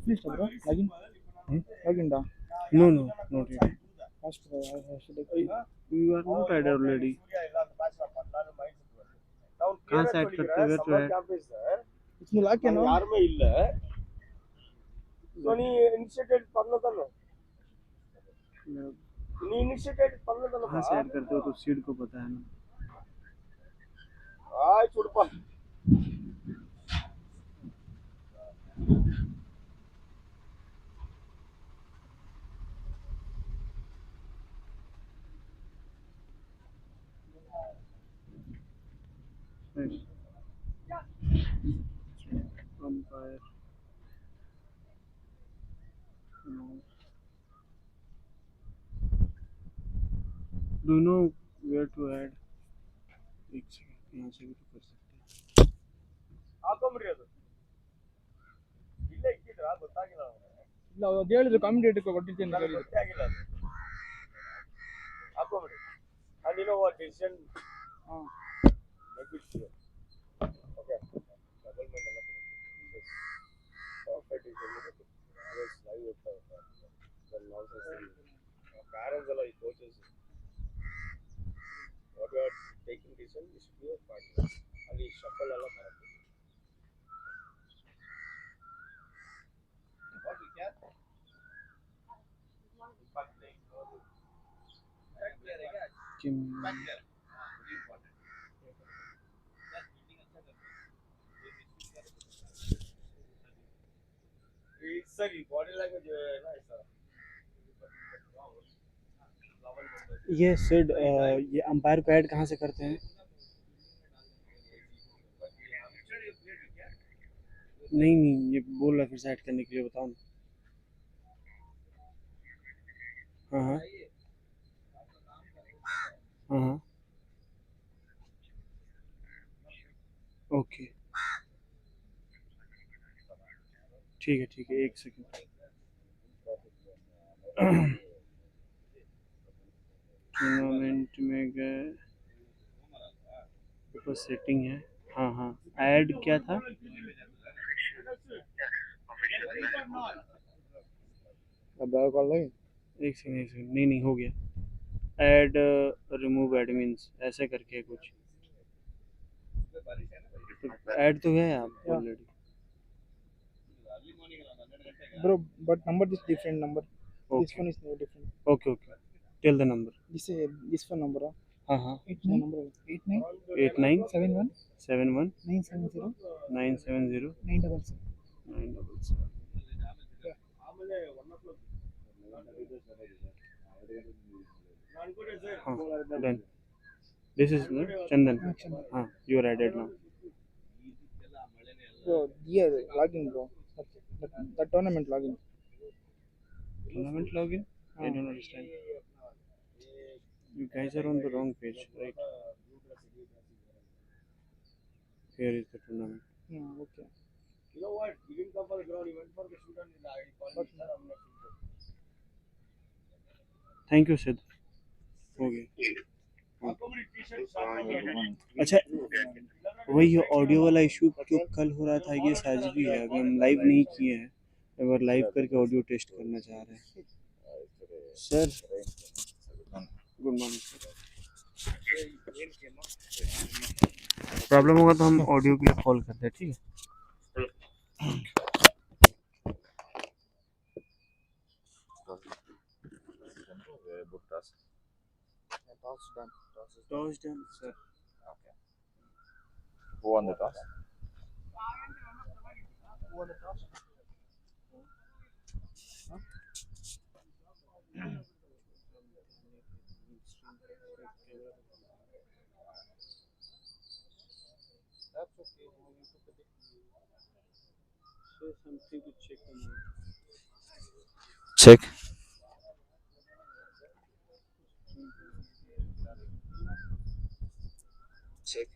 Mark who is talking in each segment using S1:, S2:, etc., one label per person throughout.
S1: Finished, bro. Login. Login da.
S2: No, no, not yet.
S1: Fast,
S2: You are not added already. कहाँ से add करते हो? Where to add?
S1: इसमें lock है ना?
S3: यार में ಇಲ್ಲ ಸೊ ನೀ ಇನಿಷಿಯೇಟೆಡ್ பண்ணதಲ್ಲ ನೀ ಇನಿಷಿಯೇಟೆಡ್ பண்ணதಲ್ಲ
S2: कहाँ से ऐड करते हो तो सीड को पता है ना.
S3: ಆಯ್ ಚುಡಪ್ಪ
S2: Umpire. No. Do you know where to add? एक सेकंड यहाँ से भी तो कर सकते हैं.
S3: ಹಾಕೊಂಬಿಡ್ರಿ ಅದು ಇಲ್ಲ ಇಕ್ಕಿದ್ರಾ ಗೊತ್ತಾಗಿಲ್ಲ
S1: ಇಲ್ಲ ಅದು ಹೇಳಿದ್ರು ಕಮ್ಯುನಿಟಿ ಕೊಟ್ಟಿದ್ದೇನೆ
S3: ನನಗೆ ಗೊತ್ತಾಗಿಲ್ಲ ಅದು ಹಾಕೊಂಬಿಡಿ and you know what decision make it sure okay double mind ಎಲ್ಲ perfect decision yes live ಹೋಗ್ತಾ then nonsense parents ಎಲ್ಲ ಈ coaches what you are taking decision is pure partner ಅಲ್ಲಿ shuffle ಎಲ್ಲ ಮಾಡಬೇಕು what we can back there back there very important sir body language जो है ना ऐसा
S2: ये सिड ये अंपायर को ऐड कहाँ से करते हैं? नहीं नहीं ये बोल रहा फिर से ऐड करने के लिए बताओ ना. हाँ हाँ हाँ हाँ ओके ठीक है एक सेकंड. टूर्नामेंट में गए ऊपर सेटिंग है. हाँ हाँ ऐड क्या था?
S1: अब कॉल लगे
S2: एक सेकंड नहीं हो गया. ऐड रिमूव एडमिन्स ऐसे करके कुछ ऐड तो है आप already.
S1: bro but number is different number
S2: Okay.
S1: this one is no different
S2: Okay tell the number.
S1: this phone number
S2: हाँ
S1: 89 number 89
S2: 89
S1: 71
S2: 71
S1: 970
S2: 970
S1: 977
S2: 977. हाँ done. This is Chandan. हाँ you are added now.
S1: bro yeah login bro that tournament login
S2: Tournament login? I don't understand. You guys are on the wrong page, right? Here is the tournament.
S1: okay
S3: you know what he didn't come for the ground he went for the shoot and I called sir I'm not shooter
S2: Thank you Sid. हो गया. अच्छा वही audio वाला issue जो कल हो रहा था ये आज भी है. अगर हम लाइव नहीं किए हैं अगर लाइव करके ऑडियो टेस्ट करना चाह रहे हैं सर. Good morning. प्रॉब्लम होगा तो हम ऑडियो के लिए कॉल करते हैं. ठीक है. Toss done, sir.
S3: okay who won the toss that's okay
S2: Say something to check them out.
S3: check check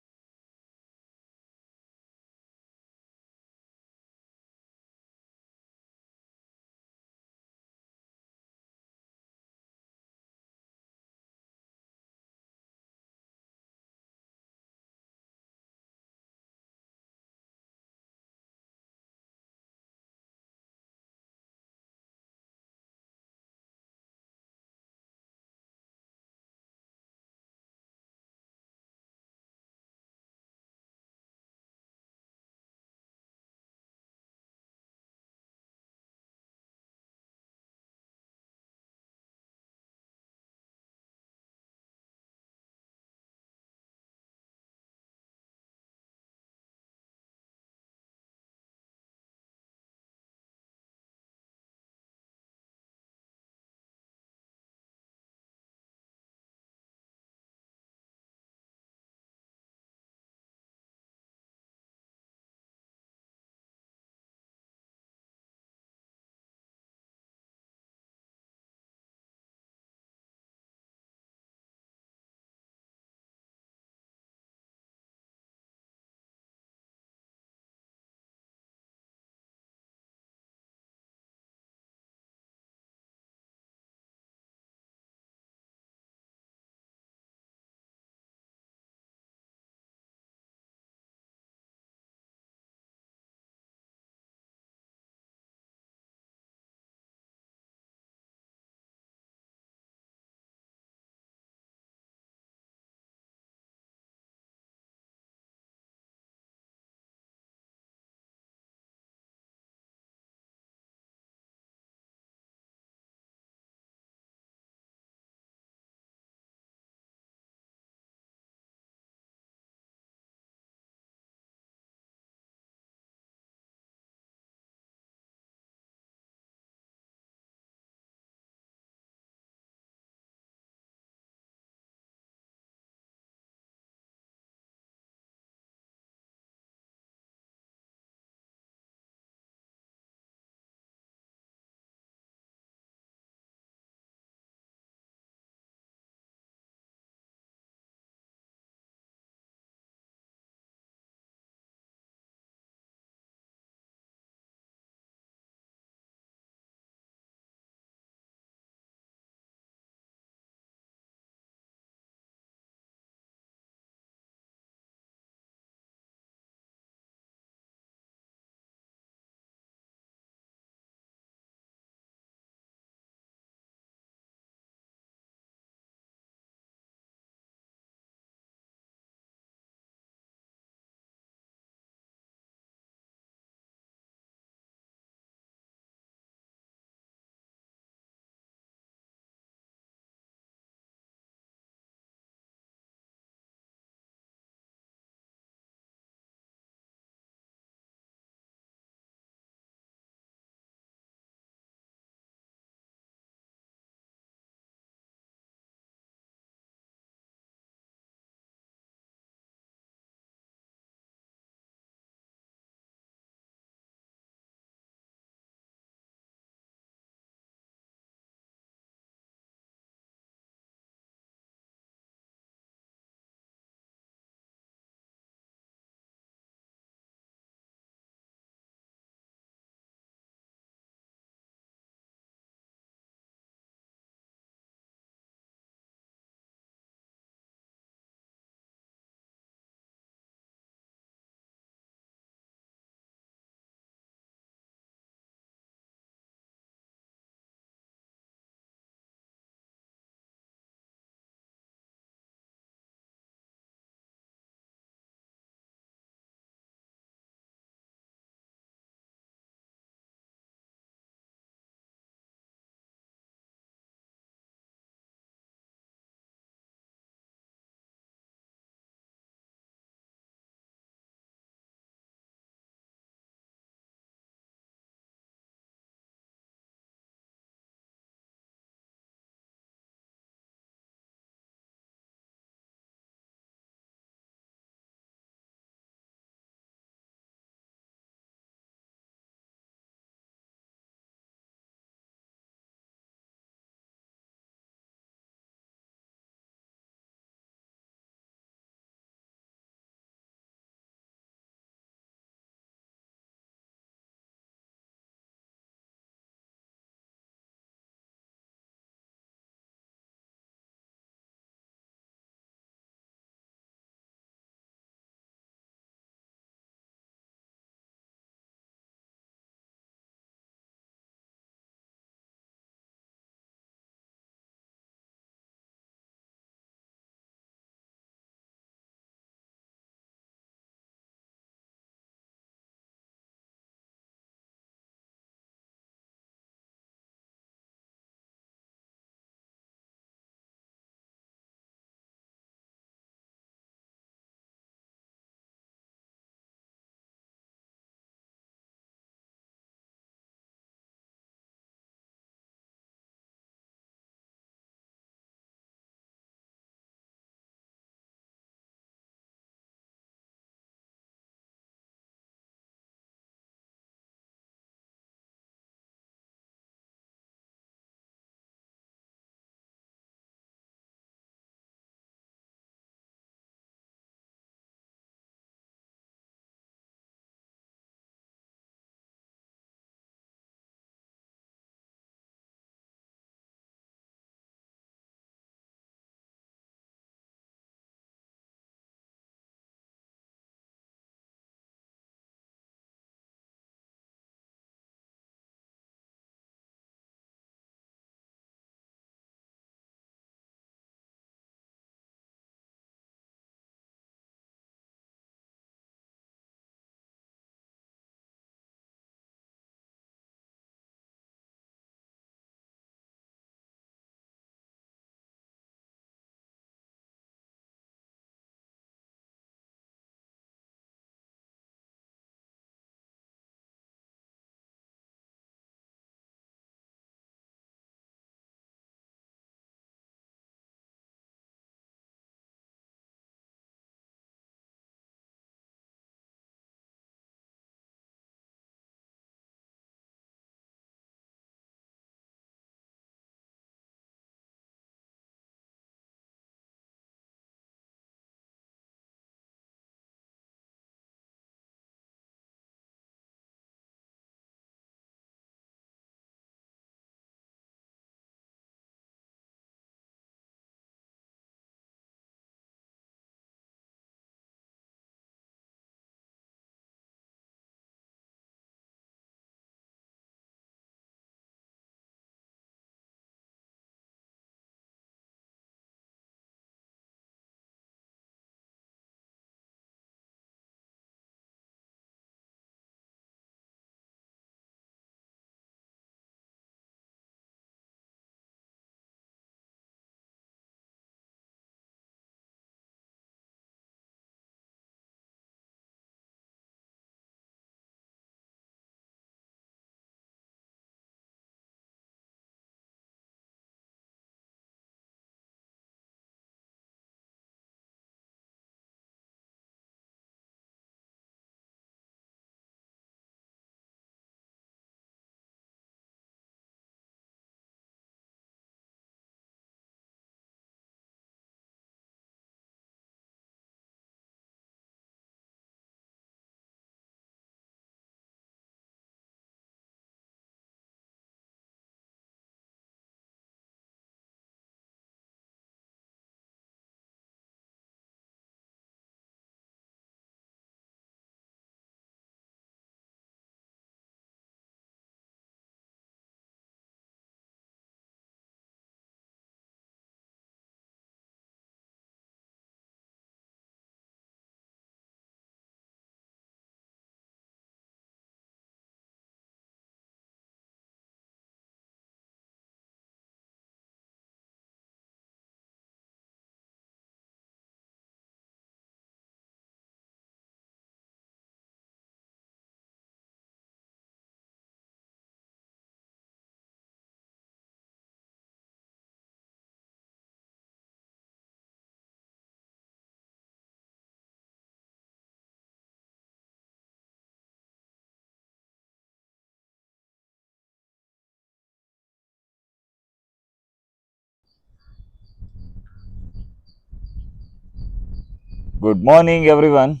S4: Good morning, everyone.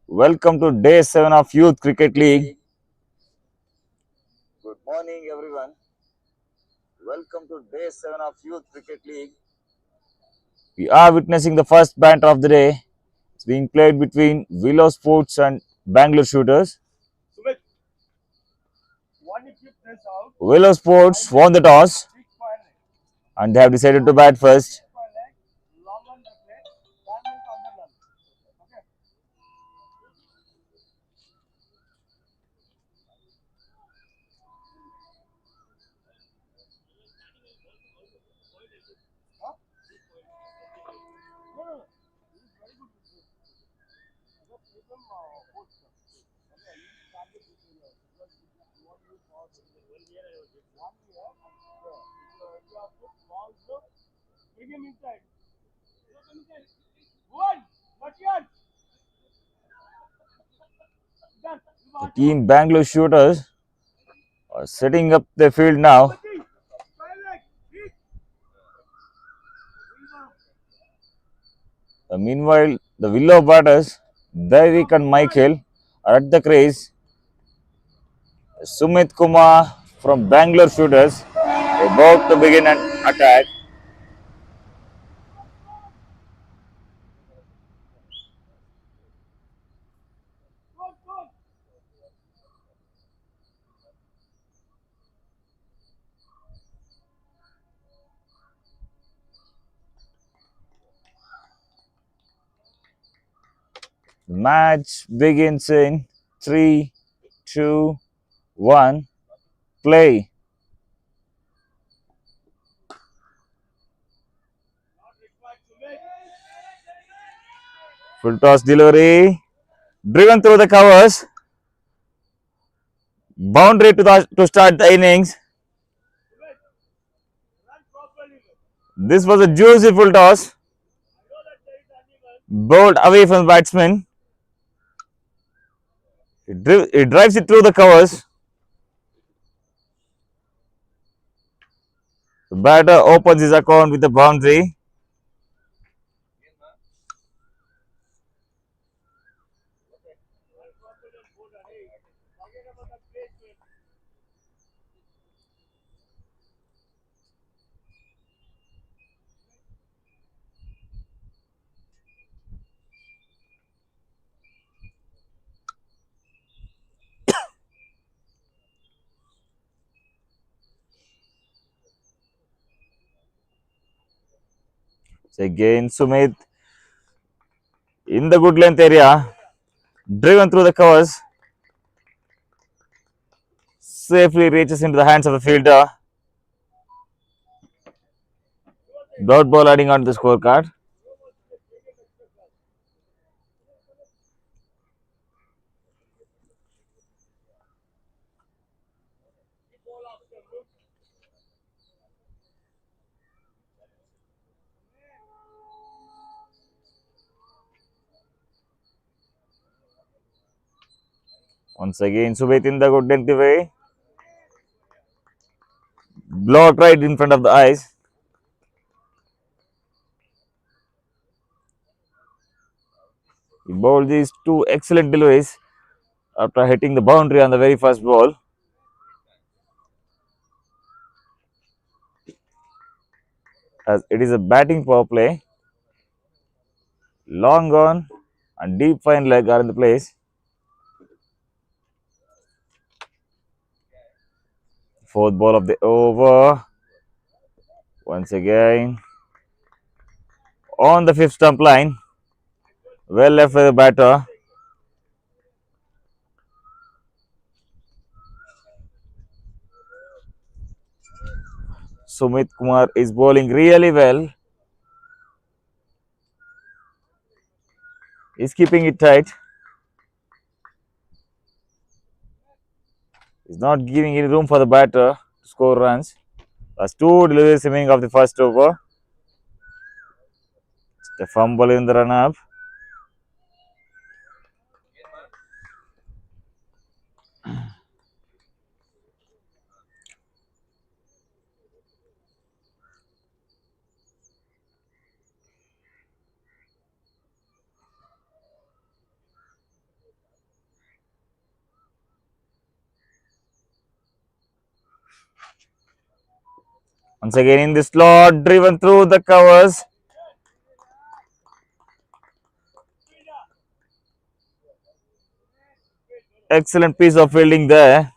S4: Welcome to day 7 of Youth Cricket League. Good morning, everyone. Welcome to day 7 of Youth Cricket League. We are witnessing the first banter of the day. It's being played between Willow Sports and Bangalore Shooters.
S3: Sumit, one if you press out,
S4: Willow Sports won the toss
S3: big fire leg.
S4: and they have decided to bat first.
S3: Fire leg, long on the play, diamond on the run. Okay. Huh? No, no, no. This is very good. Just give them both. Okay, you target this area. Because you want to use power. 1 year I was just 1 year. If you have put balls, look, bring him inside. Look inside. One, not yet. Done.
S4: The team Bangalore Shooters are setting up their field now.
S3: Fire leg, hit.
S4: Meanwhile, the Willow batters, Derek and Michael, are at the crease. Sumit Kumar from Bangalore Shooters about to begin an attack.
S3: Go, go.
S4: The match begins in 3, 2, 1. Play. Full toss delivery. Driven through the covers. Boundary to start the innings. This was a juicy full toss. Bowled away from the batsman. It drives it through the covers. The batter opens his account with a boundary. So again, Sumit in the good length area, driven through the covers, safely reaches into the hands of the fielder. Dot ball adding on to the scorecard. Once again, Sumit in the good length way. Blocked right in front of the eyes. He bowled these two excellent deliveries after hitting the boundary on the very first ball. As it is a batting power play. Long on and deep fine leg are in the place. Fourth ball of the over. Once again on the fifth stump line. Well left for the batter. Sumit Kumar is bowling really well. He's keeping it tight. He's not giving any room for the batter to score runs. That's two deliveries remaining of the first over. The fumble in the run up. Once again in the slot, driven through the covers. Excellent piece of fielding there.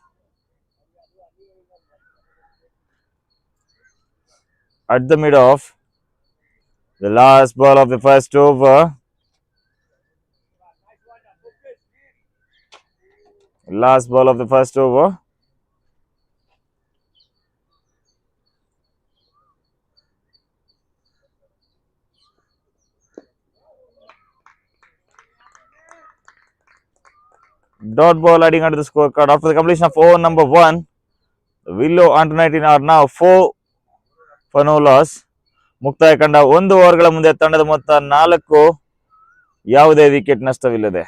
S4: At the mid off. The last ball of the first over. Last ball of the first over. Dot ball adding onto the scorecard. After the completion of over number 1, the Willow under-19 are now 4 for no loss. ಮುಕ್ತಾಯ ಕಂಡ 1 ಓವರ್ಗಳ ಮುಂದೆ ತಂಡದ ಮೊತ್ತ 4, ಯಾವುದೇ wicket ನಷ್ಟವಿಲ್ಲದೆ.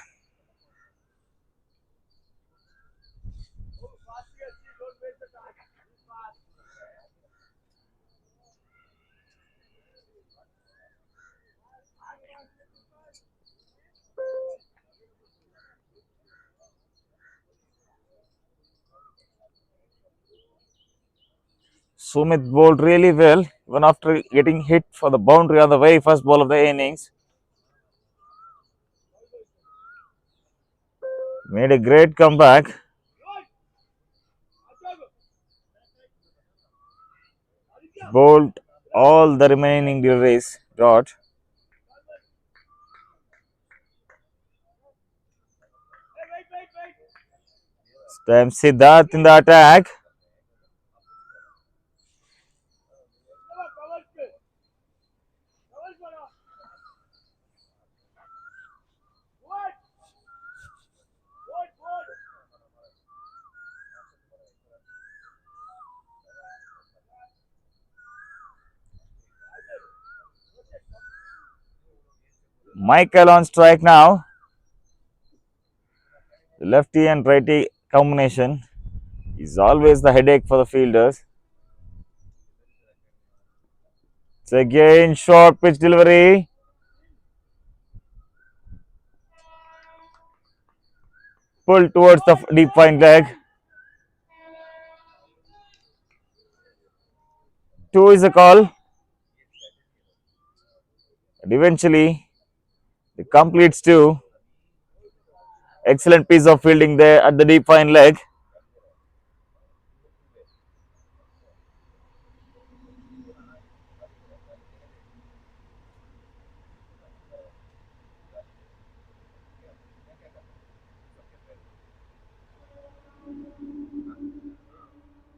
S4: Sumit bowled really well even after getting hit for the boundary on the very first ball of the innings. Made a great comeback. Bowled all the remaining deliveries. Dot. Time Siddharth in the attack. Michael on strike now. The lefty and righty combination is always the headache for the fielders. It's again short pitch delivery. Pulled towards the deep fine leg. 2 is a call. And eventually, it completes 2. Excellent piece of fielding there at the deep fine leg.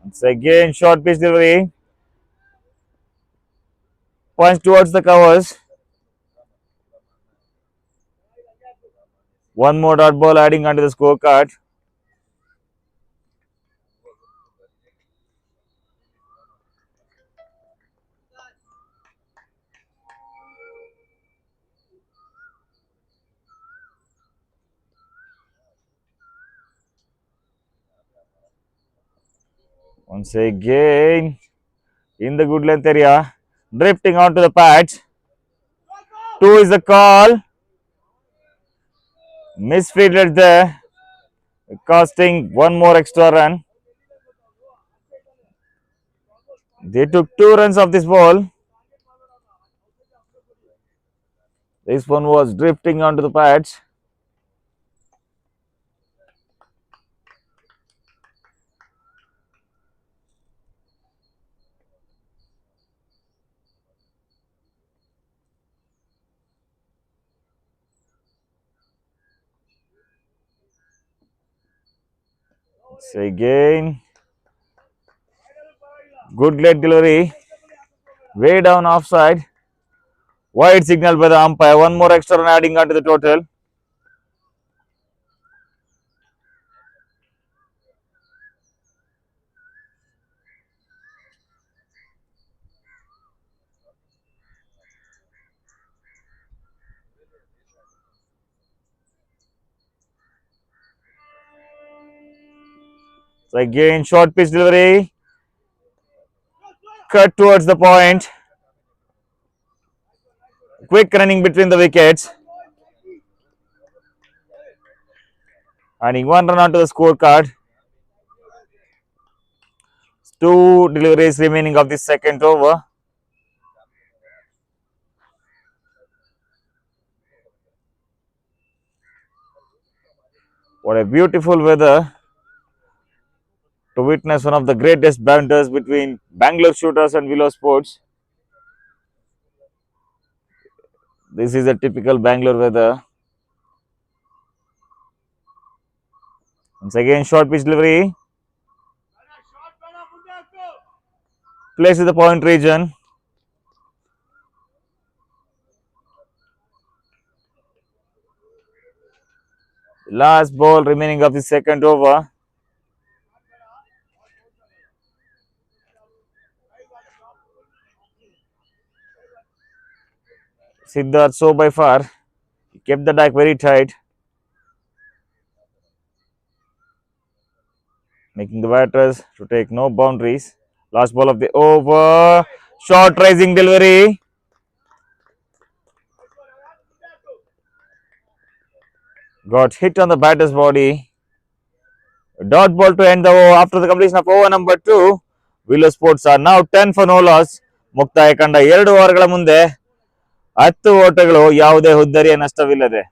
S4: It's again short pitch delivery. Points towards the covers. One more dot ball adding onto the scorecard. Once again in the good length area, drifting onto the pads. 2 is the call. Misfielded there, costing 1 more extra run. They took 2 runs off this ball. This one was drifting onto the pads. So again, good leg delivery, way down offside. Wide signal by the umpire. 1 more extra run adding onto the total. So again, short pitch delivery, cut towards the point. Quick running between the wickets. Adding 1 run onto the scorecard. 2 deliveries remaining of the second over. What a beautiful weather to witness one of the greatest banters between Bangalore Shooters and Willow Sports. This is a typical Bangalore weather. Once again, short pitch delivery. Placed in the point region. Last ball remaining of the second over. Siddharth so by far kept the deck very tight, making the batters to take no boundaries. Last ball of the over. Short rising delivery. Got hit on the batter's body. Dot ball to end the over after the completion of over number 2. Willow Sports are now 10 for no loss. ಮುಕ್ತಾಯ ಕಂಡ 2 ಓವರ್ಗಳ ಮುಂದೆ 10 ಓಟಗಳು, ಯಾವುದೇ ಹುದ್ದರಿಯ ನಷ್ಟವಿಲ್ಲದೆ.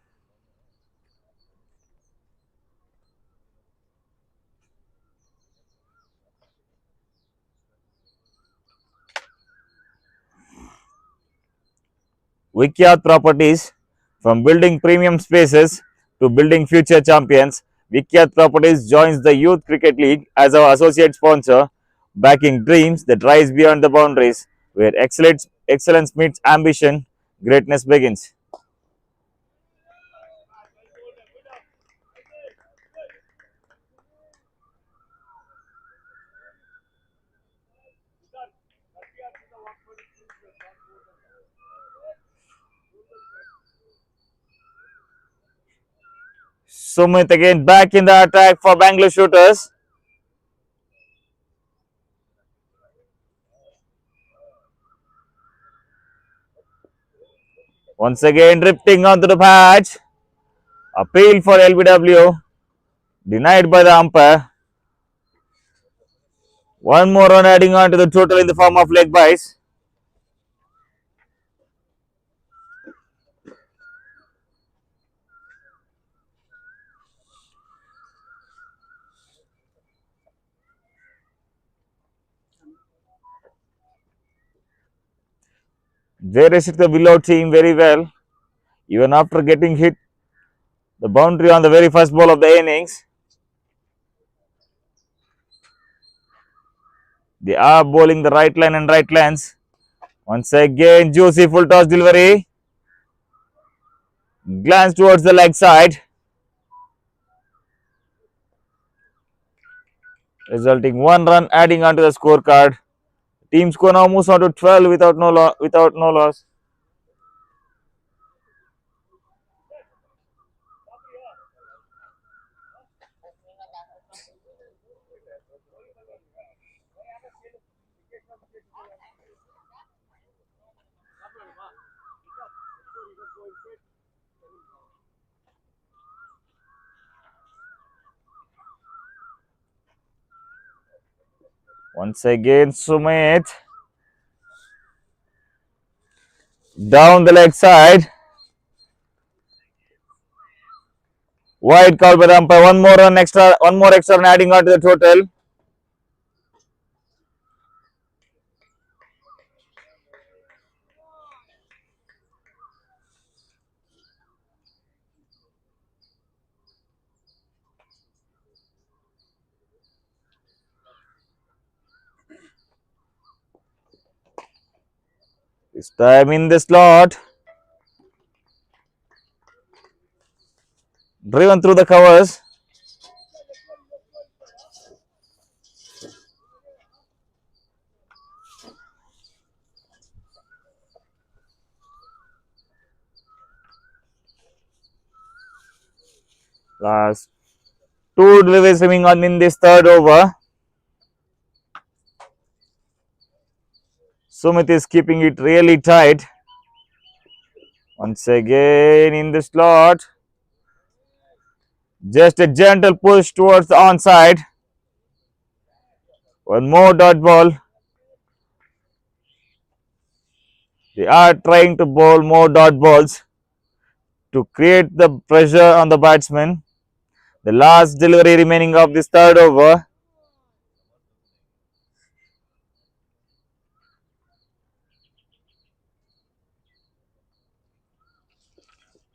S4: Vikyat Properties, from building premium spaces to building future champions, Vikyat Properties joins the Youth Cricket League as our associate sponsor, backing dreams that rise beyond the boundaries. Where excellence meets ambition, greatness begins. Sumit again back in the attack for Bangalore Shooters. Once again drifting onto the patch. Appeal for LBW. Denied by the umpire. One more run adding on to the total in the form of leg byes. They resisted the Willow team very well, even after getting hit the boundary on the very first ball of the innings. They are bowling the right line and right lens. Once again, juicy full toss delivery. Glance towards the leg side, resulting 1 run adding onto the scorecard. Team score now moves on to 12 without no loss. Once again, Sumit down the leg side. Wide call by the umpire. One more extra run adding on to the total. This time in the slot. Driven through the covers. Last 2 deliveries remaining on in this third over. Sumit is keeping it really tight. Once again in the slot. Just a gentle push towards the onside. One more dot ball. They are trying to bowl more dot balls to create the pressure on the batsman. The last delivery remaining of this third over.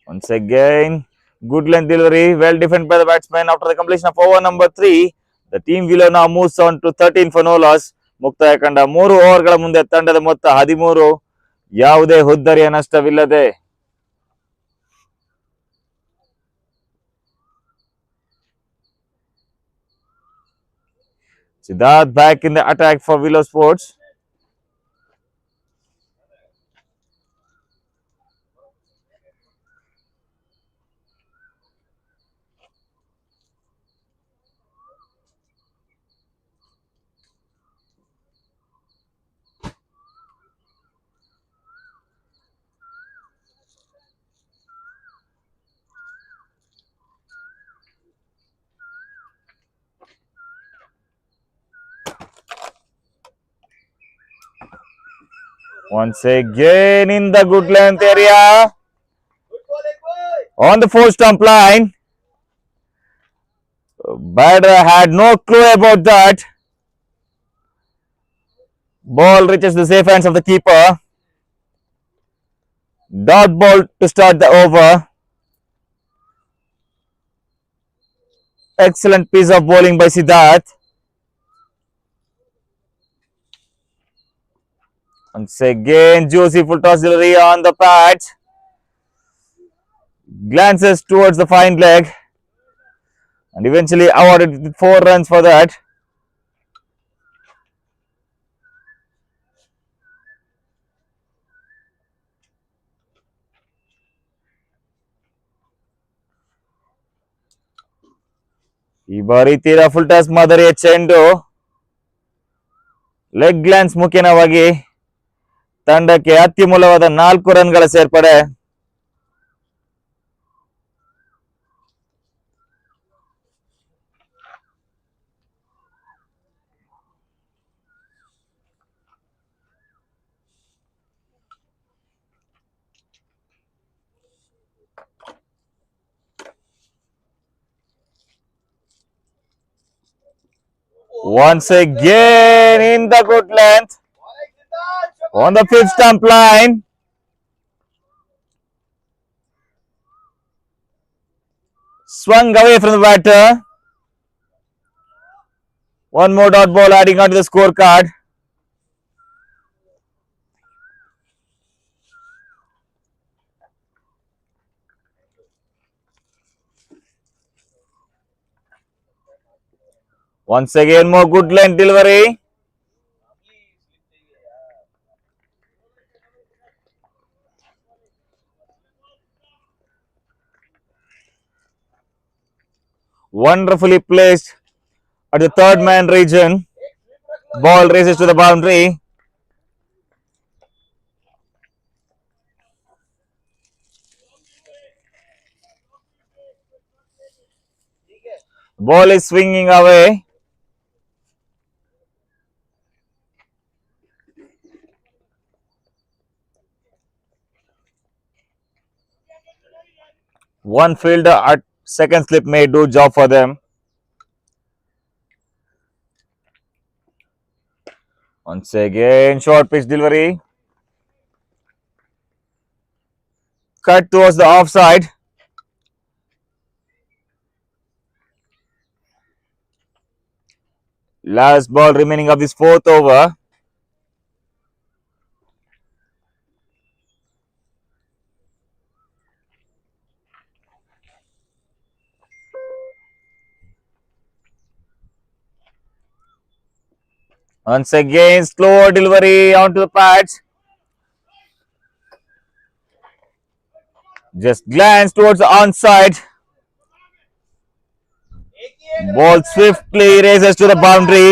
S4: Once again, good length delivery, well defended by the batsman. After the completion of over number 3, the team Willow now moves on to 13 for no loss. ಮುಕ್ತಾಯ ಕಂಡ 3 ಓವರ್ಗಳ ಮುಂದೆ ತಂಡದ ಮೊತ್ತ 13, ಯಾವುದೇ ಹುದ್ದರಿಯ ನಷ್ಟವಿಲ್ಲದೆ. Siddharth back in the attack for Willow Sports. Once again in the good length area. On the 4-stump line. Batter had no clue about that. Ball reaches the safe hands of the keeper. Dot ball to start the over. Excellent piece of bowling by Siddharth. Once again, juicy full toss delivery on the patch. Glances towards the fine leg. And eventually awarded with 4 runs for that. ಈ ಬಾರಿ ತೀರಾ full toss ಮಾದರಿಯ ಚೆಂಡು leg glance ಮುಖೇನವಾಗಿ ತಂಡಕ್ಕೆ ಅತ್ಯಮೂಲ್ಯವಾದ 4 ರನ್ಗಳ ಸೇರ್ಪಡೆ. Once again in the good length on the 5th stump line. Swung away from the batter. One more dot ball adding onto the scorecard. Once again, more good length delivery. Wonderfully placed at the third man region. Ball races to the boundary. Ball is swinging away. One fielder at second slip may do job for them. Once again, short pitch delivery. Cut towards the offside. Last ball remaining of this 4th over. Once again, slow delivery onto the pads. Just glance towards the onside. Ball swiftly races to the boundary.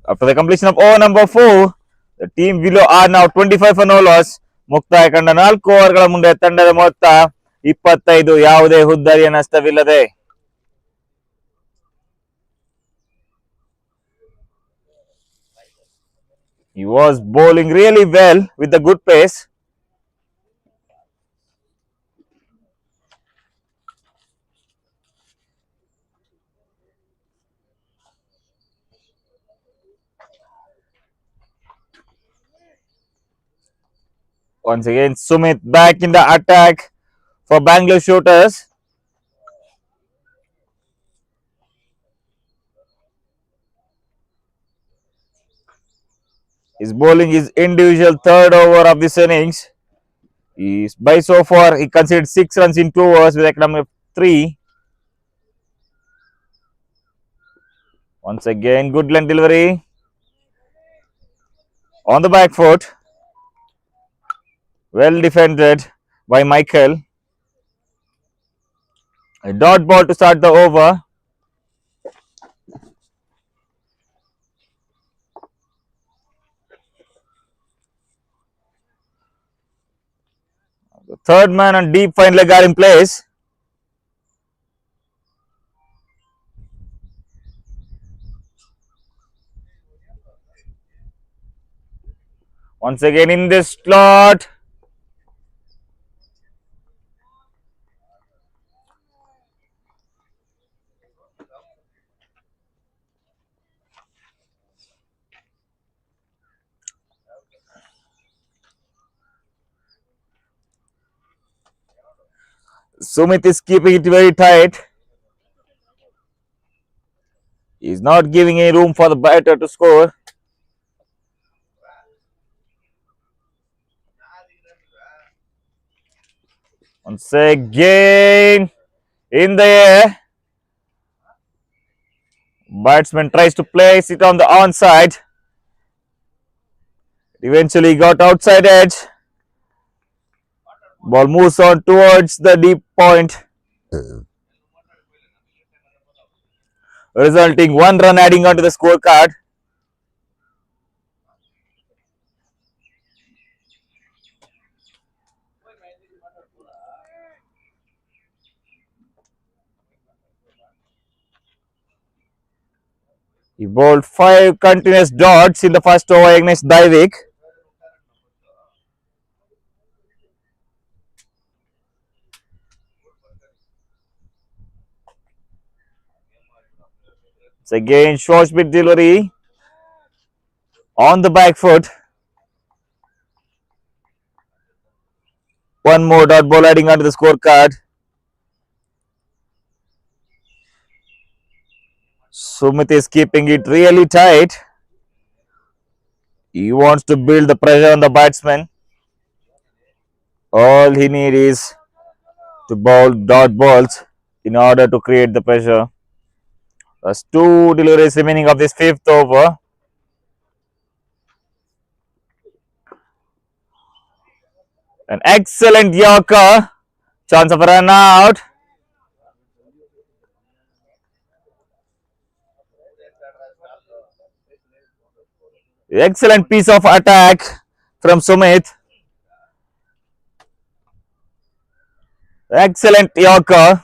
S4: After the completion of over number 4, the team Willow are now 25 for no loss. ಮುಕ್ತಾಯ ಕಂಡ 4 ಓವರ್ಗಳ ಮುಂದೆ ತಂಡದ ಮೊತ್ತ 25, ಯಾವುದೇ ಹುದ್ದರಿಯ ನಷ್ಟವಿಲ್ಲದೆ. He was bowling really well with the good pace. Once again, Sumit back in the attack for Bangalore Shooters. His bowling is individual third over of this innings. By so far, he conceded 6 runs in 2 overs with economy of 3. Once again, good length delivery on the back foot. Well defended by Michael. A dot ball to start the over. The third man and deep fine leg are in place. Once again in this slot. Sumit is keeping it very tight. He is not giving any room for the batter to score. Once again in the air. Batsman tries to place it on the onside. Eventually got outside edge. Ball moves on towards the deep point. Resulting 1 run adding onto the scorecard. He bowled 5 continuous dots in the first over against Daivik. It's again short speed delivery on the back foot. One more dot ball adding onto the scorecard. Sumit is keeping it really tight. He wants to build the pressure on the batsman. All he needs is to bowl dot balls in order to create the pressure. There's 2 deliveries remaining of this 5th over. An excellent Yorker. Chance of a run out. Excellent piece of attack from Sumit. Excellent Yorker.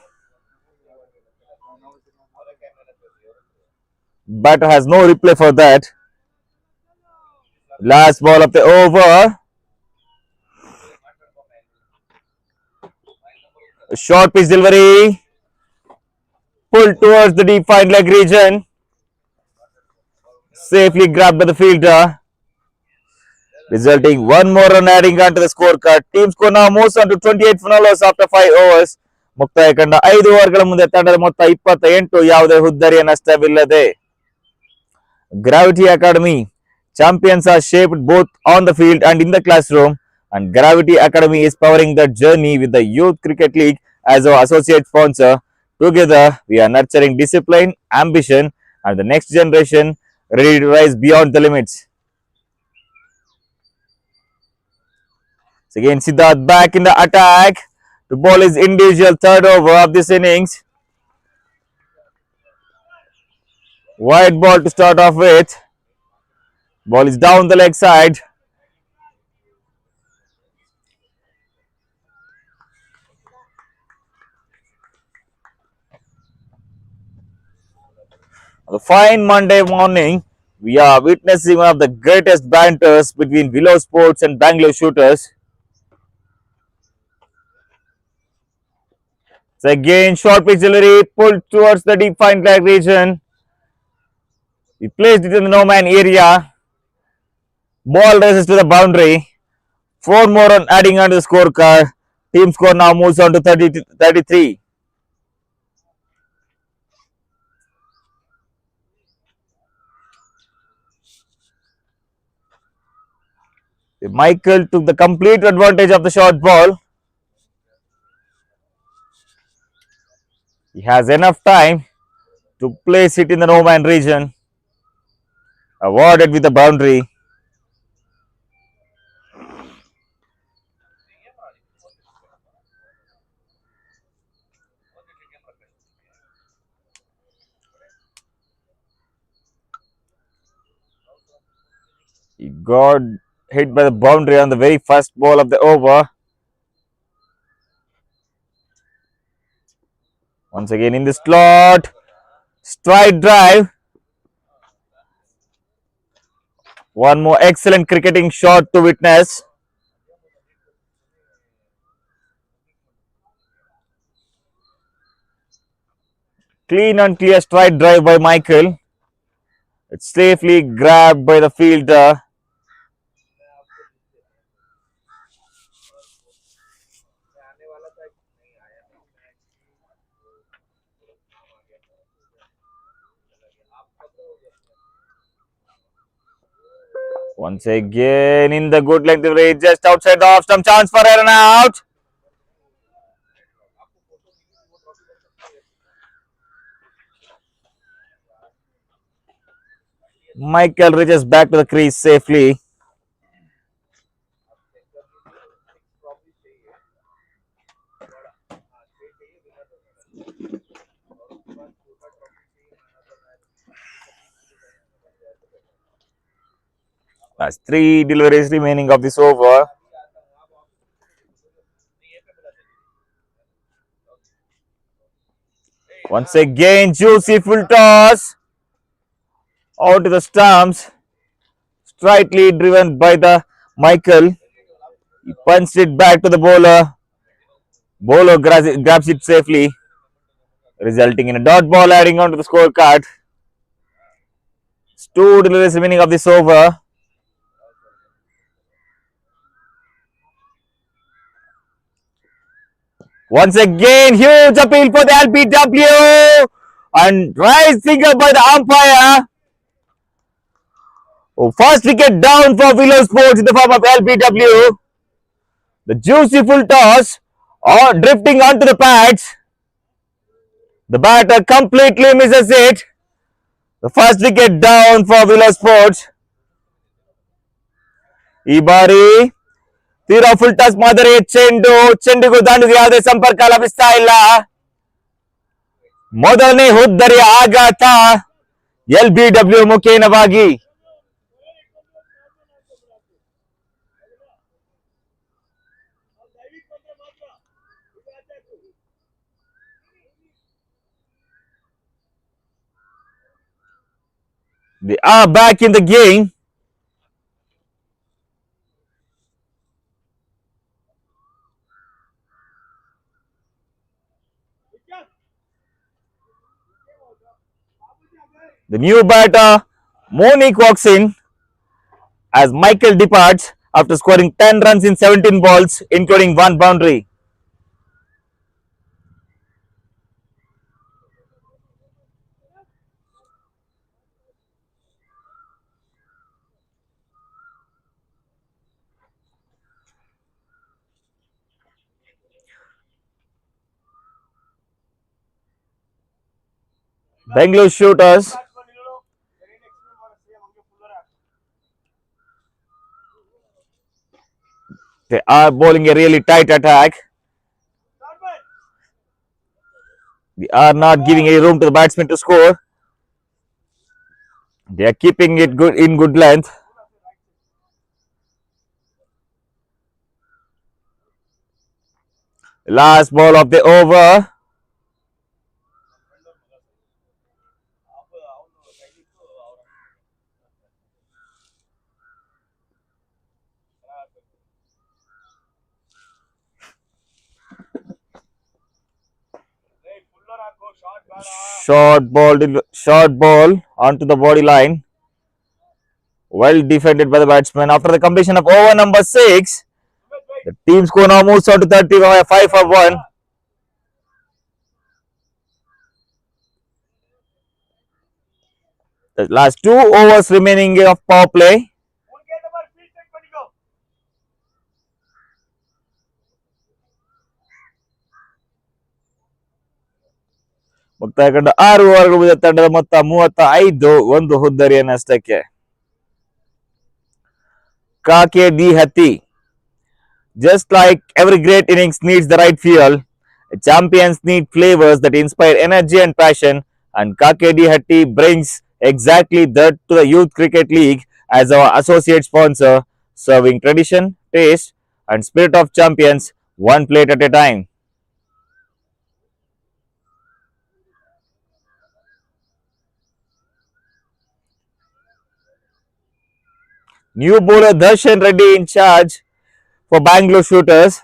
S4: Batter has no replay for that. Last ball of the over. A short pitch delivery. Pulled towards the deep fine leg region. Safely grabbed by the fielder. Resulting 1 more run adding onto the scorecard. Team score now moves on to 28 followers after 5 overs. ಮುಕ್ತಾಯ ಕಂಡ 5 ಓವರ್ಗಳ ಮುಂದೆ ತಂಡದ ಮೊತ್ತ 28. ಯಾವುದೇ ಹುದ್ದರಿಯ ನಷ್ಟವಿಲ್ಲದೆ. Gravity Academy champions are shaped both on the field and in the classroom, and Gravity Academy is powering the journey with the Youth Cricket League as our associate sponsor. Together, we are nurturing discipline, ambition, and the next generation ready to rise beyond the limits. So again, Siddharth back in the attack. The ball is individual third over of this innings. Wide ball to start off with. Ball is down the leg side. The fine Monday morning We are witnessing one of the greatest banters between Willow Sports and Bangalore Shooters. So again, short pitch delivery pulled towards the deep fine leg region. He placed it in the no man area. Ball races to the boundary. 4 more on adding on to the scorecard. Team score now moves on to 33. Michael took the complete advantage of the short ball. He has enough time to place it in the no man region. Awarded with the boundary. He got hit by the boundary on the very first ball of the over. Once again in the slot. Stride drive. One more excellent cricketing shot to witness. Clean and clear stride drive by Michael. It's safely grabbed by the fielder. Once again in the good length delivery, just outside the off stump, chance for a run out. Michael reaches back to the crease safely. That's 3 deliveries remaining of this over. Once again, juicy full toss. Out to the stumps. Slightly driven by the Michael. He punched it back to the bowler. Bowler grabs it safely, resulting in a dot ball adding on to the scorecard. 2 deliveries remaining of this over. Once again, huge appeal for the LBW and rising up by the umpire. Oh, first wicket down for Willow Sports in the form of LBW. The juicy full toss drifting onto the pads. The batter completely misses it. The first wicket down for Willow Sports. ಈ ಬಾರಿ ತೀರಾ full toss ಮಾದರಿ ಚೆಂಡಿಗೂ ದಾಂಡಿಗೆ ಯಾವುದೇ ಸಂಪರ್ಕ ಲಭಿಸ್ತಾ ಇಲ್ಲ. ಮೊದಲನೇ ಹುದ್ದರಿಯ ಆಘಾತ LBW ಮುಖೇನವಾಗಿ. They are back in the game. The new batter, Monique, walks in as Michael departs after scoring 10 runs in 17 balls, including 1 boundary. Bangalore Shooters. They are bowling a really tight attack. They are not giving any room to the batsman to score. They are keeping it good in good length. Last ball of the over. Short ball onto the body line. Well defended by the batsman. After the completion of over number 6, the team score now moves on to 30 by 5 for 1. The last 2 overs remaining of power play. ಮುಕ್ತಾಯಗೊಂಡ 6 ಓವರ್ಗಳು ಉಳಿದ ತಂಡದ ಮೊತ್ತ 35, 1 ಹುದ್ದರಿಯನ್ನಷ್ಟಕ್ಕೆ. Kake di Hatti. Just like every great innings needs the right fuel, champions need flavors that inspire energy and passion, and Kake di Hatti brings exactly that to the Youth Cricket League as our associate sponsor, serving tradition, taste, and spirit of champions one plate at a time. New bowler Darshan Reddy in charge for Bangalore Shooters.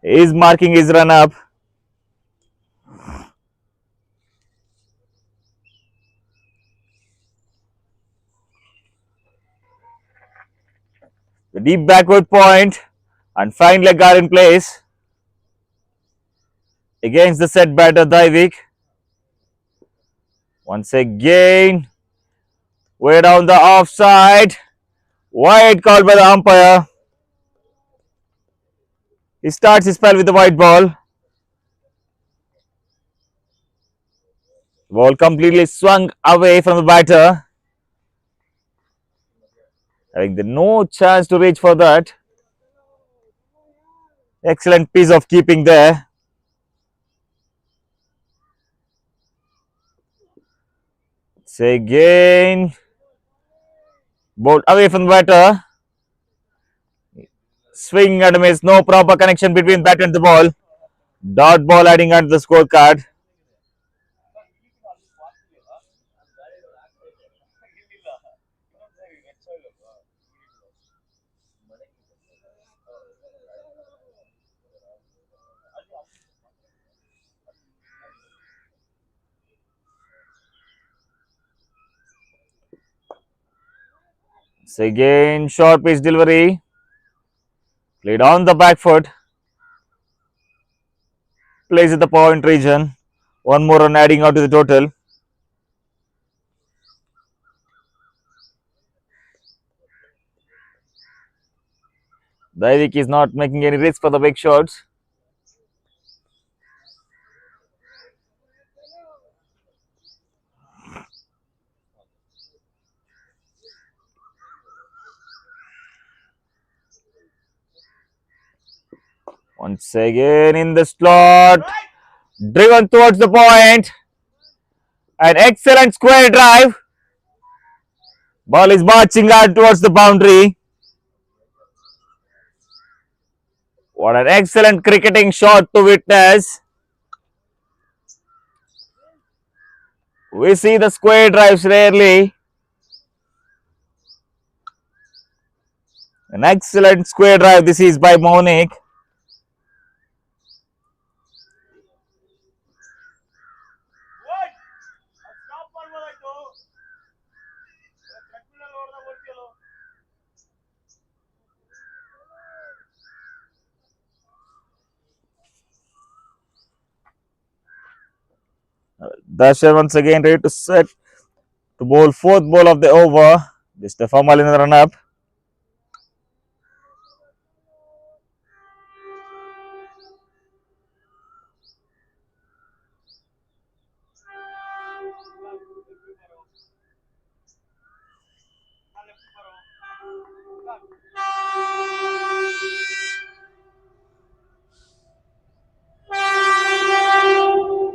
S4: He is marking his run up. The deep backward point and fine leg are in place against the set batter Daivik. Once again, way down the offside. Wide called by the umpire. He starts his spell with the white ball. Ball completely swung away from the batter. Having no chance to reach for that. Excellent piece of keeping there. Say again. Ball away from the batter. Swing and a miss. No proper connection between bat and the ball. Dot ball adding onto the scorecard. So again, short pitch delivery. Played on the back foot. Plays at the point region. One more run adding out to the total. Daivik is not making any risk for the big shots. Once again in the slot. Driven towards the point. An excellent square drive. Ball is marching out towards the boundary. What an excellent cricketing shot to witness. We see the square drives rarely. An excellent square drive this is by Monique. Dasher once again ready to set to bowl 4th ball of the over. Just a formal in the run up.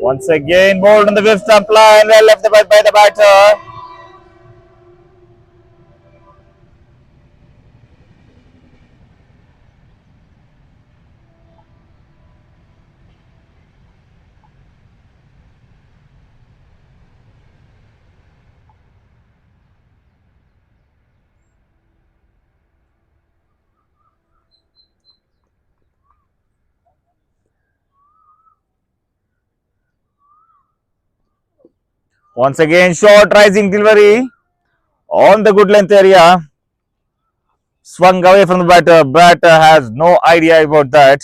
S4: Once again, bowled on the 5th stump line, well left by the batter. Once again, short rising delivery on the good length area. Swung away from the batter. Batter has no idea about that.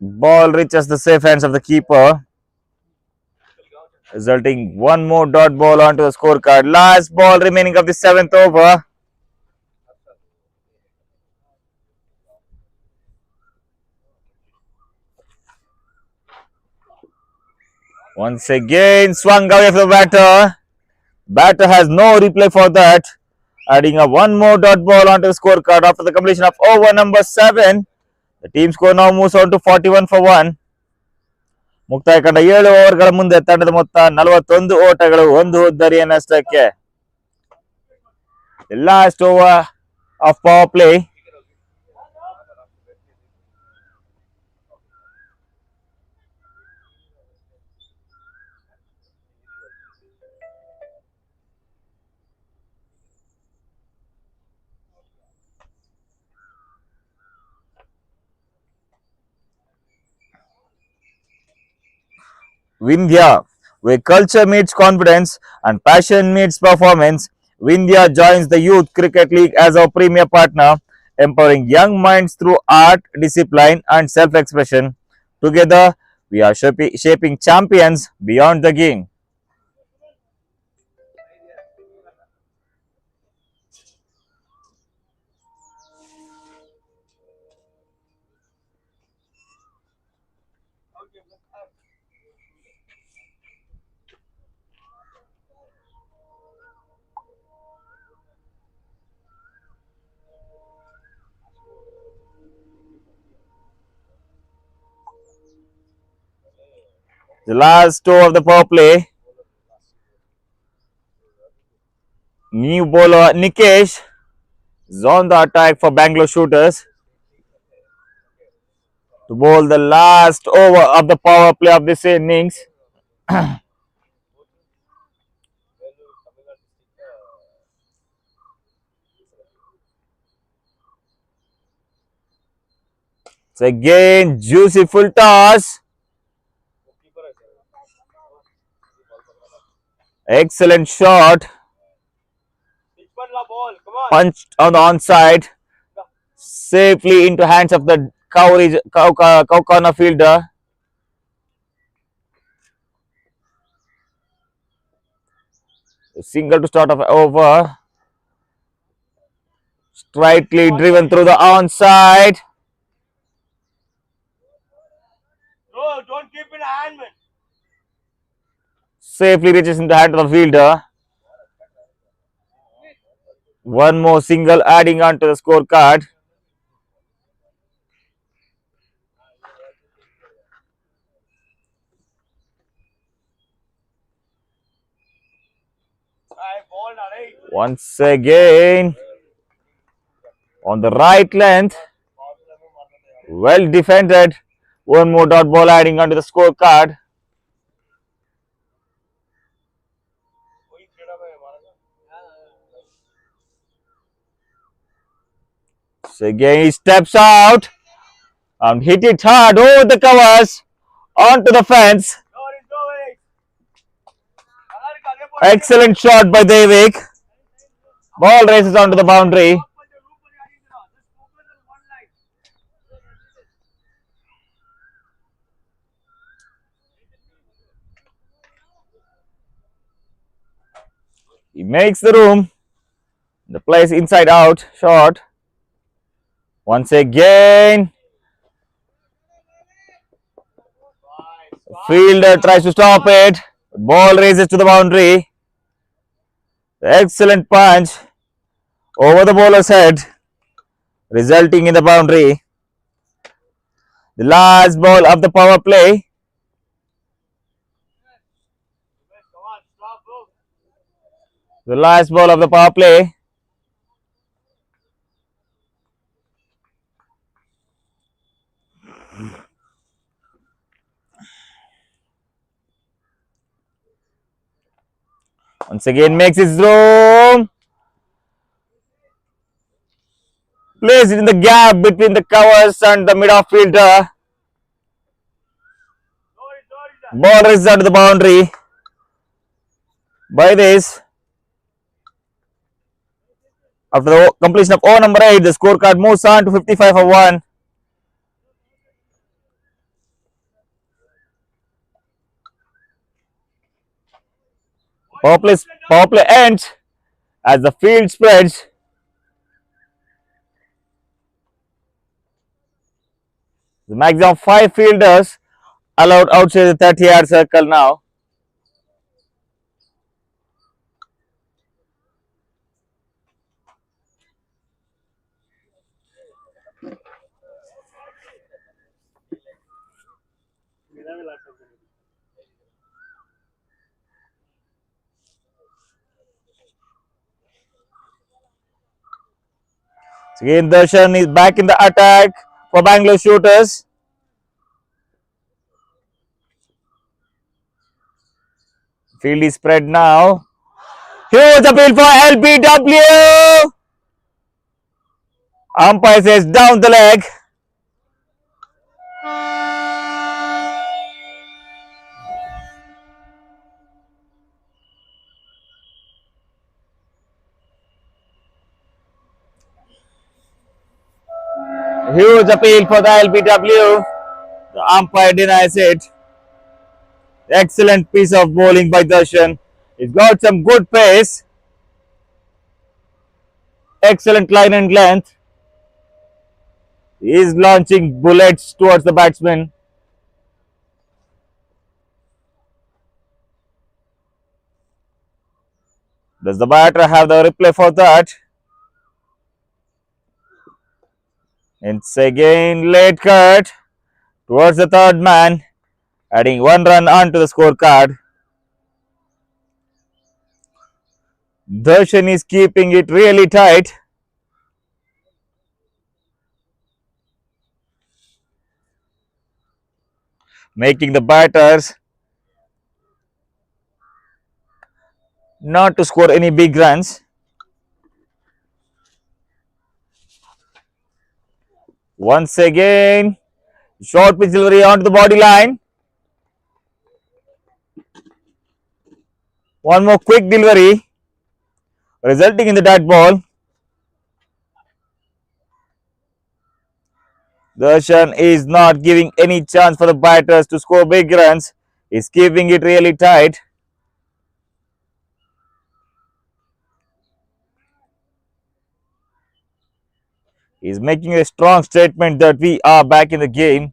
S4: Ball reaches the safe hands of the keeper, resulting one more dot ball onto the scorecard. Last ball remaining of the 7th over. Once again, swung away from the batter. Batter has no replay for that. Adding a one more dot ball onto the scorecard after the completion of over number 7. The team score now moves on to 41 for 1. ಮುಕ್ತಾಯ ಕಂಡ 7 ಓವರ್ಗಳ ಮುಂದೆ ತಂಡದ ಮೊತ್ತ 41 ಓಟಗಳು, 1 ಹುದ್ದರಿಯ ನಷ್ಟಕ್ಕೆ. The last over of power play. Vindhya, where culture meets confidence and passion meets performance, Vindhya joins the Youth Cricket League as our premier partner, empowering young minds through art, discipline and self-expression. Together, we are shaping champions beyond the game. The last over of the power play. New bowler Nikesh is on the attack for Bangalore Shooters to bowl the last over of the power play of this innings. It's again juicy full toss. Excellent shot. Punched on the onside. Safely into hands of the cow corner fielder. A single to start off over. Slightly driven through the onside.
S3: No, don't keep in hand, man.
S4: Safely reaches in the hand of the fielder. One more single adding on to the scorecard. Once again on the right length. Well defended. One more dot ball adding onto the scorecard. So again he steps out and hit it hard over the covers onto the fence. Excellent shot by Devik. Ball races onto the boundary. He makes the room. The play is inside out shot. Once again. Fielder tries to stop it. Ball raises to the boundary. Excellent punch over the bowler's head, resulting in the boundary. The last ball of the power play. The last ball of the power play. Once again makes his room. Plays it in the gap between the covers and the mid-off fielder. Ball races out to the boundary. By this, after the completion of over number 8, the scorecard moves on to 55 for 1. Power play ends as the field spreads. The maximum of 5 fielders allowed outside the 30-yard circle now. So again, Darshan is back in the attack for Bangalore Shooters. Field is spread now. Huge appeal for LBW. Umpire says down the leg. Huge appeal for the LBW. The umpire denies it. Excellent piece of bowling by Darshan. He's got some good pace. Excellent line and length. He is launching bullets towards the batsman. Does the batter have the replay for that? It's again late cut towards the third man, adding 1 run onto the scorecard. Darshan is keeping it really tight. Making the batters not to score any big runs. Once again, short pitch delivery onto the body line. One more quick delivery, resulting in the dot ball. Darshan is not giving any chance for the batters to score big runs. He's keeping it really tight. He's making a strong statement that we are back in the game.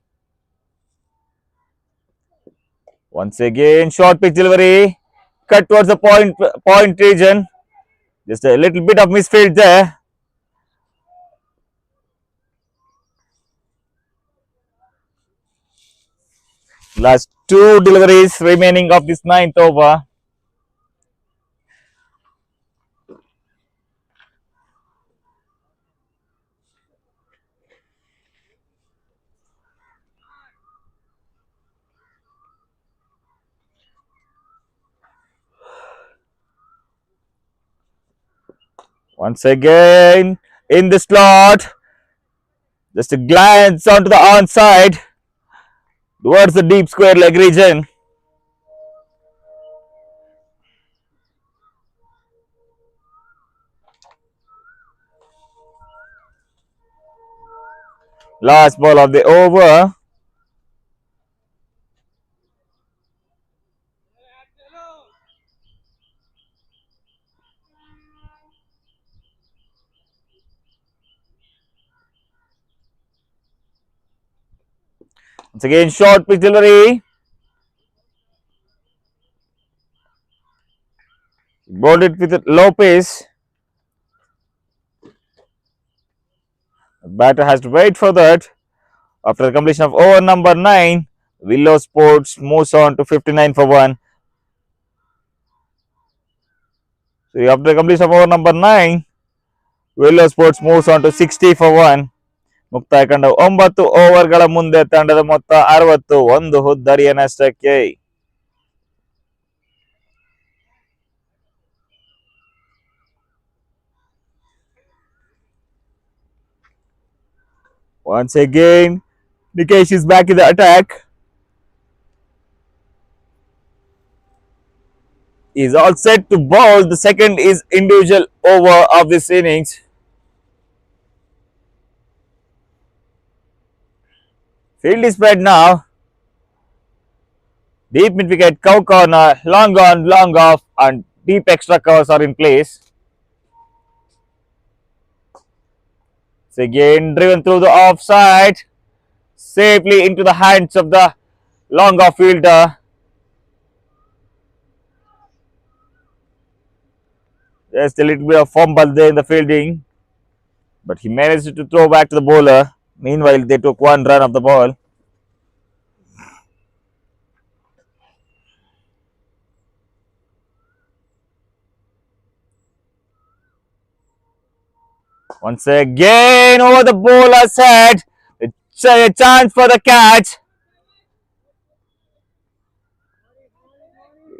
S4: Once again, short pitch delivery, cut towards the point region. Just a little bit of misfield there. Last 2 deliveries remaining of this 9th over. Once again, in the slot, just a glance onto the onside towards the deep square leg region. Last ball of the over. Once again, short pitch delivery. Bowled it with a low pace. The batter has to wait for that. After the completion of over number 9, Willow Sports moves on to 59 for 1. So after the completion of over number 9, Willow Sports moves on to 60 for 1. ಮುಕ್ತಾಯ ಕಂಡ 9 ಓವರ್ಗಳ ಮುಂದೆ ತಂಡದ ಮೊತ್ತ 61 ಹುದ್ದರಿಯ ನಷ್ಟಕ್ಕೆ. Once again, Nikesh is back in the attack. is all set to bowl. The second is individual over of this innings. Field is spread now. Deep mid wicket, cow corner, long on, long off, and deep extra covers are in place. It's again driven through the offside, safely into the hands of the long off fielder. Just a little bit of fumble there in the fielding, but he managed to throw back to the bowler. Meanwhile, they took one run of the ball. Once again over the bowler's head. It's a chance for the catch.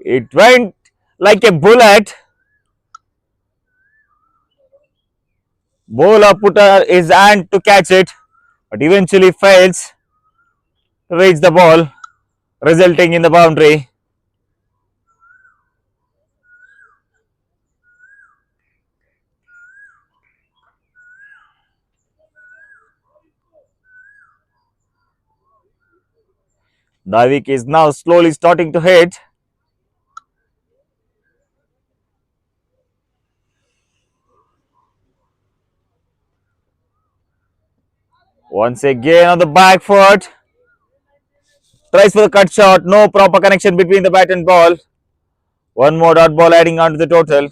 S4: It went like a bullet. Bowler put his hand to catch it, but eventually fails to reach the ball, resulting in the boundary. Davik is now slowly starting to hit. Once again on the back foot. Tries for the cut shot. No proper connection between the bat and ball. One more dot ball adding on to the total.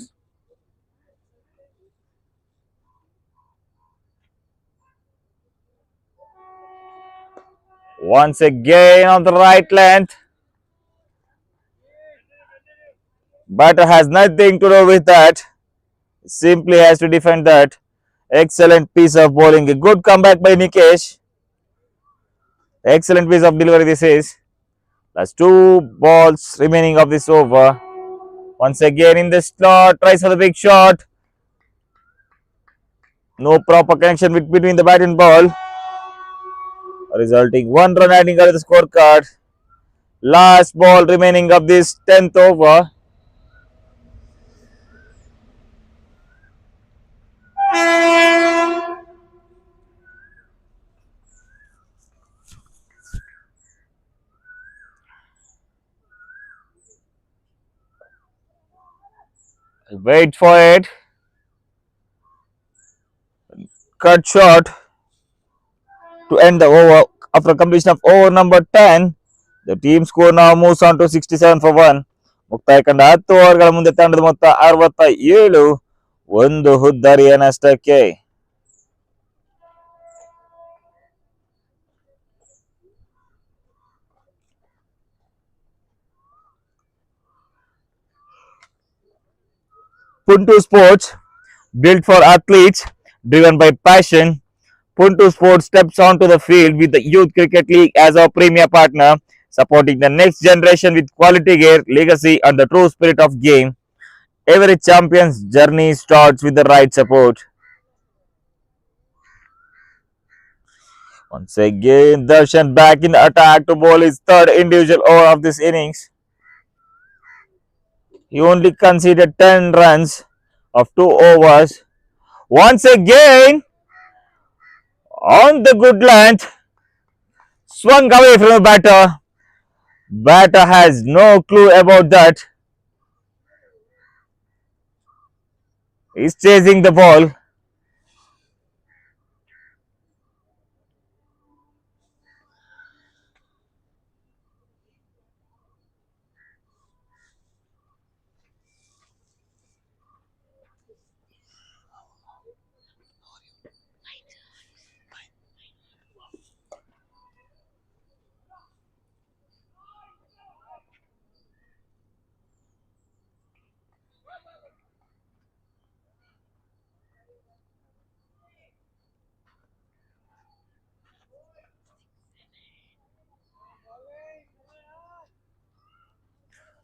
S4: Once again on the right length. Batter has nothing to do with that. Simply has to defend that. Excellent piece of bowling. A good comeback by Nikesh. Excellent piece of delivery this is. Last two balls remaining of this over. Once again in the slot. Tries for the big shot. No proper connection between the bat and ball. Resulting one run adding on to the scorecard. Last ball remaining of this 10th over. Wait for it. Cut shot to end the over. After completion of over number 10, the team score now moves on to 67 for 1. ಮುಕ್ತಾಯ ಕಂಡ 10 ಓವರ್ಗಳ ಮುಂದೆ ತಂಡದ ಮೊತ್ತ 67, ಒಂದು ಹುದ್ದರಿಯ ನಷ್ಟಕ್ಕೆ. Puntu Sports, built for athletes, driven by passion. Puntu Sports steps onto the field with the Youth Cricket League as our premier partner, supporting the next generation with quality gear, legacy, and the true spirit of game. Every champion's journey starts with the right support. Once again, Darshan back in the attack to bowl his third individual over of this innings. He only conceded 10 runs of 2 overs. Once again, on the good length, swung away from the batter. Batter has no clue about that. He's chasing the ball.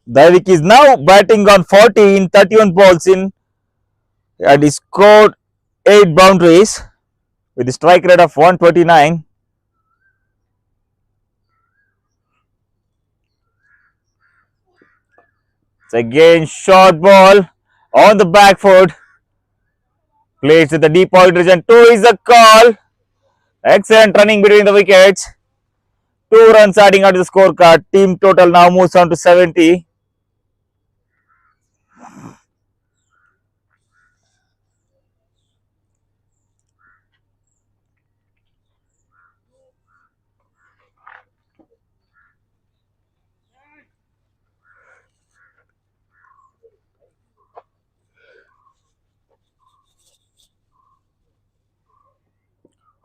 S4: Davik is now batting on 40 in 31 balls in, and he scored 8 boundaries with a strike rate of 129. It's again short ball on the back foot. Placed at the deep point region. 2 is the call. Excellent running between the wickets. 2 runs adding up to the scorecard. Team total now moves on to 70.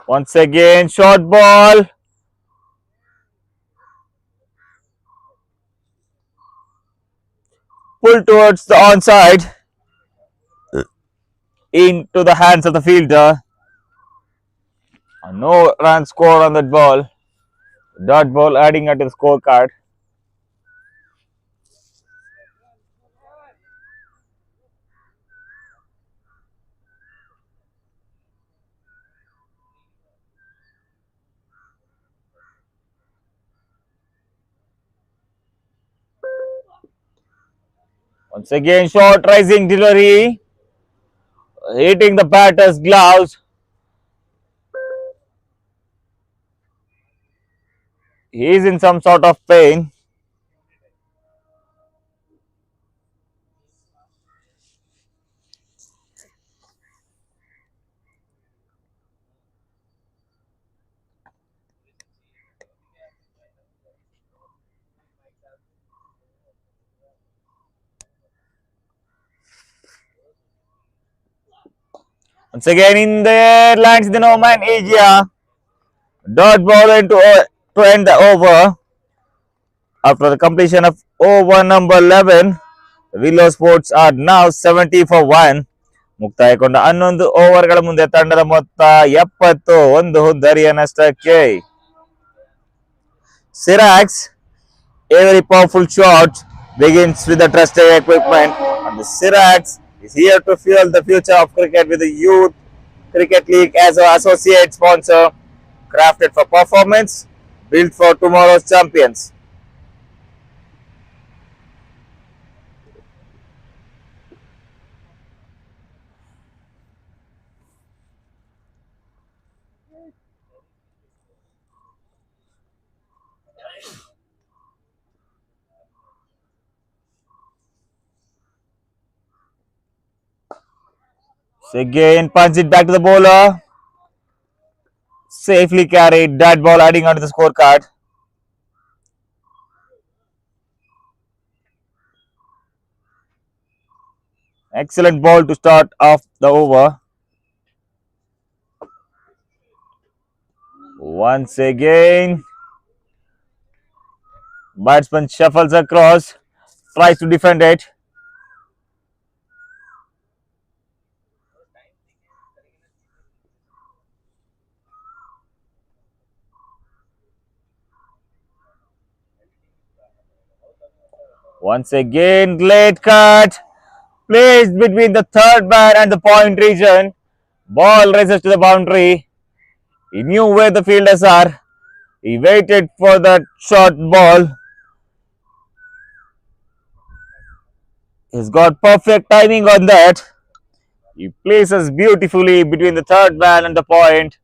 S4: Once again, short ball. Pull towards the onside. Into the hands of the fielder. No run scored on that ball. Dot ball adding up to the scorecard. Once again, short rising delivery. Hitting the batter's gloves. He is in some sort of pain. Once again, in there lands the no man area. Dot ball to end the over. After the completion of over number 11, Willow Sports are now 70 for 1. ಮುಕ್ತಾಯಗೊಂಡ 11 ಓವರ್ಗಳ ಮುಂದೆ ತಂಡದ ಮೊತ್ತ 71 ಹುದ್ದರಿಯ ನಷ್ಟಕ್ಕೆ. Shooterz, a very powerful shot, begins with the trusted equipment, and the Shooterz is here to fuel the future of cricket with the Youth Cricket League as an associate sponsor, crafted for performance, built for tomorrow's champions. So again, punch it back to the bowler. Safely carried. That ball adding onto the scorecard. Excellent ball to start off the over. Once again, batsman shuffles across, tries to defend it. Once again, late cut, placed between the third man and the point region. Ball races to the boundary. He knew where the fielders are. He waited for that short ball. He's got perfect timing on that. He places beautifully between the third man and the point.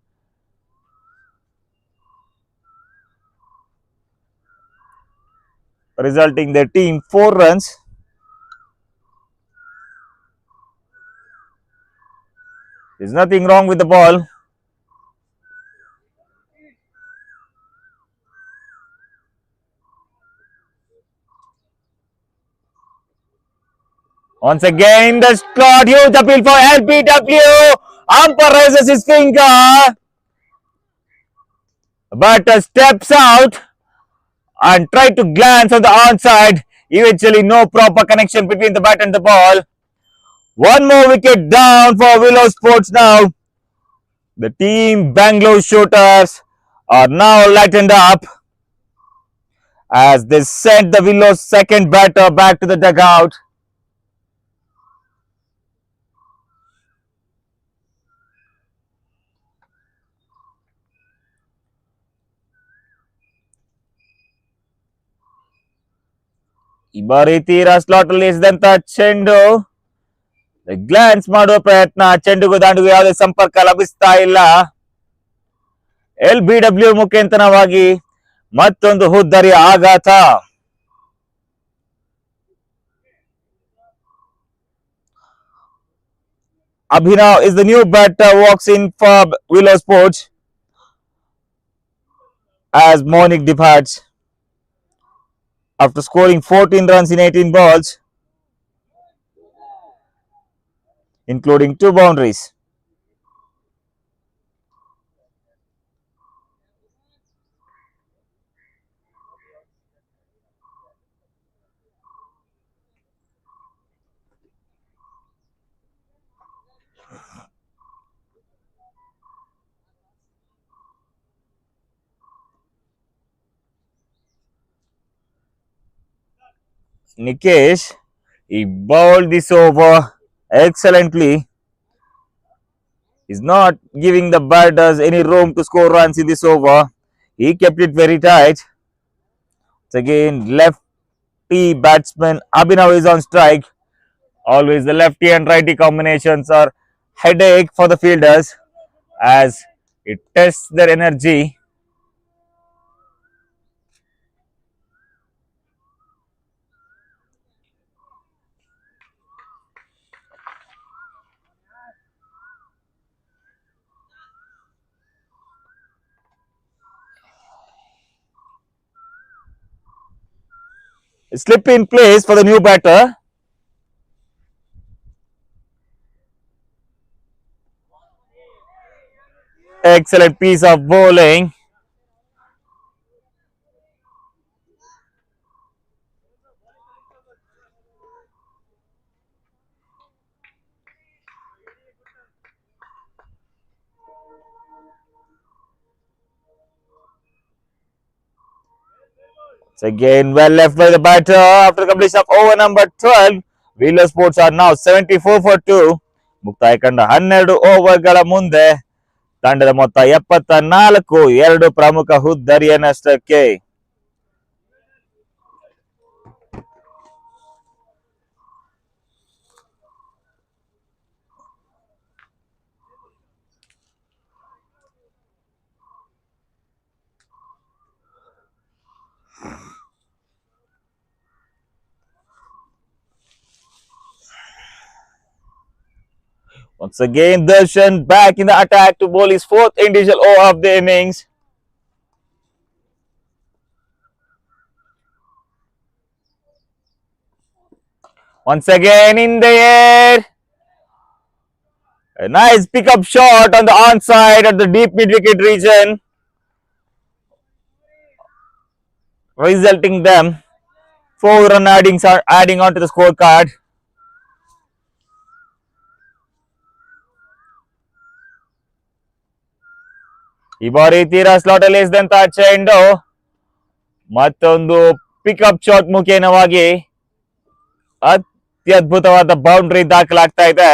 S4: Resulting their team 4 runs. There's nothing wrong with the ball. Once again, the slot, huge appeal for LPW. Umpire raises his finger. But steps out and tried to glance on the onside. Eventually, no proper connection between the bat and the ball. One more wicket down for Willow Sports now. The team Bangalore Shooters are now lightened up as they sent the Willow's second batter back to the dugout. ಈ ಬಾರಿ ತೀರಾ slot ಅಲ್ಲಿ ಎಸೆದಂತ ಚೆಂಡು glance ಮಾಡುವ ಪ್ರಯತ್ನ, ಚೆಂಡುಗೂ ದಾಂಡುಗೂ ಯಾವುದೇ ಸಂಪರ್ಕ ಲಭಿಸ್ತಾ ಇಲ್ಲ. LBW ಮುಖಾಂತರವಾಗಿ ಮತ್ತೊಂದು ಹುದ್ದರಿಯ ಆಘಾತ. Abhinav is the new batter, walks in for Willow Sports as Monique departs after scoring 14 runs in 18 balls, including 2 boundaries. Nikesh, he bowled this over excellently. He's not giving the batters any room to score runs in this over. He kept it very tight. It's again lefty batsman Abhinav is on strike. Always the lefty and righty combinations are headache for the fielders as it tests their energy. Slip in place for the new batter. Excellent piece of bowling. It's again well left by the batter after completion of over number 12. Willow Sports are now 74 for 2. ಮುಕ್ತಾಯ ಕಂಡ 12 ಓವರ್ಗಳ ಮುಂದೆ ತಂಡದ ಮೊತ್ತ 74, 2 ಪ್ರಮುಖ ಹುದ್ದರಿಯ ನಷ್ಟಕ್ಕೆ. Once again, Darshan back in the attack to bowl his 4th individual over of the innings. Once again in the air. A nice pickup shot on the onside at the deep mid-wicket region, resulting them 4 run adding onto the scorecard. ಈ ಬಾರಿ ತೀರಾ slot ಅಲ್ಲಿ ಎಸೆದಂತ ಚೆಂಡು ಮತ್ತೊಂದು pickup shot ಮುಖೇನವಾಗಿ ಅತ್ಯದ್ಭುತವಾದ boundary ದಾಖಲಾಗ್ತಾ ಇದೆ.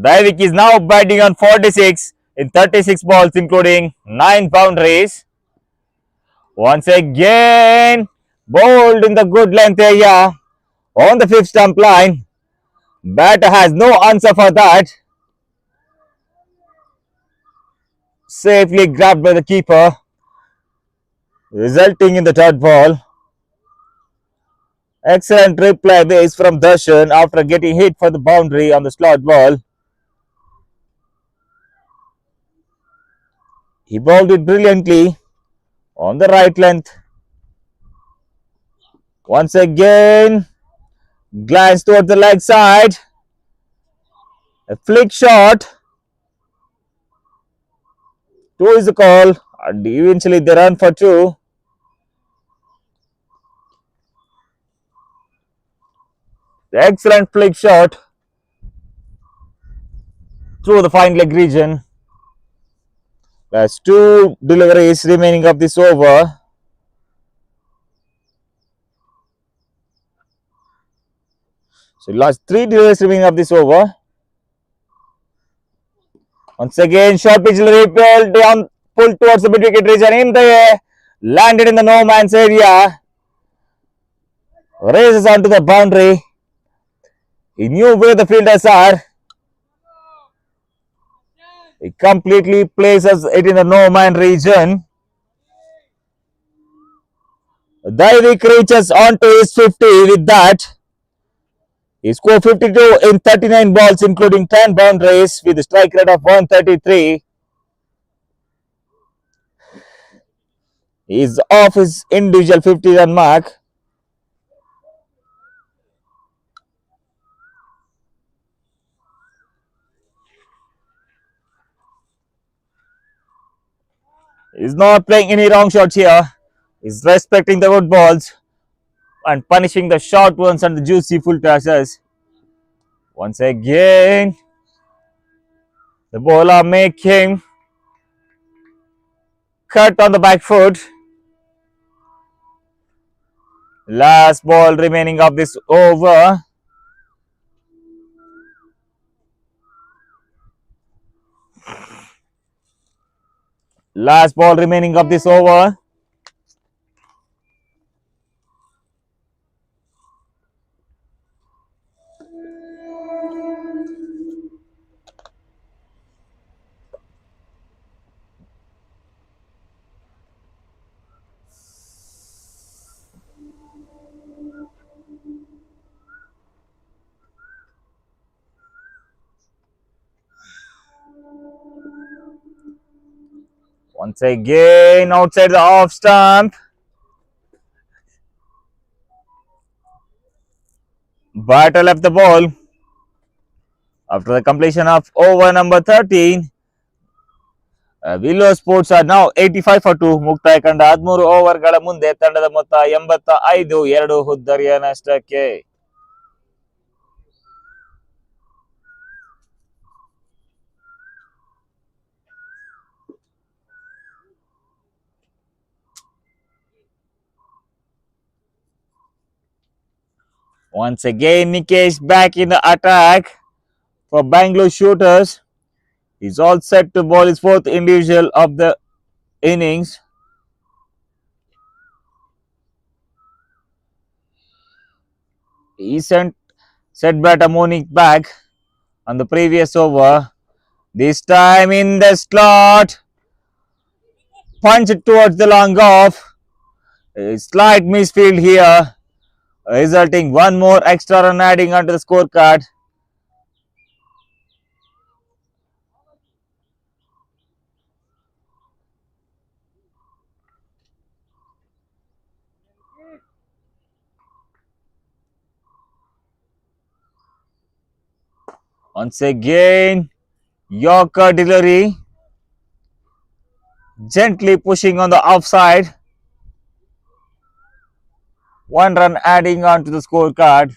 S4: Daivik is now batting on 46 in 36 balls, including 9 boundaries. Once again, bowled in the good length area on the 5th stump line. Batter has no answer for that. Safely grabbed by the keeper, resulting in the 3rd ball. Excellent replay this from Darshan after getting hit for the boundary on the slot ball. He bowled it brilliantly on the right length. Once again, glance towards the leg side. A flick shot. 2 is the call, and eventually they run for 2. The excellent flick shot through the fine leg region. There's 2 deliveries remaining of this over. So last 3 deliveries remaining of this over. Once again, short pitch repelled down, pulled towards the mid-wicket region in the air, landed in the no man's area. Races onto the boundary. He knew where the fielders are. He completely places it in the no-man region. Daivik reaches onto his 50 with that. He scored 52 in 39 balls, including 10 boundaries, with a strike rate of 133. He is off his individual 50-run mark. He's not playing any wrong shots here. He's respecting the good balls and punishing the short ones and the juicy full tosses. Once again, the bowler making cut on the back foot. Last ball remaining of this over. Last ball remaining of this over. Once again outside the off stump. Batter left the ball. After the completion of over number 13, Willow Sports are now 85 for 2. ಮುಕ್ತಾಯ ಕಂಡ 13 ಓವರ್ಗಳ ಮುಂದೆ ತಂಡದ ಮೊತ್ತ 85, 2 ಹುದ್ದರಿಯ ನಷ್ಟಕ್ಕೆ. Once again, Nikesh back in the attack for Bangalore Shooters. He's all set to bowl his fourth individual of the innings. He sent set batter Monique back on the previous over. This time in the slot. Punch it towards the long off. A slight misfield here, resulting one more extra run adding onto the scorecard. Once again, Yorker delivery, gently pushing on the offside. One run adding onto the scorecard.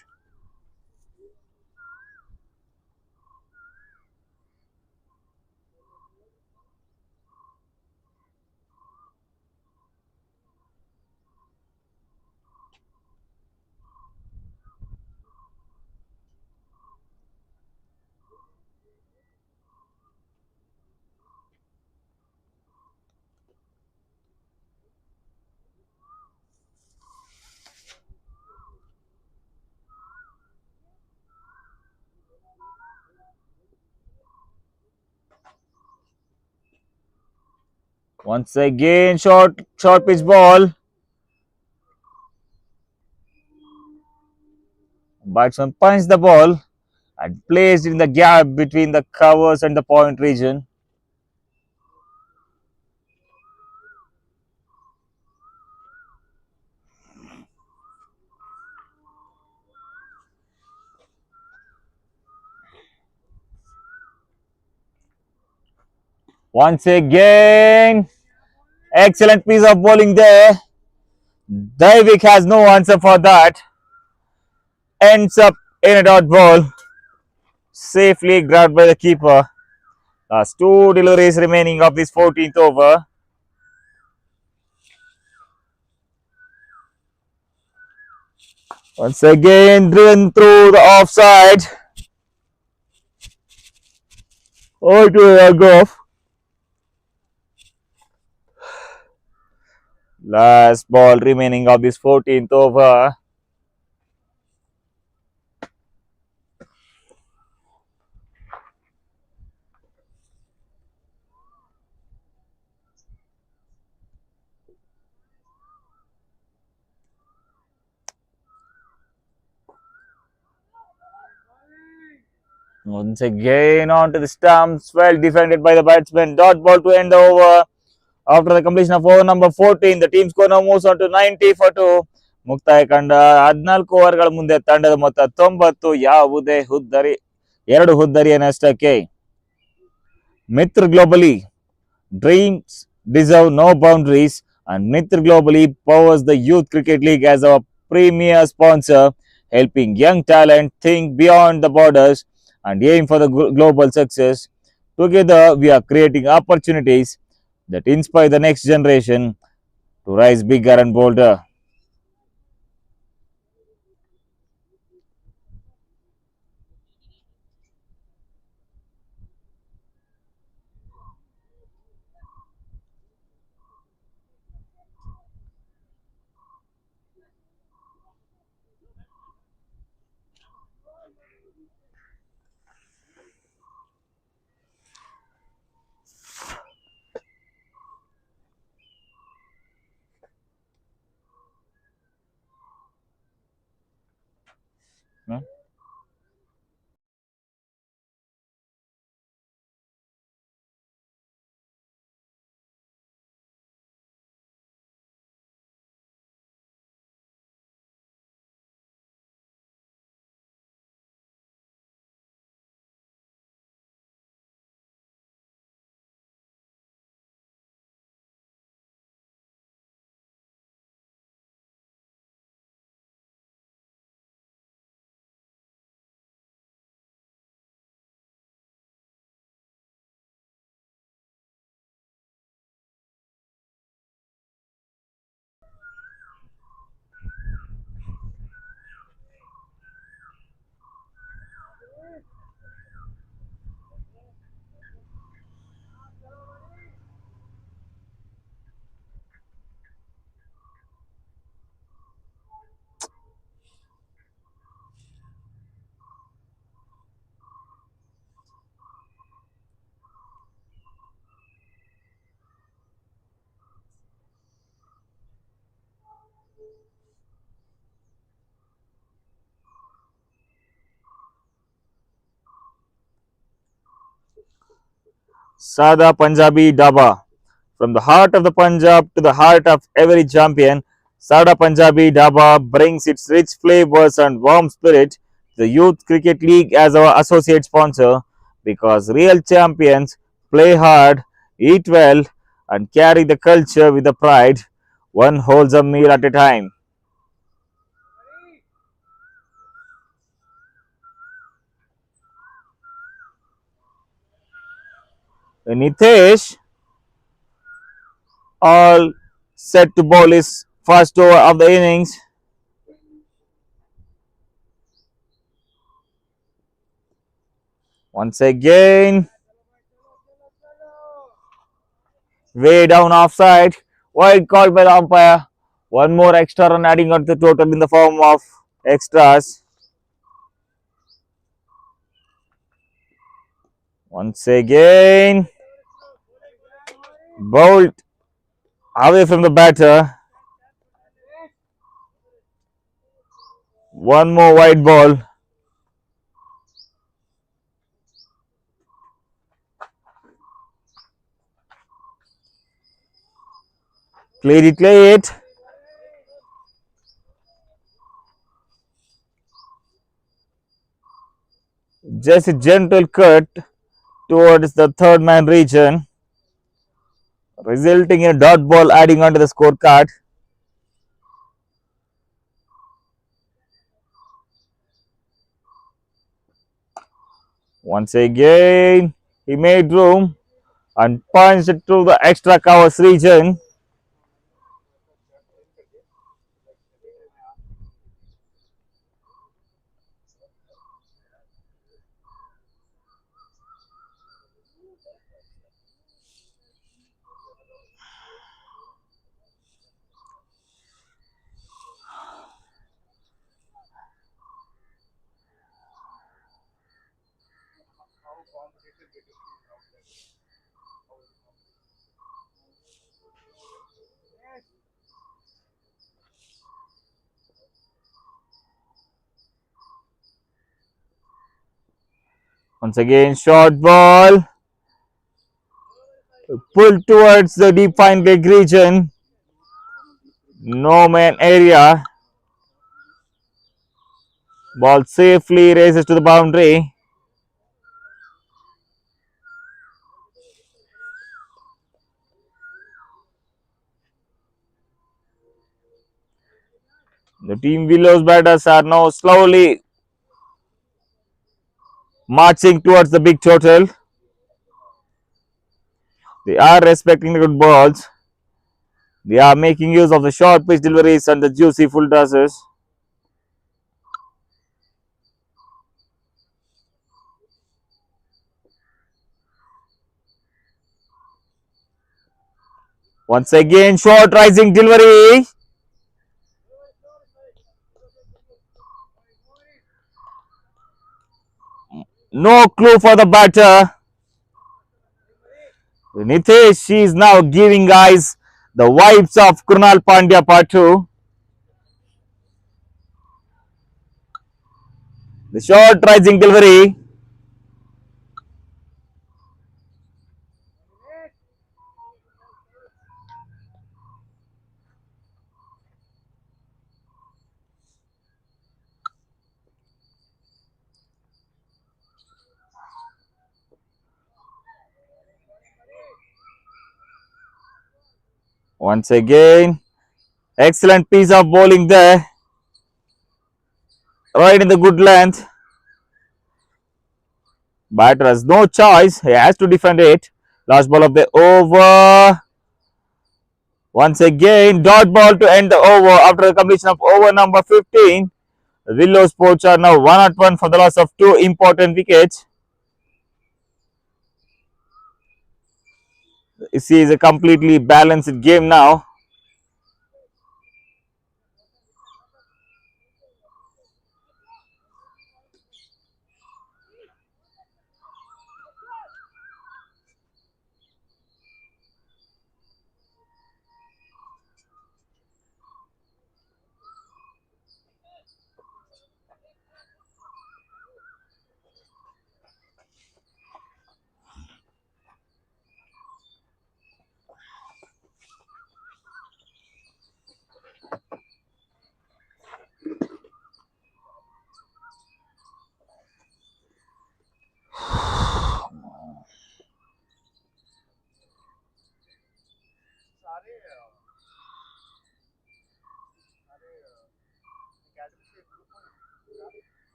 S4: Once again, short pitch ball. Batsman punched the ball and placed in the gap between the covers and the point region. Once again, excellent piece of bowling there. Daivik has no answer for that. Ends up in a dot ball. Safely grabbed by the keeper. Last two deliveries remaining of this 14th over. Once again, driven through the offside. Oh, to a golf. Last ball remaining of this 14th over. Once again onto the stumps, well defended by the batsman. Dot ball to end the over. After the completion of over number 14, the team score now moves on to 90 for 2. ಮುಕ್ತಾಯ ಕಂಡ 14 ಓವರ್ಗಳ ಮುಂದೆ ತಂಡದ ಮೊತ್ತ 90. ಯಾವುದೇ ಎರಡು ಹುದ್ದರಿಯ ನಷ್ಟಕ್ಕೆ. ಮಿತ್ರ globally dreams deserve no boundaries, and Mitra globally powers the Youth Cricket League as our premier sponsor, helping young talent think beyond the borders and aim for the global success. Together, we are creating opportunities that inspire the next generation to rise bigger and bolder. Hmm? Sada Punjabi Daba. From the heart of the Punjab to the heart of every champion, Sada Punjabi Daba brings its rich flavors and warm spirit to the Youth Cricket League as our associate sponsor, because real champions play hard, eat well, and carry the culture with the pride, one wholesome meal at a time. Nitesh, all set to bowl his first over of the innings. Once again, way down offside. Wide called by the umpire. One more extra run adding on to the total in the form of extras. Once again, bowled away from the batter. One more wide ball. Played it late. Just a gentle cut towards the third man region, resulting in a dot ball adding onto the scorecard. Once again, he made room and punched it through the extra covers region. Once again, short ball. Pulled towards the defined leg region. No man area. Ball safely races to the boundary. The team Willow's batters are now slowly marching towards the big total. They are respecting the good balls. They are making use of the short pitch deliveries and the juicy full tosses. Once again, short rising delivery. No clue for the batter. Nitesh, she is now giving guys the vibes of Krunal Pandya part 2. The short rising delivery. Once again, excellent piece of bowling there. Right in the good length. Batter has no choice. He has to defend it. Last ball of the over. Once again, dot ball to end the over after the completion of over number 15. Willow Sports are now 1-1 for the loss of 2 important wickets. This is a completely balanced game now.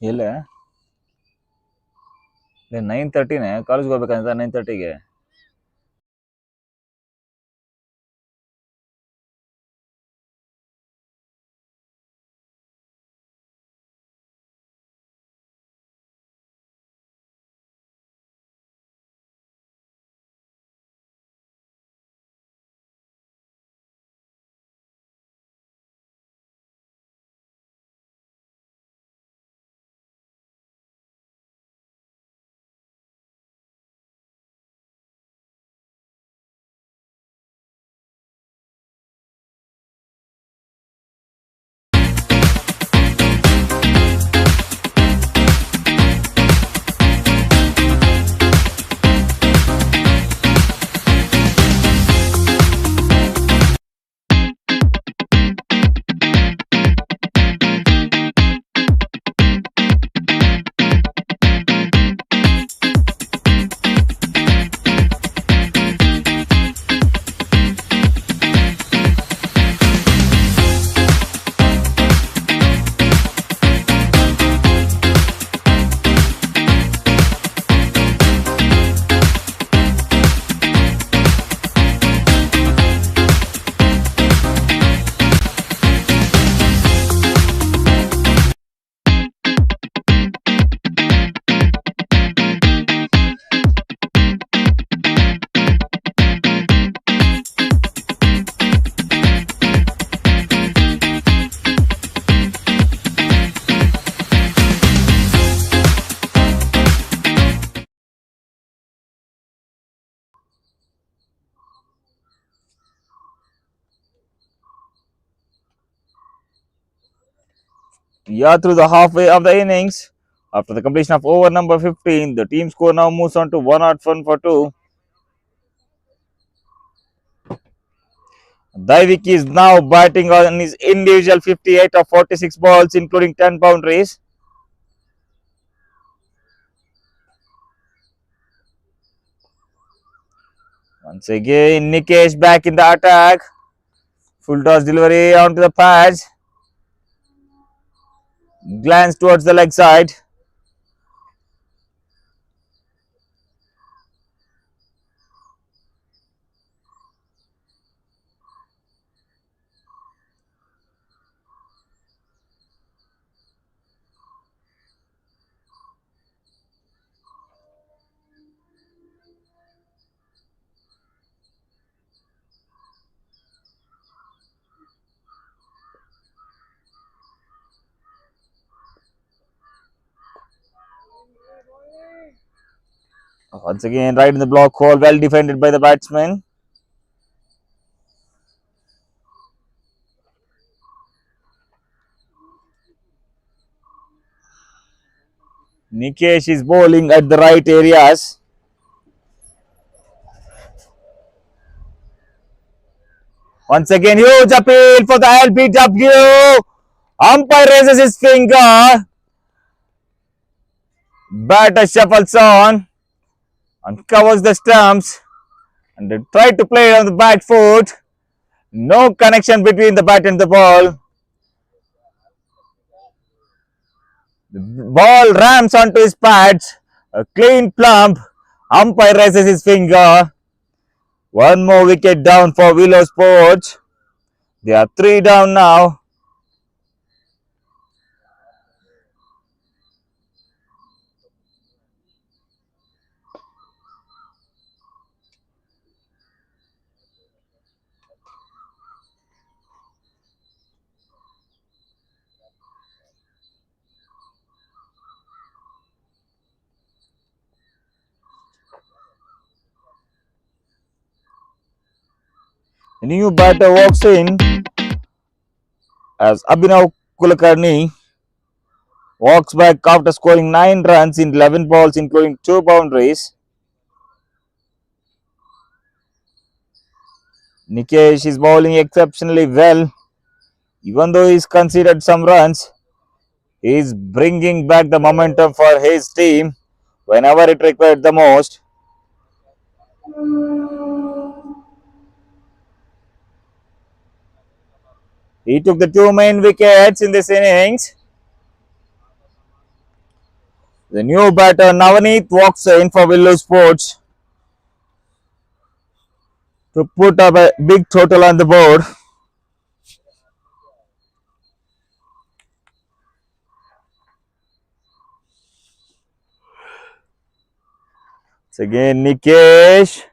S4: ಇಲ್ಲ 9:30ನೇ ಕಾಲೇಜ್ಗೆ ಹೋಗ್ಬೇಕಂತ 9:30ಗೆ Yeah, through the halfway of the innings. After the completion of over number 15, the team score now moves on to 101 for 2. Daivik is now batting on his individual 58 of 46 balls, including 10 boundaries. Once again, Nikesh back in the attack. Full toss delivery onto the pads. Glance towards the leg side. Once again, right in the block hole, well defended by the batsman. Nikesh is bowling at the right areas. Once again, huge appeal for the LBW. Umpire raises his finger. Batter shuffles on and covers the stumps. And they try to play it on the back foot. No connection between the bat and the ball. The ball rams onto his pads. A clean plump. Umpire raises his finger. One more wicket down for Willow Sports. They are 3 down now. The new batter walks in as Abhinav Kulkarni walks back after scoring 9 runs in 11 balls, including 2 boundaries. Nikesh is bowling exceptionally well. Even though he's conceded some runs, he is bringing back the momentum for his team whenever it required the most. He took the 2 main wickets in this innings. The new batter Navaneet walks in for Willow Sports to put up a big total on the board. It's again Nikesh.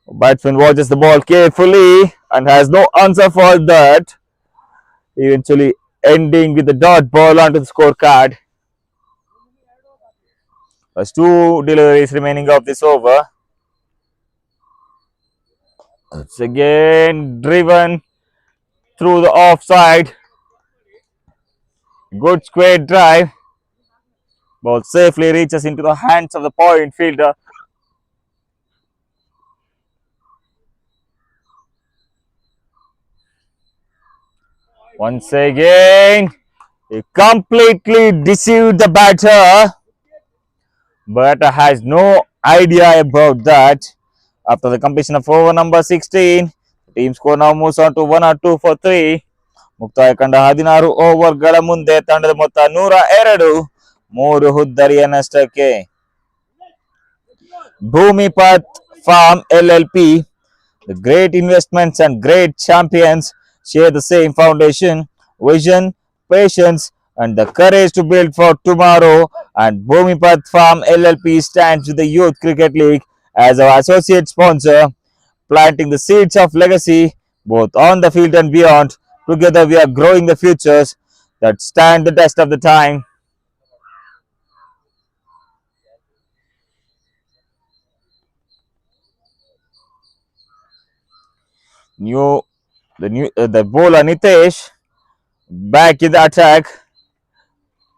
S4: Batsman watches the ball carefully and has no answer for that. Eventually ending with the dot ball onto the scorecard. There's 2 deliveries remaining of this over. It's again driven through the offside. Good square drive. Ball safely reaches into the hands of the point fielder. Once again, he completely deceived the batter. Batter has no idea about that. After the completion of over number 16, the team score now moves on to 102 for 3. ಮುಕ್ತಾಯ ಕಂಡ 16 ಓವರ್ಗಳ ಮುಂದೆ ತಂಡದ ಮೊತ್ತ 102, 3 ಹುದ್ದರಿಯ ನಷ್ಟಕ್ಕೆ. Bhumipat Farm LLP, the great investments and great champions share the same foundation, vision, patience, and the courage to build for tomorrow. And Bhumipat Farm LLP stands with the Youth Cricket League as our associate sponsor, planting the seeds of legacy both on the field and beyond. Together we are growing the futures that stand the test of the time. The bowler Nitesh back in the attack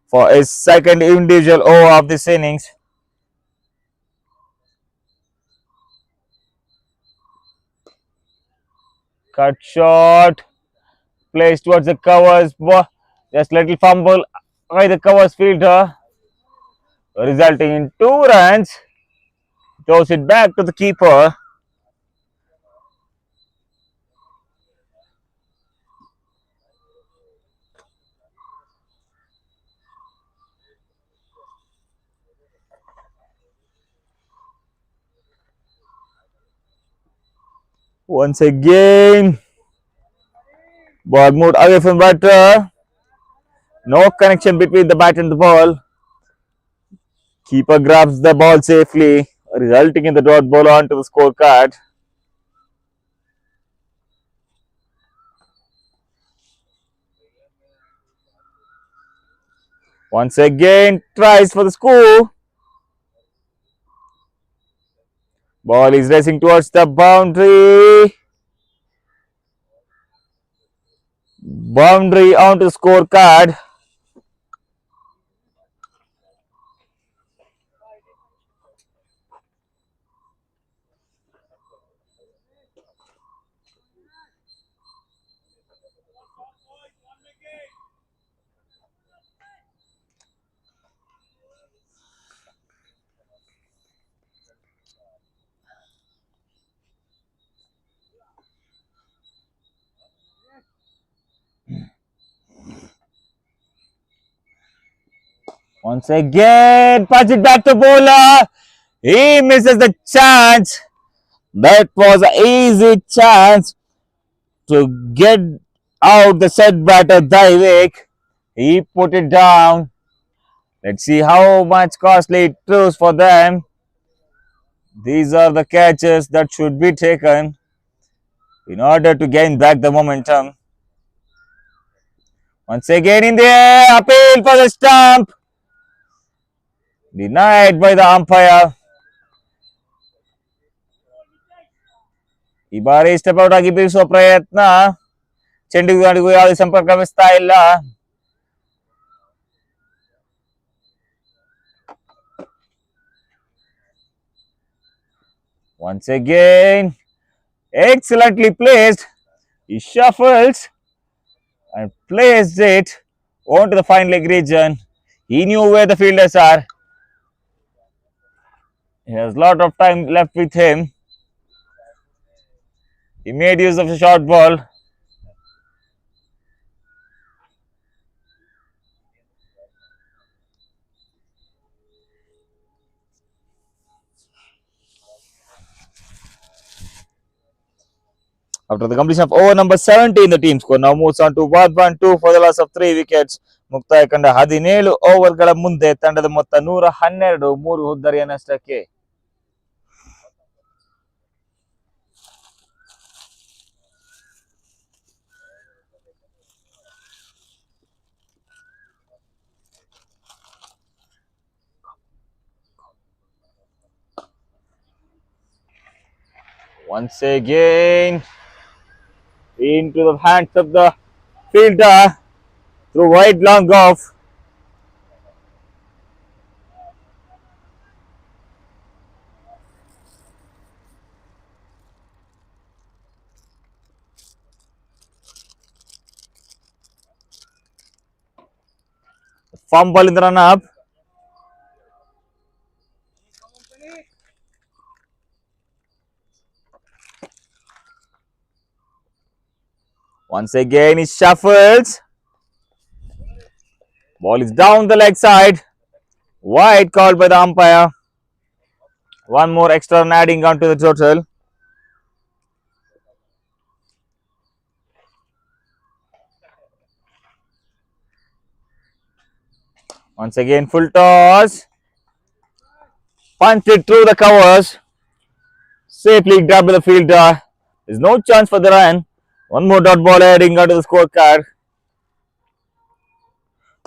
S4: for his second individual over of this innings. Cut shot, placed towards the covers, just little fumble by the covers fielder, resulting in 2 runs. Throws it back to the keeper. Once again, ball moved away from batter. No connection between the bat and the ball. Keeper grabs the ball safely, resulting in the dot ball onto the scorecard. Once again, tries for the score. Ball is racing towards the boundary. Boundary onto the scorecard. Once again, punch it back to bowler. He misses the chance. That was an easy chance to get out the set batter Daivik. He put it down. Let's see how much costly it proves for them. These are the catches that should be taken in order to gain back the momentum. Once again in the air, appeal for the stump. Denied by the umpire. ಈ ಬಾರಿ step out ಆಗಿ ಬೀಳಿಸುವ ಪ್ರಯತ್ನ, ಚೆಂಡಿಗೂ ಯಾವುದೇ ಸಂಪರ್ಕವಿಸ್ತಾ ಇಲ್ಲ. Once again, excellently placed. He shuffles and placed it onto the fine leg region. He knew where the fielders are. He has a lot of time left with him. He made use of a short ball. After the completion of over number 17, the team score now moves on to 1-1-2 for the loss of 3 wickets. ಮುಕ್ತಾಯ ಕಂಡ 17 ಓವರ್ಗಳ ಮುಂದೆ ತಂಡದ ಮೊತ್ತ 112, 3 ಹುದ್ದರಿಯ ನಷ್ಟಕ್ಕೆ. Once again, into the hands of the fielder through wide long off. Fumble in the run up. Once again, he shuffles. Ball is down the leg side. Wide called by the umpire. One more extra run adding on to the total. Once again, full toss. Punched it through the covers. Safely grabbed by the fielder. There's no chance for the run. One more dot ball adding onto the scorecard.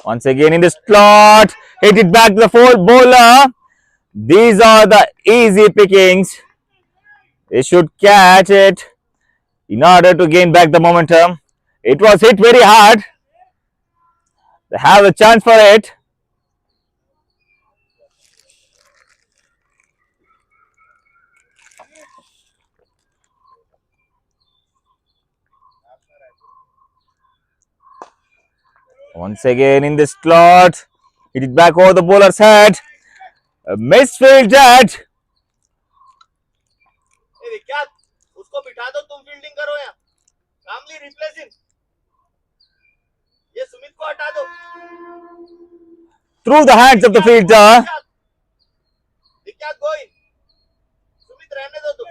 S4: Once again in the slot. Hit it back to the full bowler. These are the easy pickings. They should catch it in order to gain back the momentum. It was hit very hard. They have a chance for it. Once again in the slot. Hit it back over the bowler's head. A misfield that.
S3: विख्यात उसको बिठा दो तुम fielding करो यहाँ कामली replace him ये सुमित को हटा दो
S4: Through the hands of the fielder.
S3: विख्यात गो इन सुमित रहने दो तुम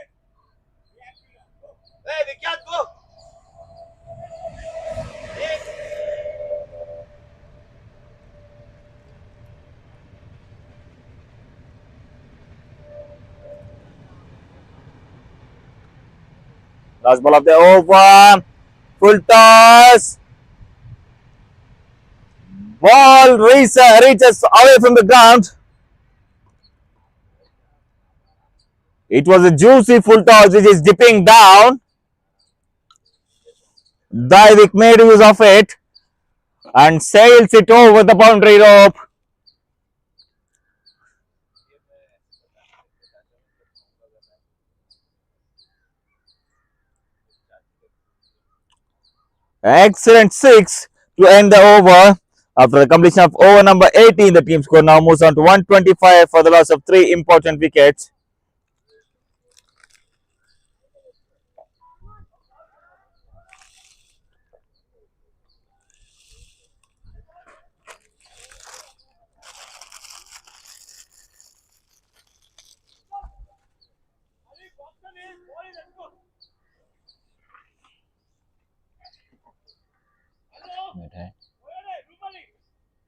S3: ए विख्यात गो
S4: Last ball of the over. Full toss. Ball reaches away from the ground. It was a juicy full toss which is dipping down. Daivik made use of it and sails it over the boundary rope. Excellent six to end the over. After the completion of over number 18, the team score now moves on to 125 for the loss of 3 important wickets.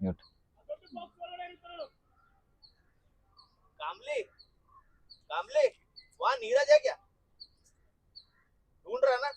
S4: Mute.
S3: कामले कामले वहाँ नीरज है क्या ढूंढ रहा ना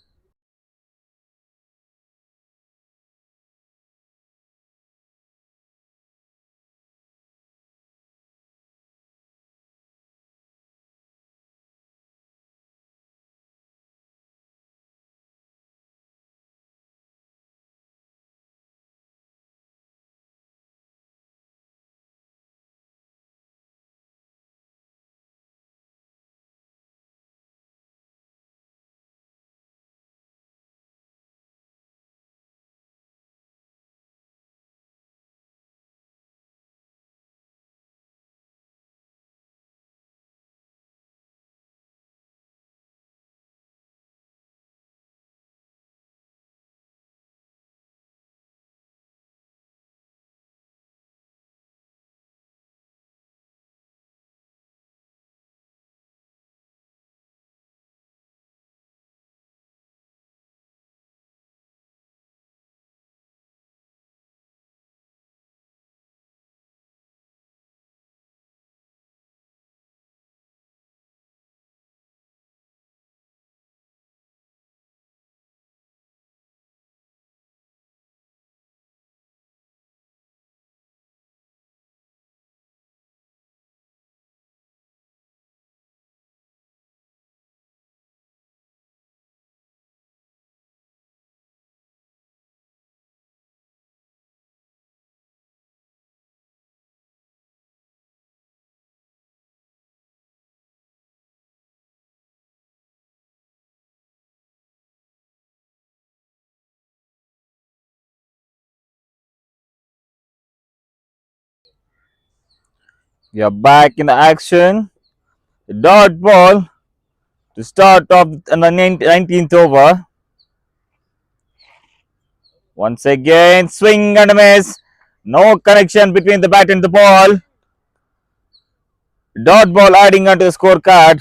S4: We are back in the action. The dot ball to start off the 19th over. Once again, swing and a miss. No connection between the bat and the ball. Dot ball adding onto the scorecard.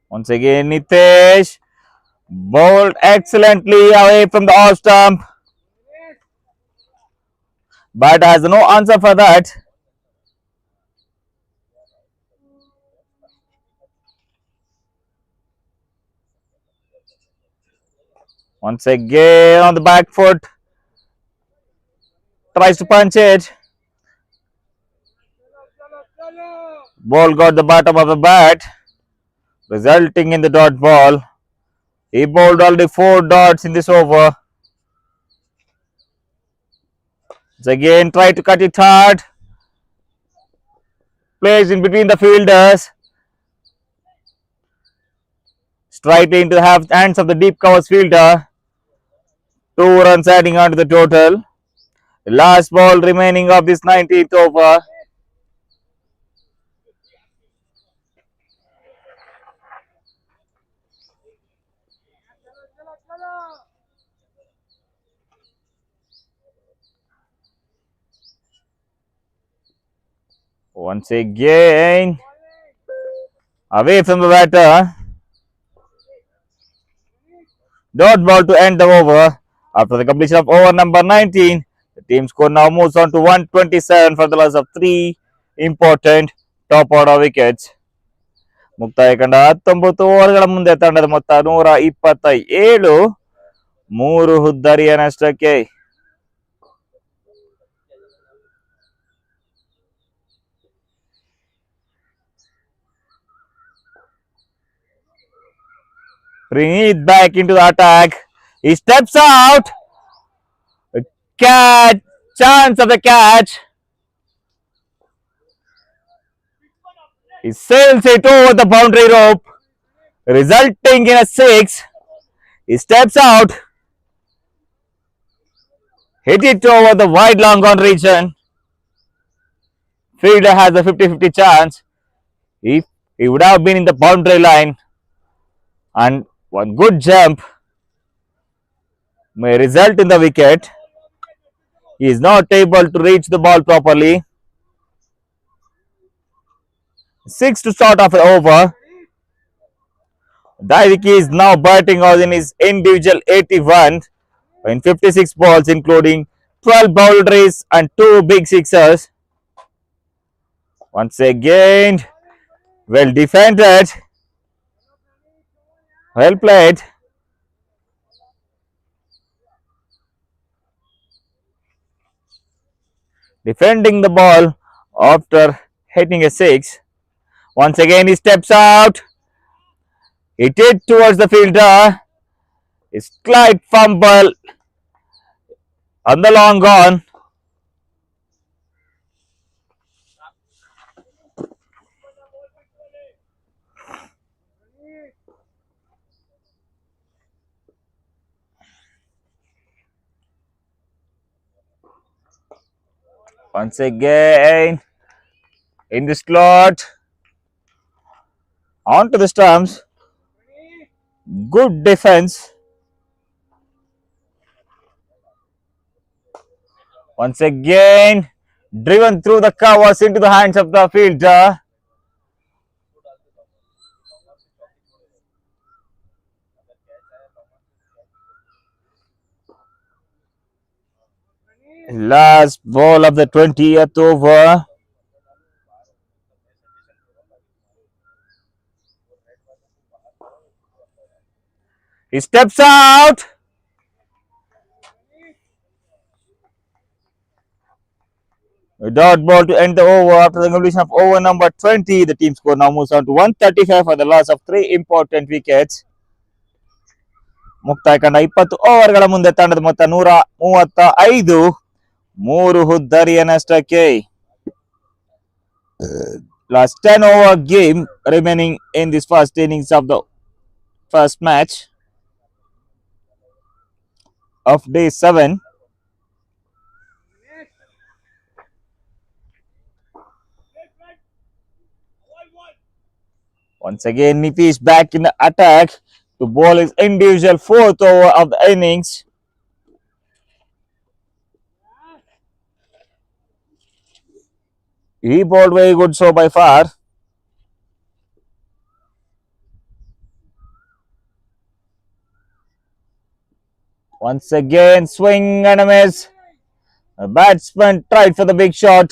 S4: Once again, Nitesh bowled excellently away from the off stump. But has no answer for that. Once again on the back foot. Tries to punch it. Ball got the bottom of the bat, resulting in the dot ball. He bowled only 4 dots in this over. Once again, try to cut it hard. Plays in between the fielders. Straight into the hands of the deep covers fielder. 2 runs adding on to the total. The last ball remaining of this 19th over. Once again, away from the batter. Dot ball to end the over. After the completion of over number 19, the team score now moves on to 127 for the loss of 3 important top order wickets. ಮುಕ್ತಾಯ ಕಂಡ 19 ಓವರ್ಗಳ ಮುಂದೆ ತಂಡದ ಮೊತ್ತ 127, 3 ಹುದ್ದರಿಯ ನಷ್ಟಕ್ಕೆ. Bring back into the attack. He steps out. Catch. Chance of the catch. He sails it over the boundary rope, resulting in a 6. He steps out. Hit it over the wide long on region. Fielder has a 50-50 chance. If he would have been in the boundary line, and one good jump may result in the wicket. He is not able to reach the ball properly. 6 to start off the over. Daviki is now batting out in his individual 81 in 56 balls, including 12 boundaries and 2 big sixers. Once again, well defended, well played. Defending the ball after hitting a 6. Once again, he steps out. Hit it towards the fielder. A slight fumble on the long on. Once again, in the slot, onto the stumps. Good defense. Once again, driven through the covers into the hands of the fielder. Last ball of the 20th over. He steps out. A dot ball to end the over. After the completion of over number 20, the team score now moves on to 135 for the loss of 3 important wickets. ಮುಕ್ತಾಯ ಕಂಡ 20 ಓವರ್ಗಳ ಮುಂದೆ ತಂಡದ ಮೊತ್ತ 135, 3 ಹುದ್ದರಿಯ ನಷ್ಟಕ್ಕೆ. Last 10 over game remaining in this first innings of the first match of day 7. Once again, Nitish back in the attack to bowl his individual 4th over of the innings. He bowled very good so by far. Once again, swing and a miss. The batsman tried for the big shot.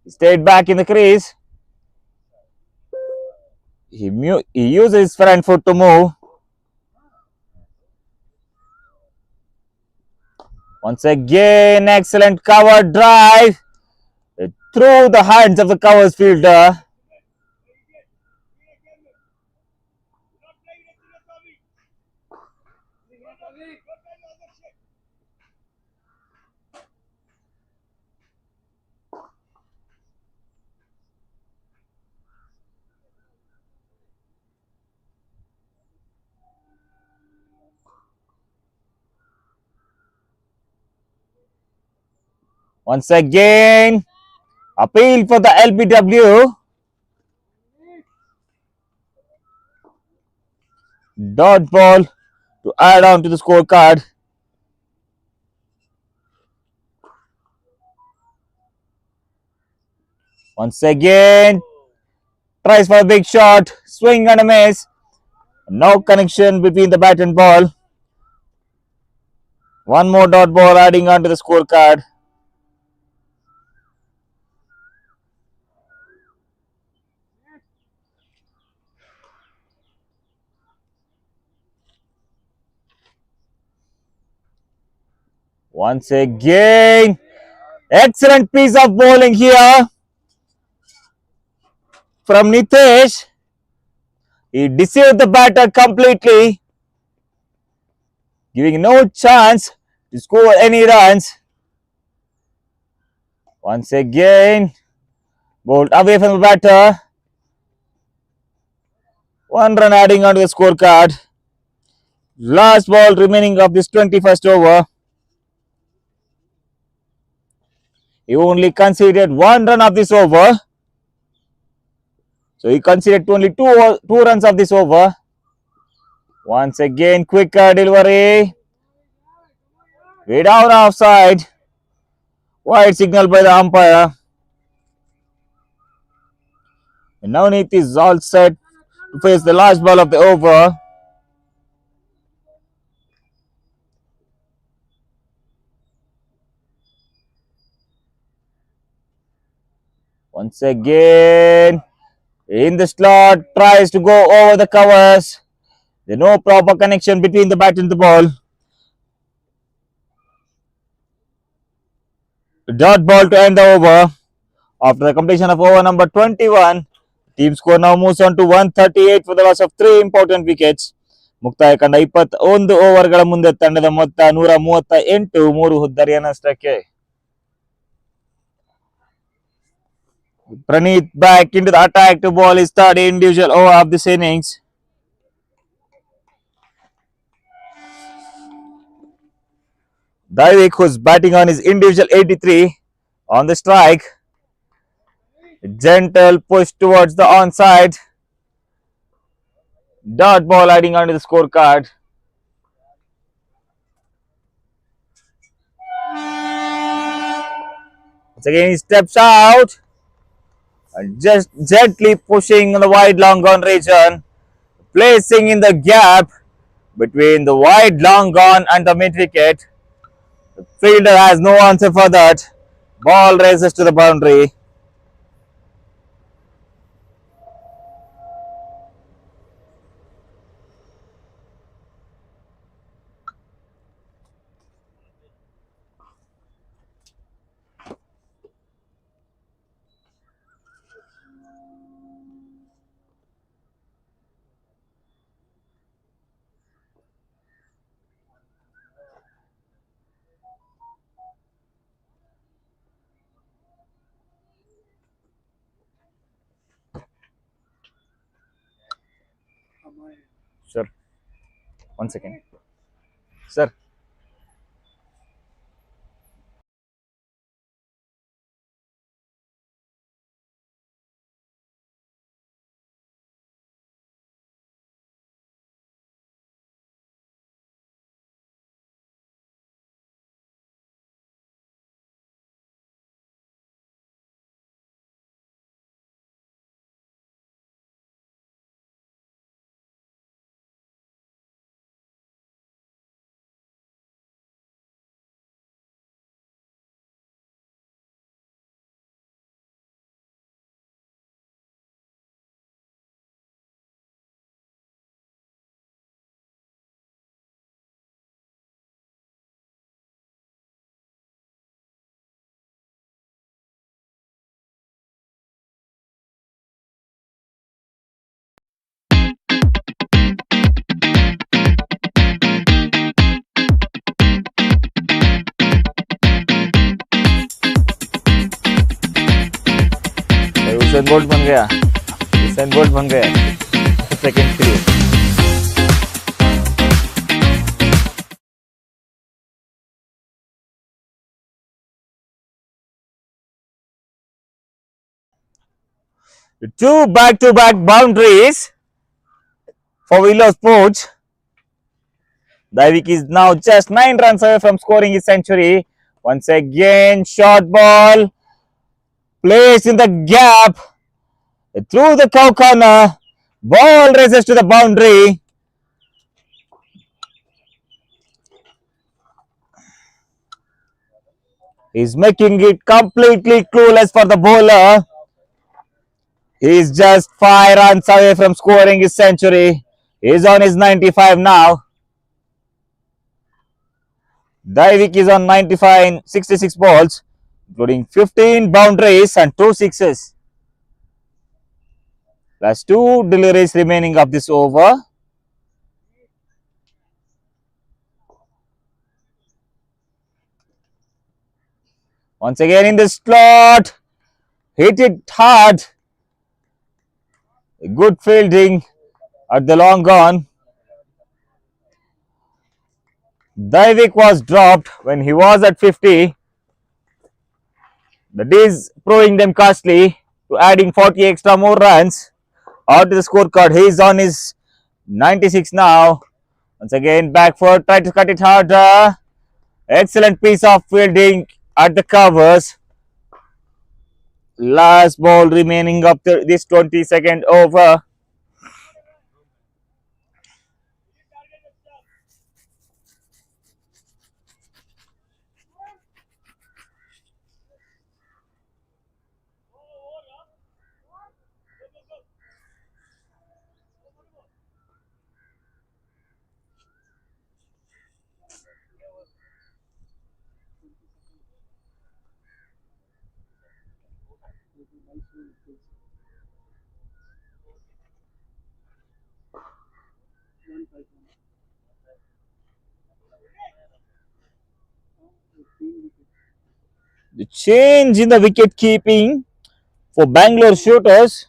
S4: He stayed back in the crease. He used his front foot to move. Once again, excellent cover drive. through the hands of the covers fielder. Once again, appeal for the LBW. Dot ball to add on to the scorecard. Once again, tries for a big shot, swing and a miss. No connection between the bat and ball. One more dot ball adding on to the scorecard. Once again, excellent piece of bowling here from Nitesh. He deceived the batter completely, giving no chance to score any runs. Once again, bowled away from the batter. One run adding on to the scorecard. Last ball remaining of this 21st over. He only conceded one run of this over. So he conceded only two runs of this over. Once again, quicker delivery. Way down offside. Wide signal by the umpire. And now Nit is all set to face the last ball of the over. Once again, in the slot, tries to go over the covers. There's no proper connection between the bat and the ball. Dot ball to end the over. After the completion of over number 21, team score now moves on to 138 for the loss of 3 important wickets. ಮುಕ್ತಾಯ ಕಂಡ 21 ಓವರ್ಗಳ ಮುಂದೆ ತಂಡದ ಮೊತ್ತ 138, 3 ಹುದ್ದರಿಯ ನಷ್ಟಕ್ಕೆ. Praneeth back into the attack to ball his third individual over of this innings. Daivik, who's batting on his individual 83 on the strike. Gentle push towards the onside. Dot ball adding onto the scorecard. Once again, he steps out. Just gently pushing the wide long gone region. Placing in the gap between the wide long gone and the mid wicket. The fielder has no answer for that. Ball races to the boundary. Sir, 1 second. Sir. Usain Bolt बन गया, Usain Bolt बन गया second के लिए। Two back-to-back boundaries for Willow Sports. Daivik is now just 9 runs away from scoring his century. Once again, short ball placed in the gap through the cow corner. Ball races to the boundary. He's making it completely clueless for the bowler. He's just 5 runs away from scoring his century. He's on his 95 now. Daivik is on 95 in 66 balls, including 15 boundaries and 2 sixes. Last 2 deliveries remaining of this over. Once again in the slot. Hit it hard. Good fielding at the long on. Daivik was dropped when he was at 50. That is proving them costly to adding 40 extra more runs out to the scorecard. He is on his 96 now. Once again back foot, try to cut it harder. Excellent piece of fielding at the covers. Last ball remaining up to this 22nd over. The change in the wicket keeping for Bangalore Shooters.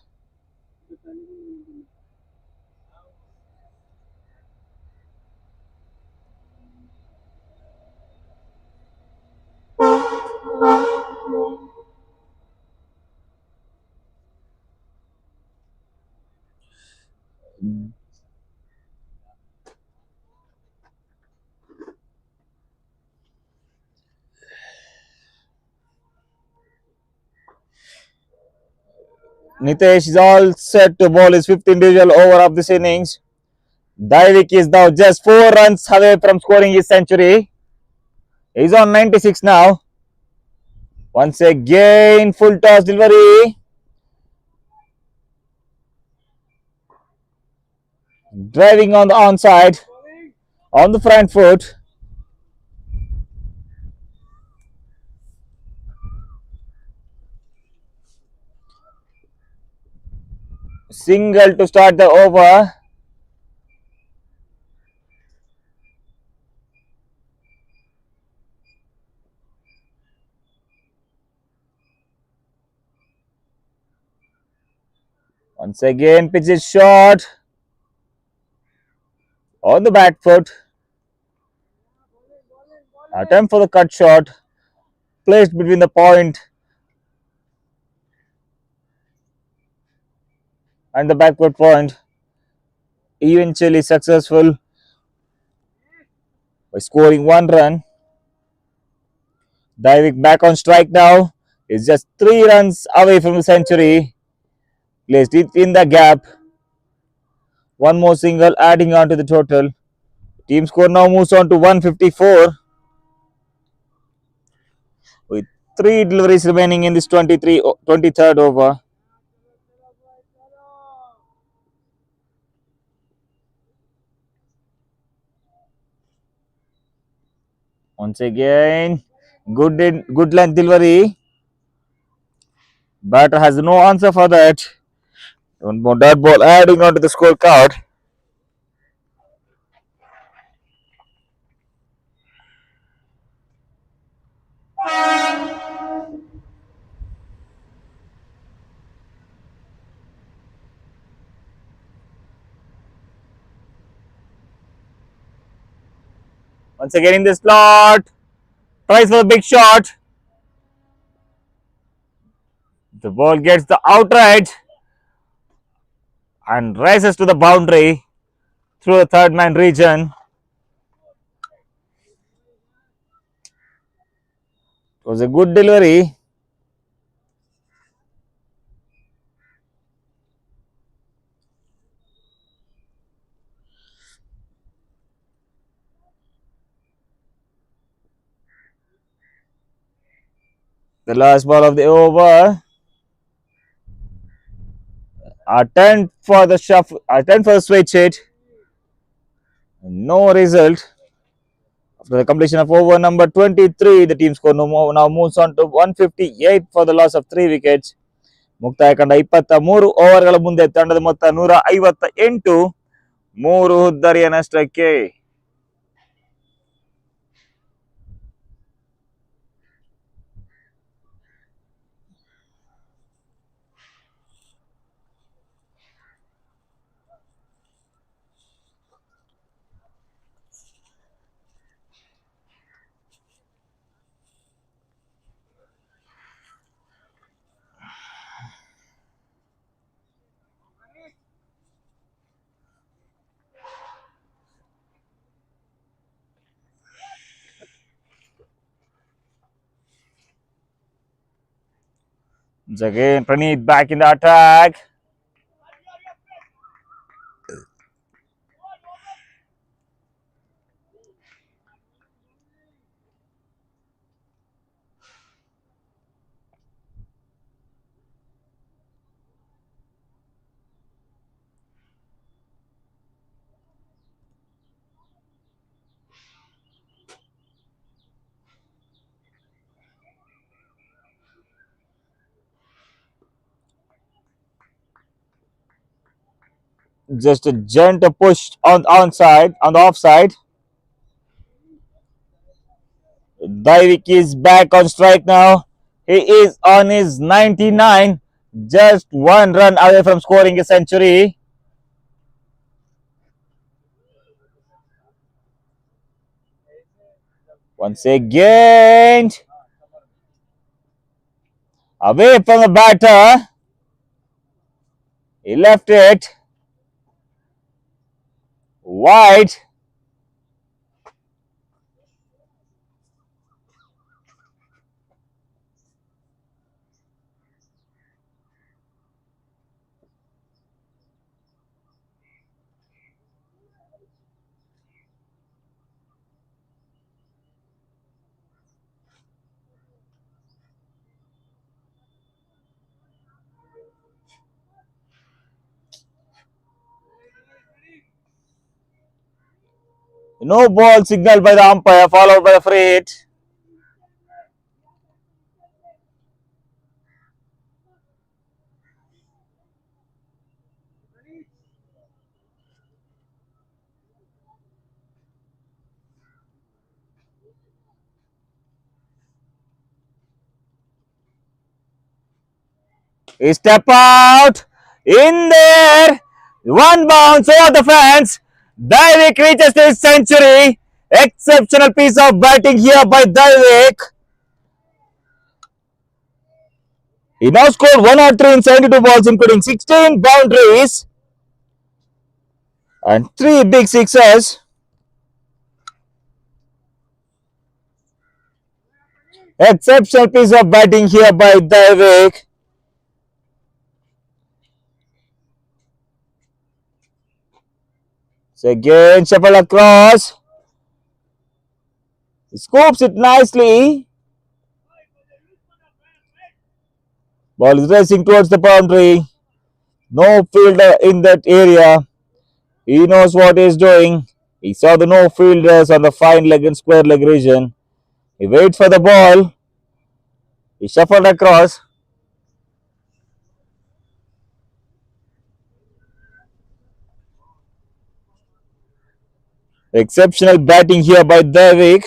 S4: Nitesh is all set to bowl his 15th individual over of this innings. Daivik is now just 4 runs away from scoring his century. He's on 96 now. Once again, full toss delivery. Driving on the onside, on the front foot. Single to start the over. Once again, pitch is short on the back foot. Attempt for the cut shot placed between the point and the backward point. Eventually successful by scoring 1 run. Daivik back on strike now. Is just 3 runs away from the century. Placed it in the gap. One more single adding on to the total. Team score now moves on to 154 with 3 deliveries remaining in this 23rd over. Once again, good length delivery. Batter has no answer for that. One more dot ball adding on to the scorecard. Once again in the slot. Tries for the big shot. The ball gets the outright and races to the boundary through the third man region. It was a good delivery. The last ball of the over. Attempt for the switch hit. No result. After the completion of over number 23, the team score now moves on to 158 for the loss of 3 wickets. ಮುಕ್ತಾಯ ಕಂಡ 23 ಓವರ್ಗಳ ಮುಂದೆ ತಂಡದ ಮೊತ್ತ 158, 3 ಹುದ್ದರಿಯ ನಷ್ಟಕ್ಕೆ. Once again, Praneeth back in the attack. Just a gentle push on the offside. Daivik is back on strike now. He is on his 99, just 1 run away from scoring a century. Once again, away from the batter. He left it wide. No ball signaled by the umpire, followed by the free hit. He step out. In there. One bounce over the fence. Daivik reaches his century. Exceptional piece of batting here by Daivik. He now scored 103 in 72 balls, including 16 boundaries and 3 big sixes. Exceptional piece of batting here by Daivik. So again, shuffle across. He scoops it nicely. Ball is racing towards the boundary. No fielder in that area. He knows what he is doing. He saw the no fielders on the fine leg and square leg region. He waits for the ball. He shuffled across. Exceptional batting here by Daivik.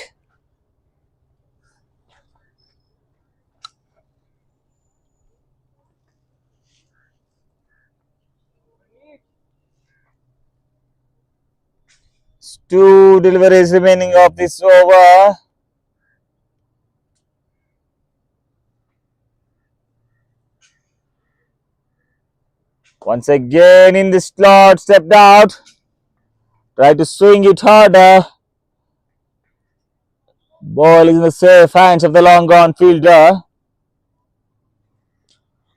S4: Two deliveries remaining of this over. Once again in the slot, stepped out. Try to swing it harder. Ball is in the safe hands of the long gone fielder.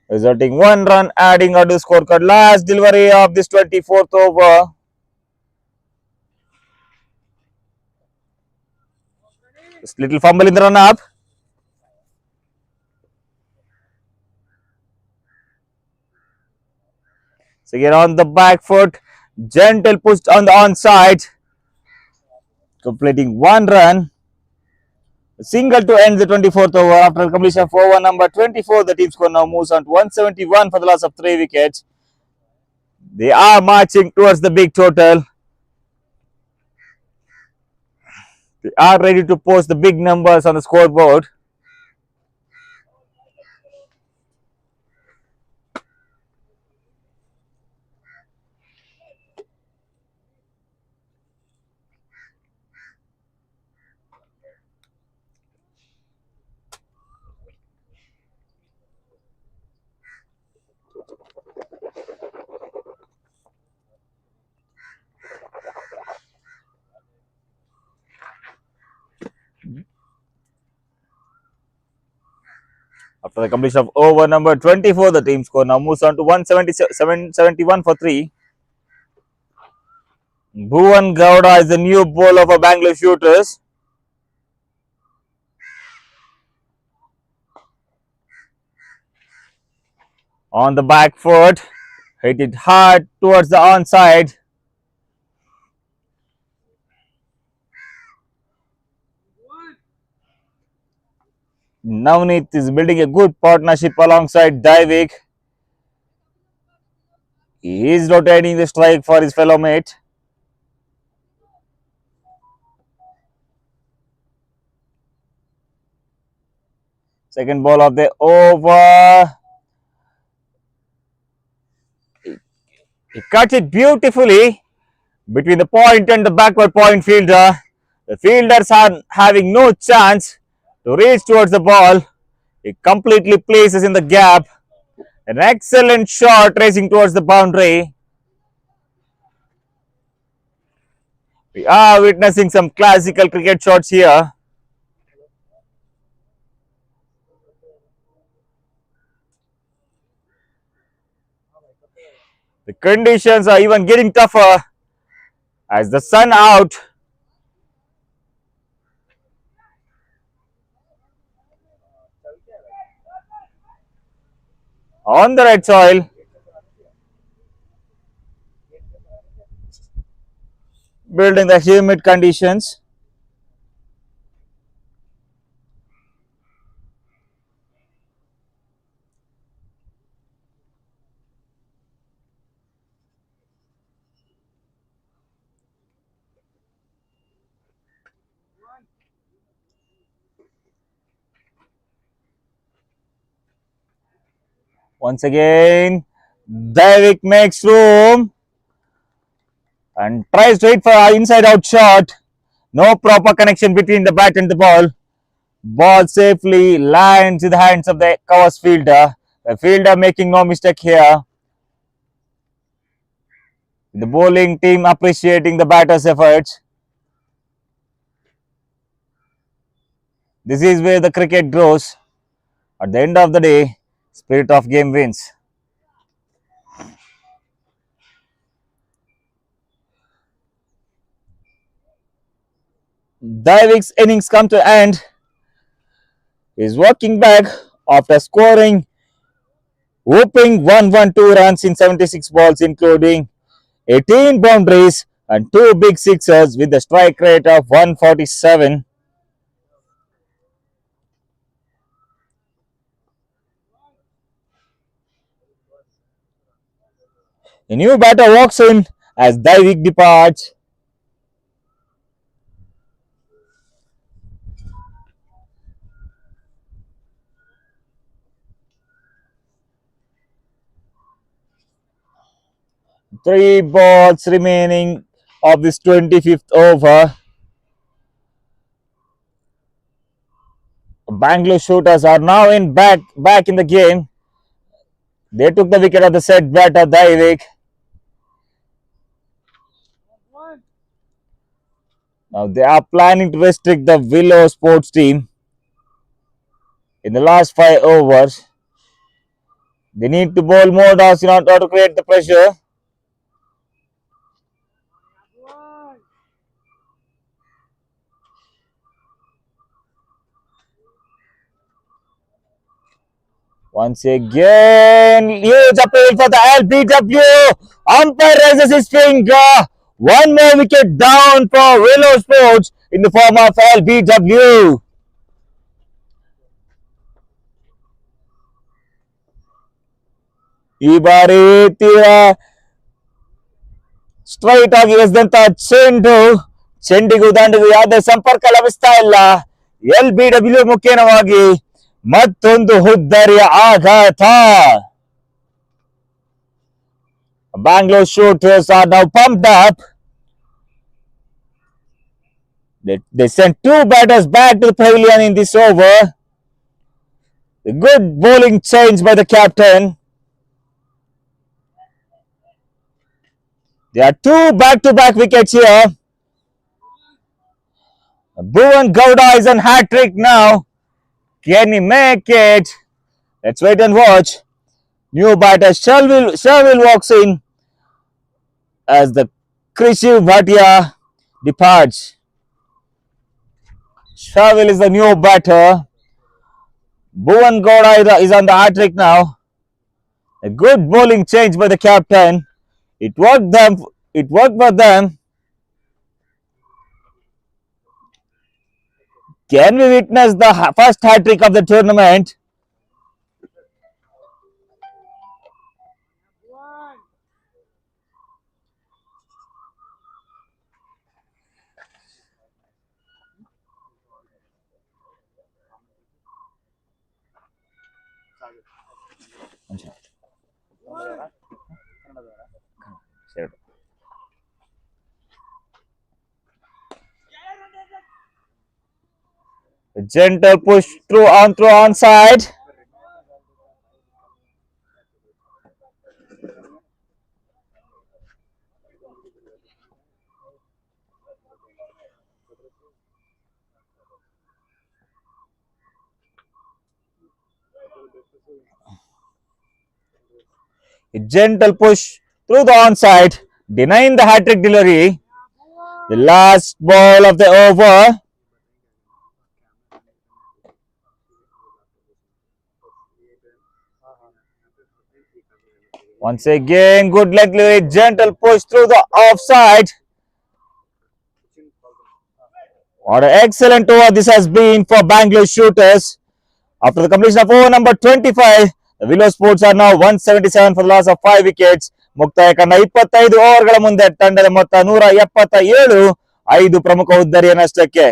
S4: Resulting one run, adding on to the scorecard. Last delivery of this 24th over. Just little fumble in the run up. So again on the back foot. Gentle push on the onside. Completing one run. A single to end the 24th over. After completion of over number 24, the team score now moves on to 171 for the loss of 3 wickets. They are marching towards the big total. They are ready to post the big numbers on the scoreboard. After the completion of over number 24, the team score now moves on to 171 for 3. Bhuvan Gowda is the new bowler for Bangalore Shooters. On the back foot, hit it hard towards the onside. Navneet is building a good partnership alongside Daivik. He is rotating the strike for his fellow mate. Second ball of the over. He cuts it beautifully between the point and the backward point fielder. The fielders are having no chance to reach towards the ball. He completely places in the gap. An excellent shot racing towards the boundary. We are witnessing some classical cricket shots here. The conditions are even getting tougher as the sun out. On the red soil. Building the humid conditions. Once again, Daivik makes room and tries to hit for an inside out shot. No proper connection between the bat and the ball. Ball safely lands in the hands of the covers fielder. The fielder making no mistake here. The bowling team appreciating the batter's efforts. This is where the cricket grows. At the end of the day, spirit of game wins. Daivik's innings come to end. He is walking back after scoring whooping 112 runs in 76 balls, including 18 boundaries and 2 big sixes with a strike rate of 147. A new batter walks in as Daivik departs. Three balls remaining of this 25th over. Bangalore Shooters are now back in the game. They took the wicket of the set batter Daivik. Now they are planning to restrict the Willow Sports team in the last 5 overs. They need to bowl more downs in order to create the pressure. Once again, huge appeal for the LBW. Umpire raises his finger. One more wicket down for Willow Sports in the form of LBW. ಈ ಬಾರಿ ತೀರ straight ಆಗಿ ಎಸೆದಂತ ಚೆಂಡಿಗೂ ದಂಡಿಗೂ ಯಾವುದೇ ಸಂಪರ್ಕ ಲಭಿಸ್ತಾ ಇಲ್ಲ. LBW ಮುಖೇನವಾಗಿ ಮತ್ತೊಂದು ಹುದ್ದರಿಯ ಆಘಾತ. Bangalore Shooters are now pumped up. They sent two batters back to the pavilion in this over. A good bowling change by the captain. There are two back-to-back wickets here. Bhuvan Gowda is on hat-trick now. Can he make it? Let's wait and watch. New batter Sherville walks in as the Krishiv Bhatia departs. Sherville is the new batter. Bhuvan Gowda is on the hat-trick now. A good bowling change by the captain. It worked for them. Can we witness the first hat-trick of the tournament? A gentle push through onside. A gentle push through the onside, denying the hat-trick delivery. The last ball of the over. Once again, good leg delivery, gentle push through the offside. What an excellent over this has been for Bangalore Shooters. After the completion of over number 25, the Willow Sports are now 177 for the loss of 5 wickets. ಮುಕ್ತಾಯ ಕಂಡ 25 ಓವರ್ಗಳ ಮುಂದೆ ತಂಡದ ಮೊತ್ತ 177, 5 ಪ್ರಮುಖ ಉದ್ದರಿಯ ನಷ್ಟಕ್ಕೆ.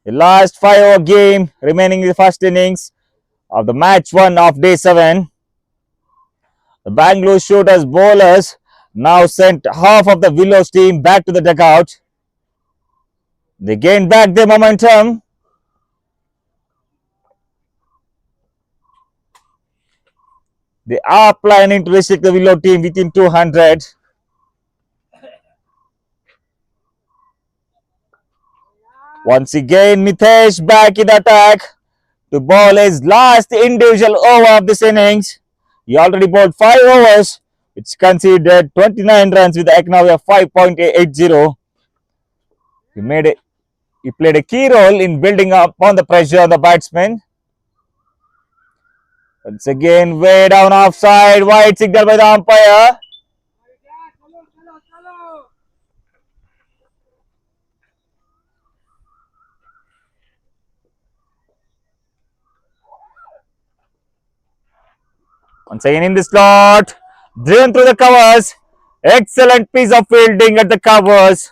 S4: The last 5-over game remaining in the first innings of the match 1 of day 7. The Bangalore Shooters bowlers now sent half of the Willows team back to the dugout. They gained back their momentum. They are planning to restrict the Willow team within 200. Once again, Mitesh back in attack to bowl his last individual over of this innings. He already bowled 5 overs, which conceded 29 runs with the economy of 5.80. He played a key role in building up on the pressure on the batsmen. Once again, way down offside, wide signal by the umpire. Once again in the slot, driven through the covers. Excellent piece of fielding at the covers.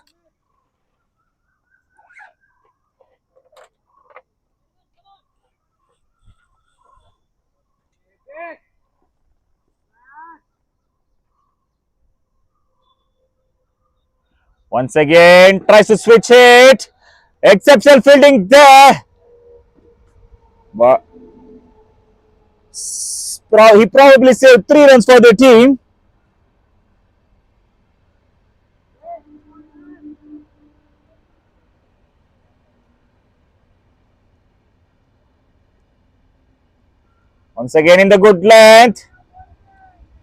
S4: Once again, tries to switch it. Exceptional fielding there. But he probably saved 3 runs for the team. Once again in the good length.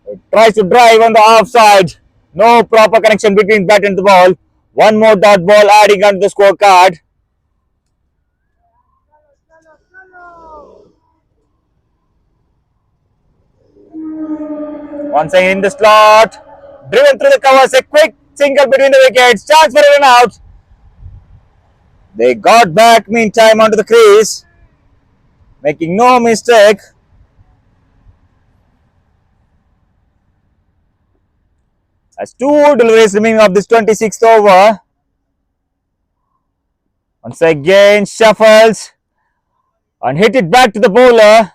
S4: It tries to drive on the offside. No proper connection between bat and the ball. One more dot ball adding onto the scorecard. Once again in the slot. Driven through the covers. A quick single between the wickets. Chance for a run out. They got back meantime onto the crease. Making no mistake. As 2 deliveries remaining of this 26th over. Once again shuffles and hit it back to the bowler.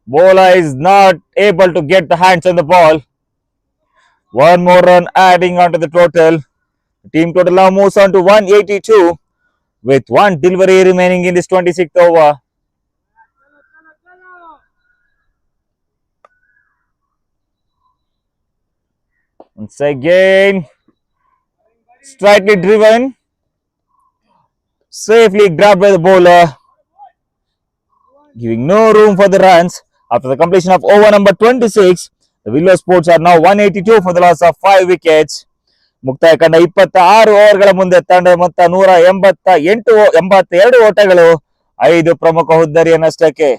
S4: Bowler is not able to get the hands on the ball. One more run adding onto the total. The team total now moves on to 182 with 1 delivery remaining in this 26th over. Once again, slightly driven, safely grabbed by the bowler, giving no room for the runs. After the completion of over number 26, the Willow Sports are now 182 for the loss of 5 wickets. ಮುಕ್ತಾಯ ಕಂಡ 26 ಓವರ್ಗಳ ಮುಂದೆ ತಂಡ ಮೊತ್ತ 182 ಓಟಗಳು 5 ಪ್ರಮುಖ ಹುದ್ದರಿಯ ನಷ್ಟಕ್ಕೆ.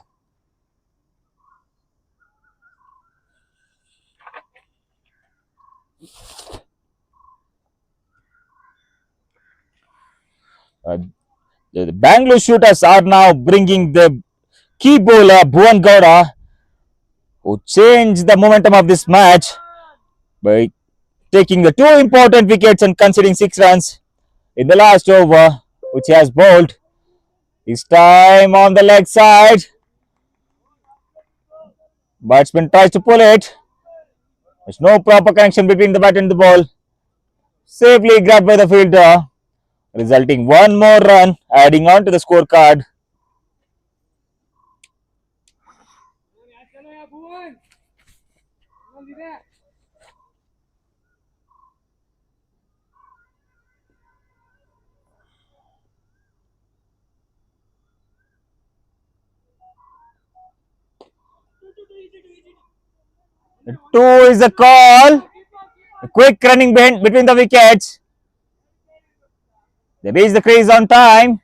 S4: The Bangalore Shooters are now bringing the key bowler Bhuvan Gowda, who changed the momentum of this match by taking the 2 important wickets and conceding 6 runs in the last over, which he has bowled. This time on the leg side. Batsman tries to pull it. There's no proper connection between the bat and the ball. Safely grabbed by the fielder, resulting 1 more run adding on to the scorecard. The 2 is the call. A quick running between the wickets. They reach the crease on time.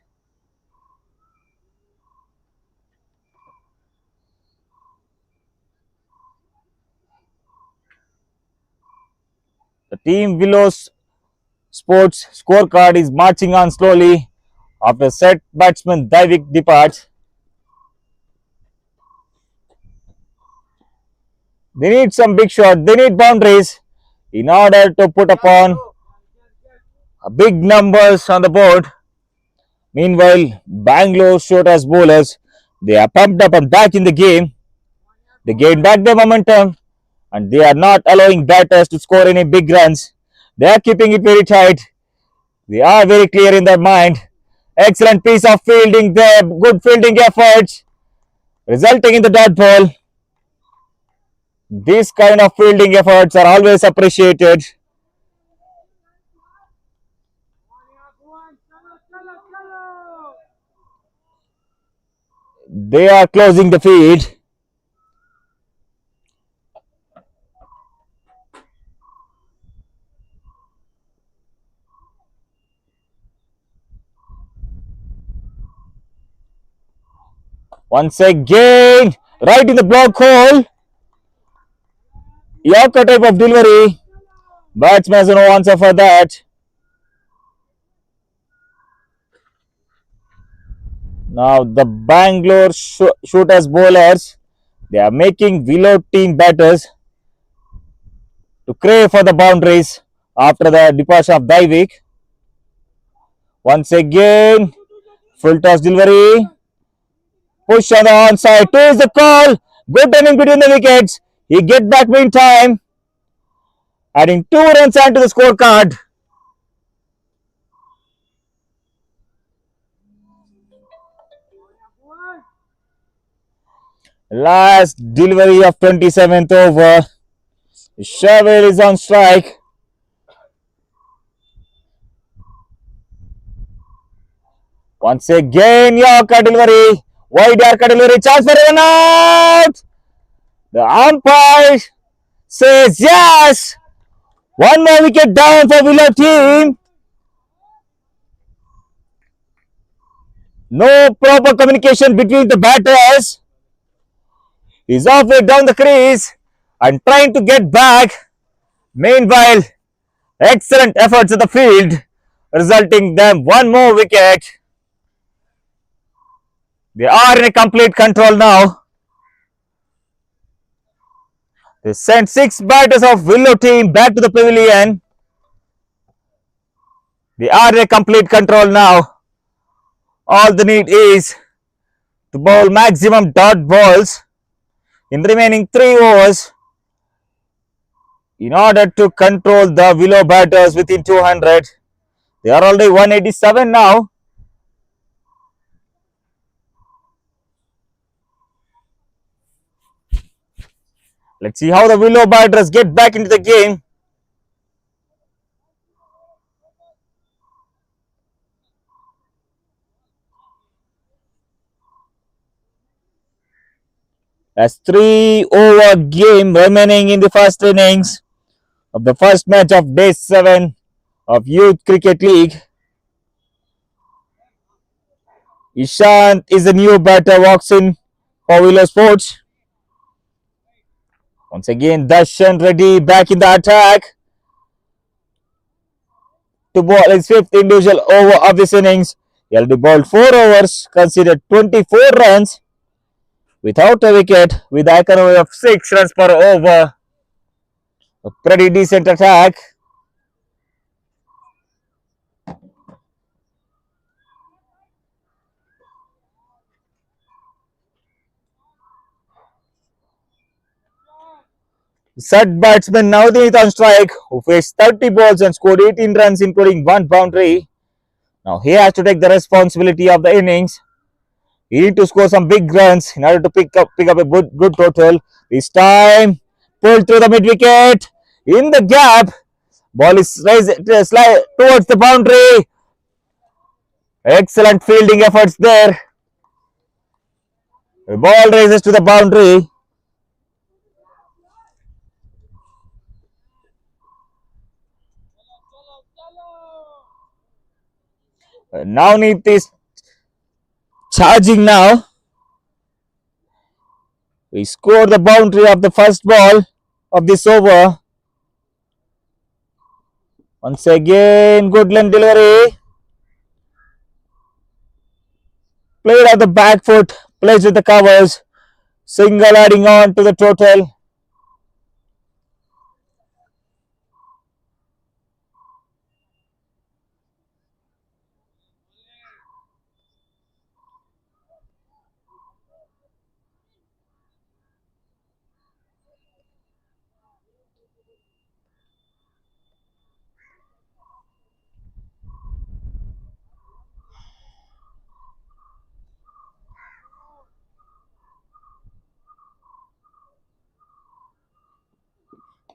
S4: The team Willow Sports scorecard is marching on slowly after set batsman Daivik departs. They need some big shots. They need boundaries in order to put upon big numbers on the board. Meanwhile, Bangalore Shooters bowlers, they are pumped up and back in the game. They gain back their momentum and they are not allowing batters to score any big runs. They are keeping it very tight. They are very clear in their mind. Excellent piece of fielding there. Good fielding efforts resulting in the dot ball. These kind of fielding efforts are always appreciated. They are closing the field. Once again, right in the block hole. Yorker type of delivery. Batsman has no answer for that. Now the Bangalore Shooters bowlers, they are making Willow team batters to crave for the boundaries after the departure of Daivik. Once again, full toss delivery. Push on the onside. 2 is the call. Good running between the wickets. He get back meantime, adding 2 runs onto the scorecard. Last delivery of 27th over. Sherwell is on strike. Once again, Yorker delivery. Wide Yorker delivery. Chance for run out. The umpire says yes. One more wicket down for Willow team. No proper communication between the batters. He's halfway down the crease and trying to get back. Meanwhile, excellent efforts at the field, resulting them one more wicket. They are in a complete control now. They sent 6 batters of Willow team back to the pavilion. They are in a complete control now. All the need is to bowl maximum dot balls in the remaining 3 overs in order to control the Willow batters within 200. They are already 187 now. Let's see how the Willow batters get back into the game. As 3 over game remaining in the first innings of the first match of day 7 of Youth Cricket League. Ishant is a new batter, walks in for Willow Sports. Once again, Darshan Reddy back in the attack to bowl his 5th individual over of this innings. He already bowled 4 overs, considered 24 runs without a wicket with an economy of 6 runs per over. A pretty decent attack. Third batsman Navdeep on strike, who faced 30 balls and scored 18 runs, including 1 boundary. Now he has to take the responsibility of the innings. He needs to score some big runs in order to pick up a good total. This time, pulled through the mid wicket in the gap. Ball is raised slide towards the boundary. Excellent fielding efforts there. The ball raises to the boundary. Now Navneet is charging now. We scored the boundary of the first ball of this over. Once again, good length delivery. Played at the back foot, plays with the covers. Single adding on to the total.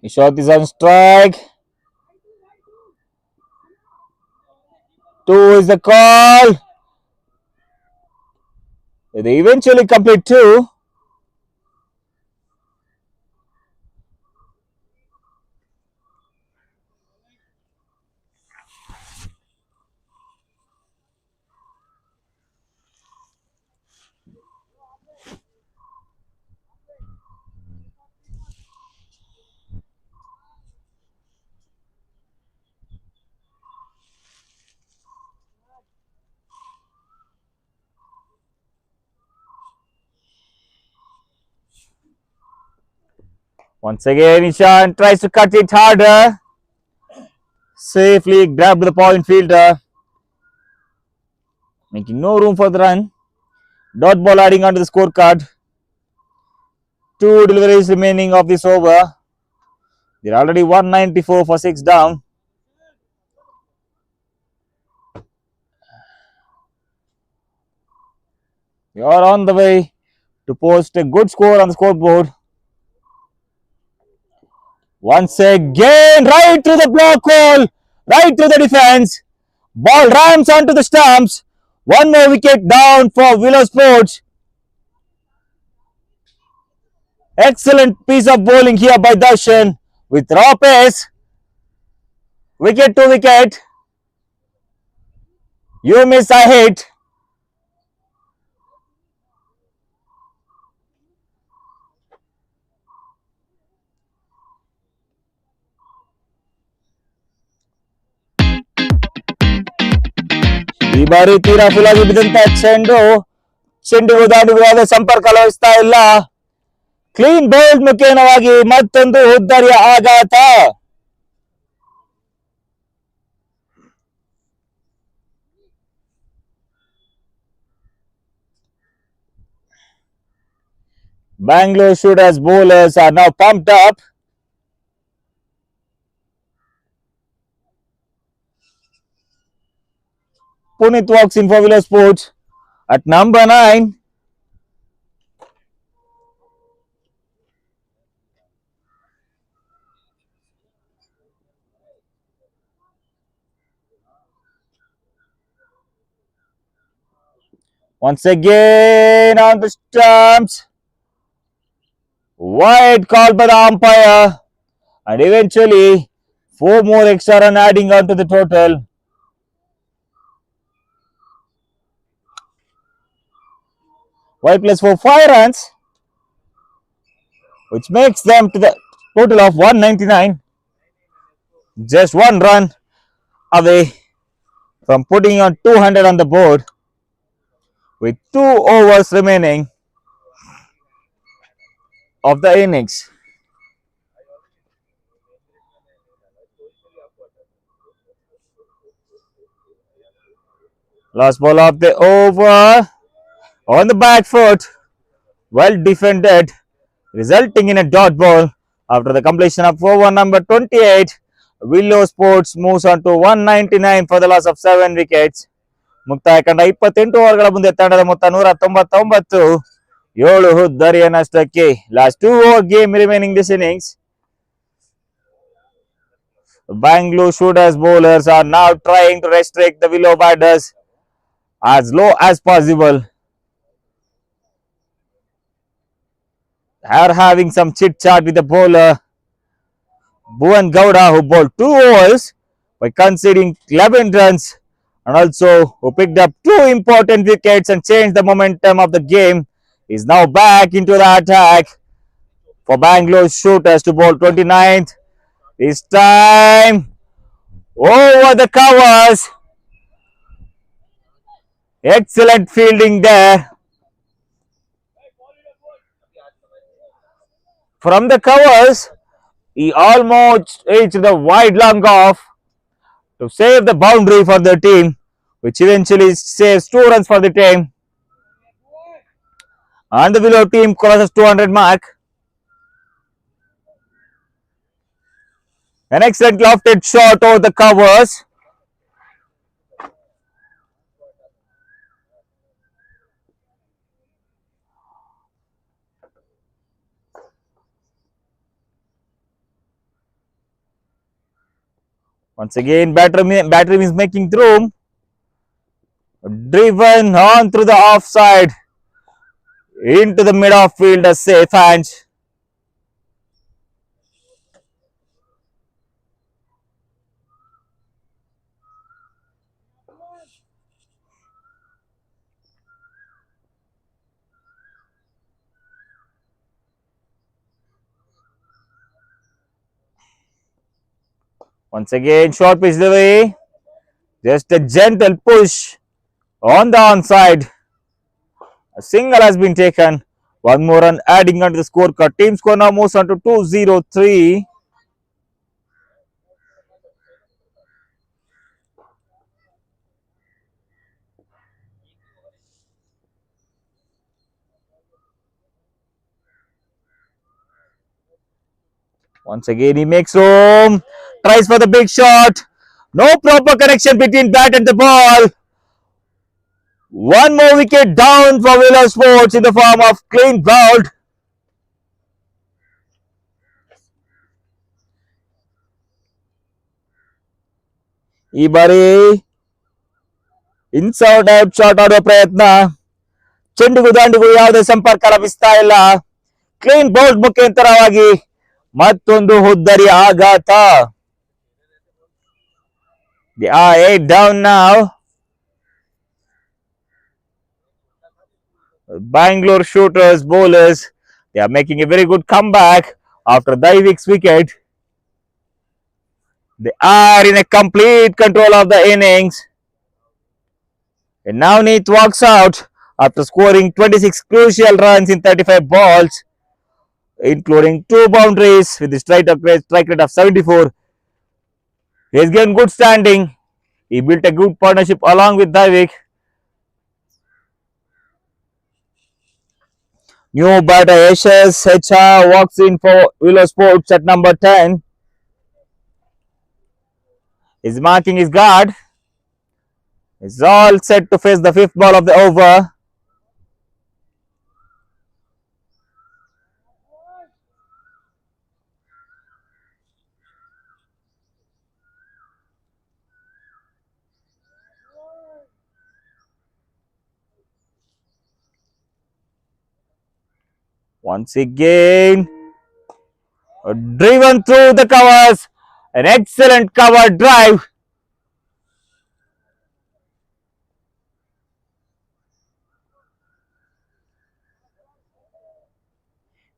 S4: Ishant is on strike. 2 is the call. They eventually complete 2. Once again, Ishant tries to cut it harder. Safely grabbed the point fielder, making no room for the run. Dot ball adding onto the scorecard. 2 deliveries remaining of this over. They're already 194 for 6 down. We are on the way to post a good score on the scoreboard. Once again, right through the block hole, right through the defense. Ball rams onto the stumps. One more wicket down for Willow Sports. Excellent piece of bowling here by Darshan with raw pace. Wicket to wicket. You miss, I hit. ಈ ಬಾರಿ ತೀರಾ ಫುಲಾಗಿ ಬಿದ್ದಂತ ಚೆಂಡಿಗೂ ದಾಟಿಗೂ ಯಾವುದೇ ಸಂಪರ್ಕ ಲಭಿಸ್ತಾ ಇಲ್ಲ. Clean bowled ಮುಖೇನವಾಗಿ ಮತ್ತೊಂದು ಉದ್ದರಿಯ ಆಘಾತ. Bangalore Shooters bowlers are now pumped up. Punit walks in for Willow Sports at number 9. Once again on the stumps. Wide call by the umpire. And eventually 4 more extra run adding on to the total. White plays for 5 runs, which makes them to the total of 199. Just 1 run away from putting on 200 on the board with 2 overs remaining of the innings. Last ball of the over on the back foot, well defended, resulting in a dot ball. After the completion of over number 28, Willow Sports moves on to 199 for the loss of 7 wickets. ಮುಕ್ತಾಯ ಕಂಡ 28 ಓವರ್ಗಳ ಮುಂದೆ ತಂಡದ ಮೊತ್ತ 199, 7 ಹುದ್ದರಿಯ ನಷ್ಟಕ್ಕೆ. Last 2 over game remaining this innings. Bangalore Shooters bowlers are now trying to restrict the Willow batters as low as possible. They are having some chit chat with the bowler Bhuvan Gowda, who bowled 2 overs by conceding 11 runs and also who picked up 2 important wickets and changed the momentum of the game, is now back into the attack for Bangalore Shooters to bowl 29th. This time over the covers. Excellent fielding there. From the covers, he almost reached the wide long off to save the boundary for the team, which eventually saves 2 runs for the team. And the Willow team crosses 200 mark. An excellent lofted shot over the covers. Once again, batter is making through. Driven on through the offside into the mid off field, a safe hand. Once again, short pitch delivery. Just a gentle push on the onside. A single has been taken. 1 more run adding onto the scorecard. Team score now moves on to 203. Once again, he makes room. Tries for the big shot. No proper connection between bat and the ball. One more wicket down for Willow Sports in the form of clean bowled. ಈ ಬಾರಿ ಇನ್ಸೌಟ್ out shot ಆಡುವ ಪ್ರಯತ್ನ, ಚೆಂಡಿಗೂ ದಾಂಡಿಗೂ ಯಾವುದೇ ಸಂಪರ್ಕ ಲಭಿಸ್ತಾ ಇಲ್ಲ. Clean bowled ಮುಖಾಂತರವಾಗಿ ಮತ್ತೊಂದು ಹುದ್ದರಿ ಆಘಾತ. They are 8 down now. Bangalore Shooters bowlers, they are making a very good comeback after Daivik's wicket. They are in a complete control of the innings. And now Neith walks out after scoring 26 crucial runs in 35 balls, including 2 boundaries with a strike rate of 74. He has given good standing. He built a good partnership along with Daivik. New batter Ashes HR walks in for Willow Sports at number 10. He's marking his guard. He's all set to face the 5th ball of the over. Once again, driven through the covers, an excellent cover drive.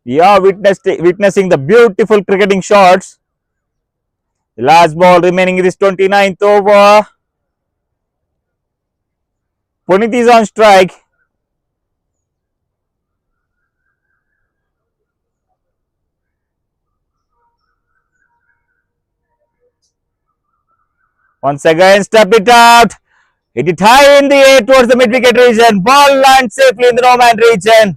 S4: We are witnessing the beautiful cricketing shots. The last ball remaining in this 29th over. Punit is on strike. Once again, step it out. Hit it high in the air towards the mid-wicket region. Ball lands safely in the no-man region.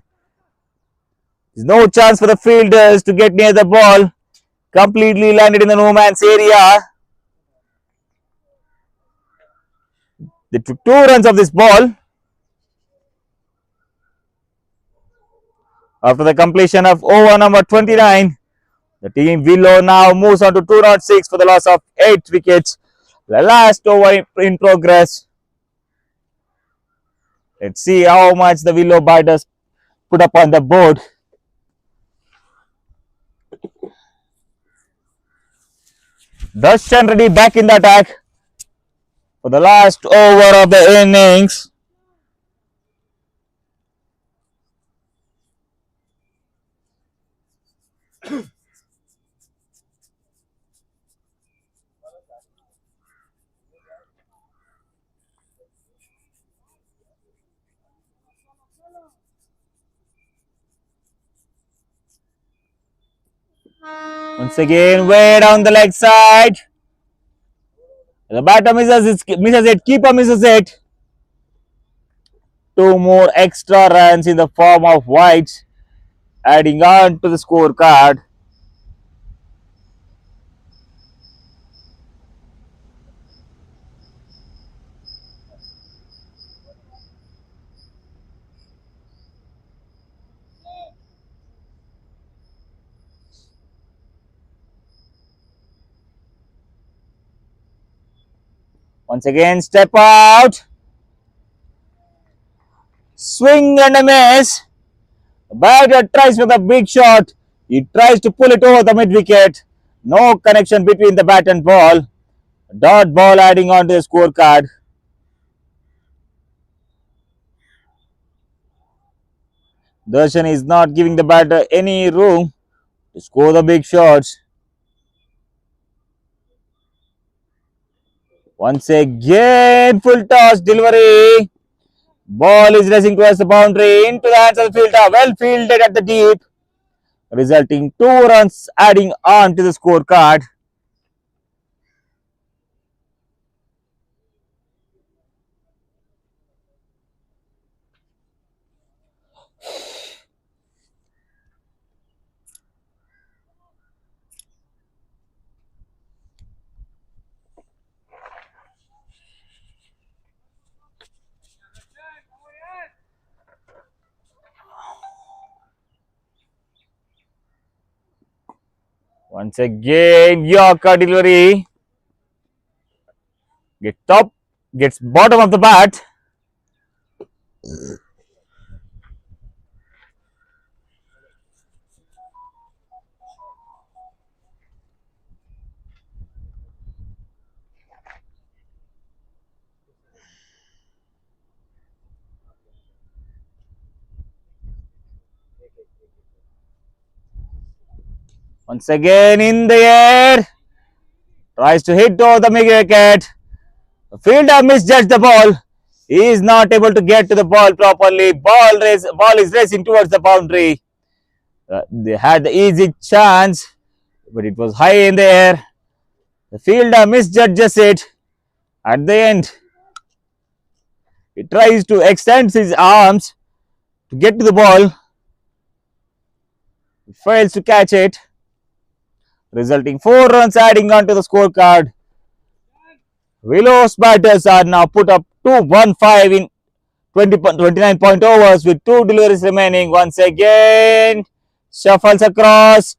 S4: There's no chance for the fielders to get near the ball. Completely landed in the no-man's area. They took 2 runs of this ball. After the completion of over number 29, the team Willow now moves on to 206 for the loss of 8 wickets. The last over in progress. Let's see how much the Willow batters put up on the board. Darshan Reddy back in the attack for the last over of the innings. Once again, way down the leg side. The batter misses it. Keeper misses it. 2 more extra runs in the form of wides, adding on to the scorecard. Once again, step out. Swing and a miss. The batter tries for the big shot. He tries to pull it over the mid-wicket. No connection between the bat and ball. Dot ball adding on to the scorecard. Darshan is not giving the batter any room to score the big shots. Once again, full toss delivery. Ball is racing towards the boundary, into the hands of the fielder. Well fielded at the deep, resulting 2 runs adding on to the scorecard. Once again, Yorker delivery. Gets bottom of the bat. Once again in the air. Tries to hit over the mid wicket. The fielder misjudged the ball. He is not able to get to the ball properly. Ball is racing towards the boundary. They had the easy chance, but it was high in the air. The fielder misjudges it. At the end, he tries to extend his arms to get to the ball. He fails to catch it, resulting 4 runs adding on to the scorecard. Willow's batters are now put up 2-1-5 in 29 point overs with 2 deliveries remaining. Once again, shuffles across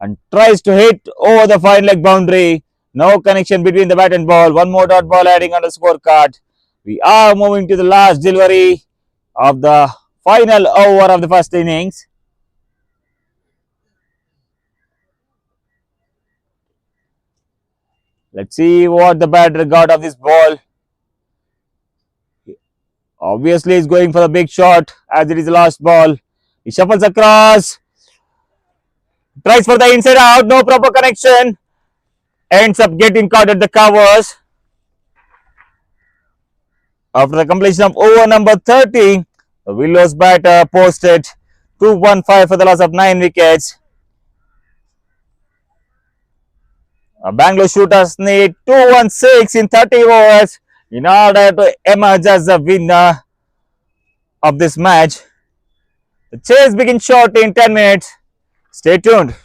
S4: and tries to hit over the fine leg boundary. No connection between the bat and ball. One more dot ball adding on the scorecard. We are moving to the last delivery of the final over of the first innings. Let's see what the batter got of this ball. Obviously, he's going for the big shot as it is the last ball. He shuffles across. Tries for the inside out. No proper connection. Ends up getting caught at the covers. After the completion of over number 30, the Willow's batter posted 2-1-5 for the loss of 9 wickets. Bangalore Shooters need 216 in 30 overs in order to emerge as the winner of this match. The chase begins short in 10 minutes. Stay tuned.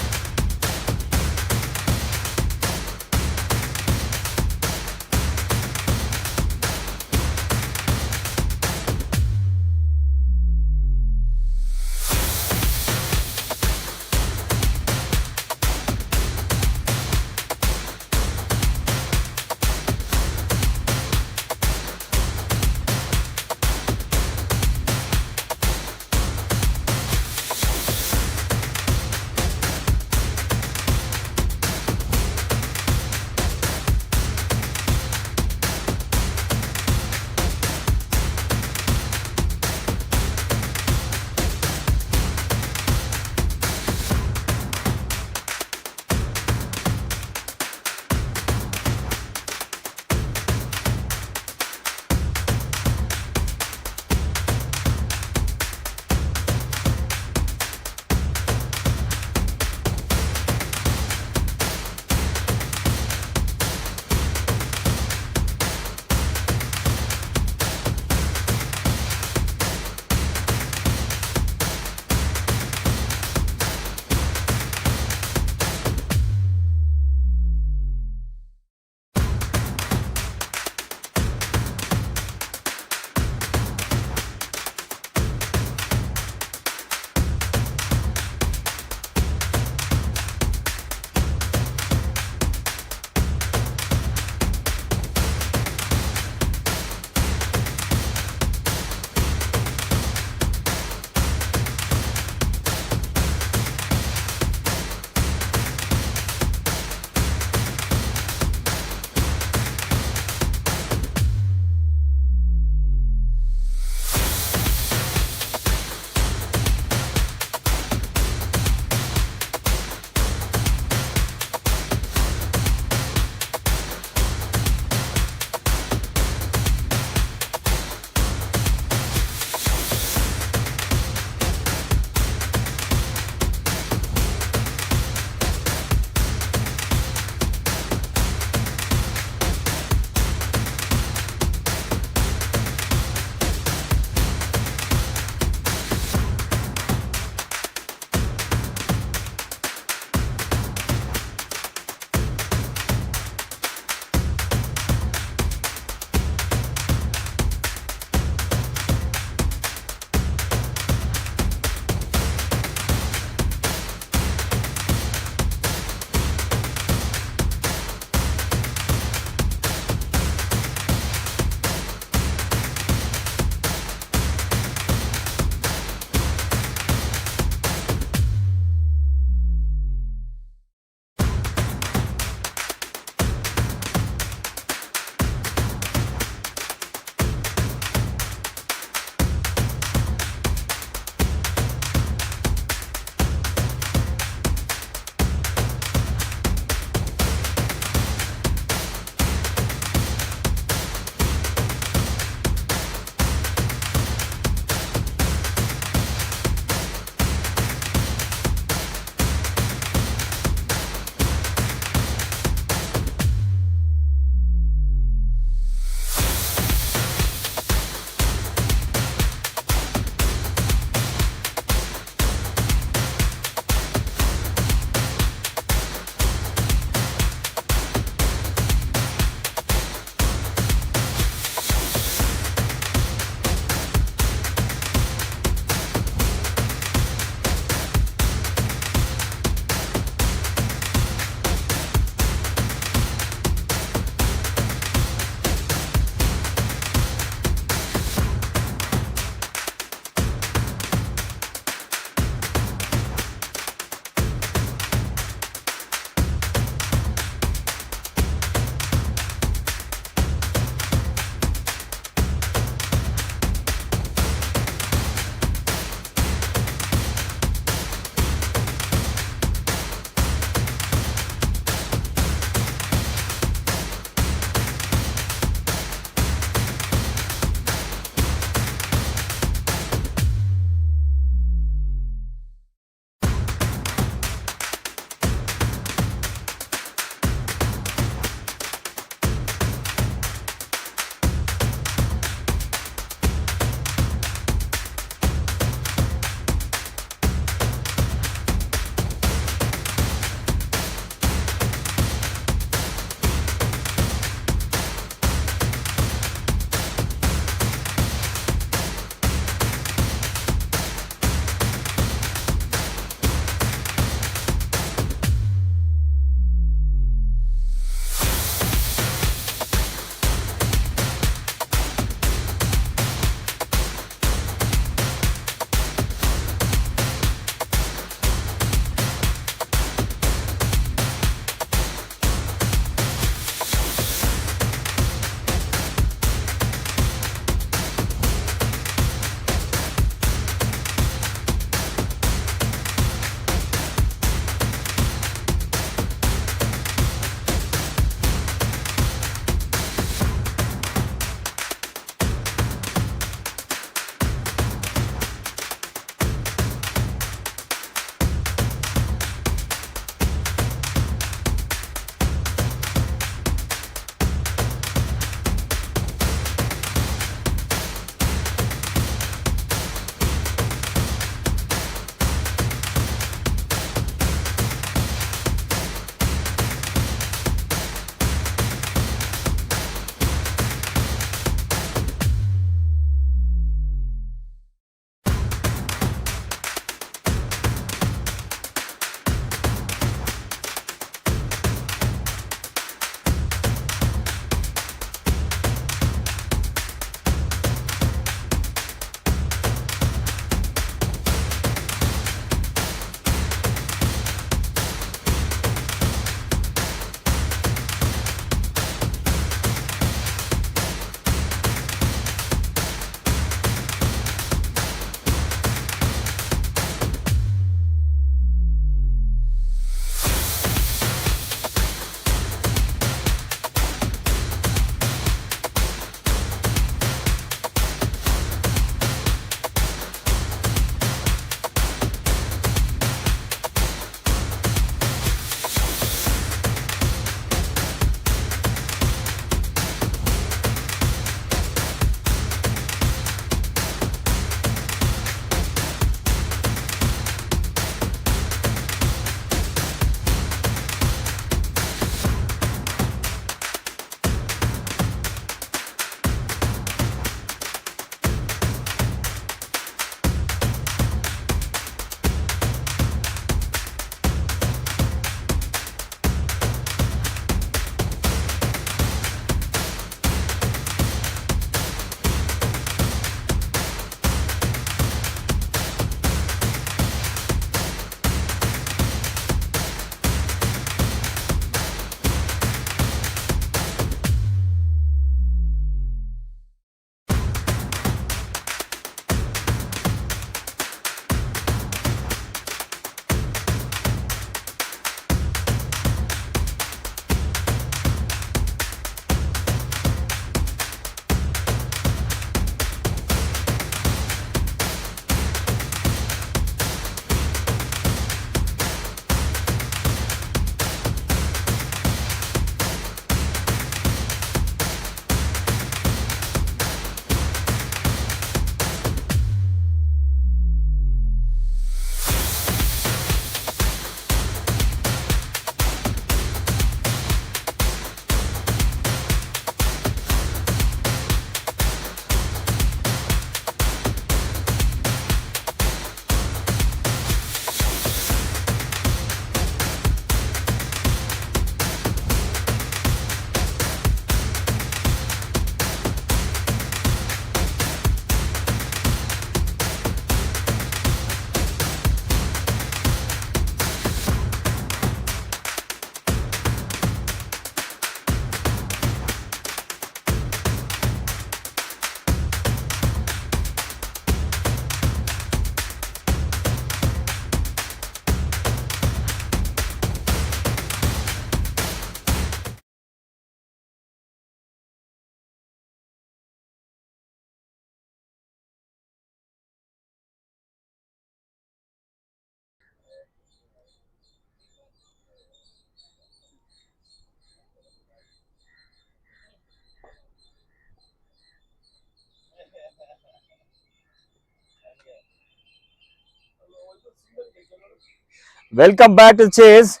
S4: Welcome back to the chase.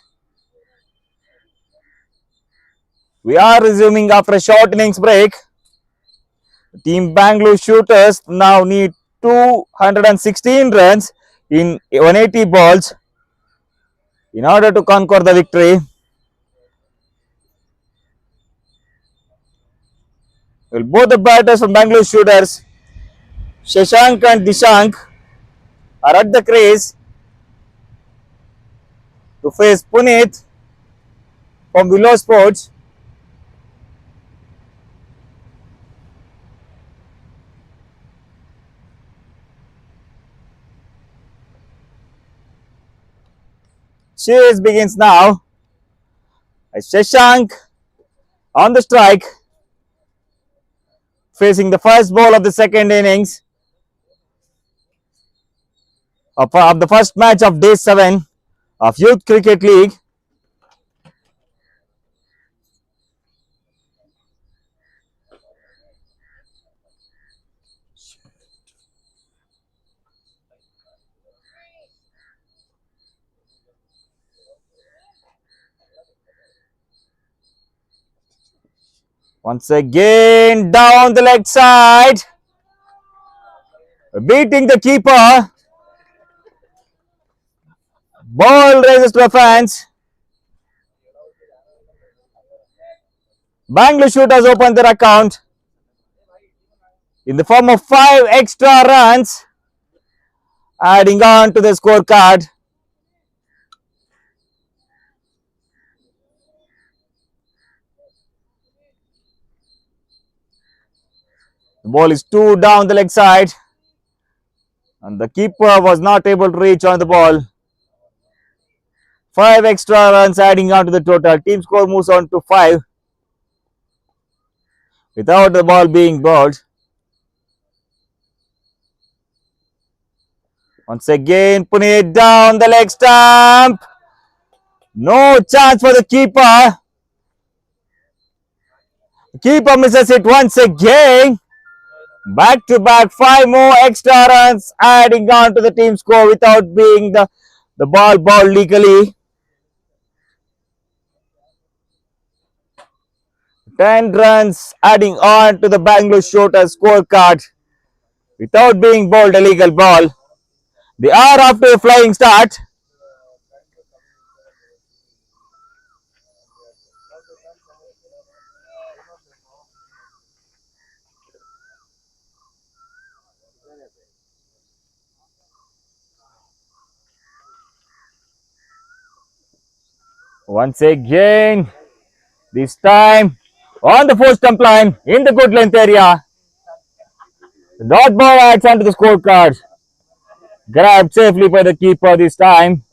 S4: We are resuming after a short innings break. Team Bangalore Shooters now need 216 runs in 180 balls in order to conquer the victory. Well, both the batters from Bangalore Shooters, Shashank and Dishank, are at the crease to face Puneet from Willow Sports. Chase begins now. Shashank on the strike, facing the first ball of the second innings of the first match of day 7 of Youth Cricket League. Once again down the leg side, beating the keeper. Ball raises to the fence. Bangalore Shooters open their account in the form of 5 extra runs, adding on to the scorecard. The ball is 2 down the leg side, and the keeper was not able to reach on the ball. 5 extra runs adding on to the total. Team score moves on to 5 without the ball being bowled. Once again, Puneet down the leg stump. No chance for the keeper. The keeper misses it once again. Back to back, 5 more extra runs adding on to the team score without being the ball bowled legally. 10 runs adding on to the Bangalore Shooters scorecard without being bowled a legal ball. They are off to a flying start. Once again, this time on the 4th stump line in the good length area. The dot ball adds onto the scorecard. Grabbed safely by the keeper this time.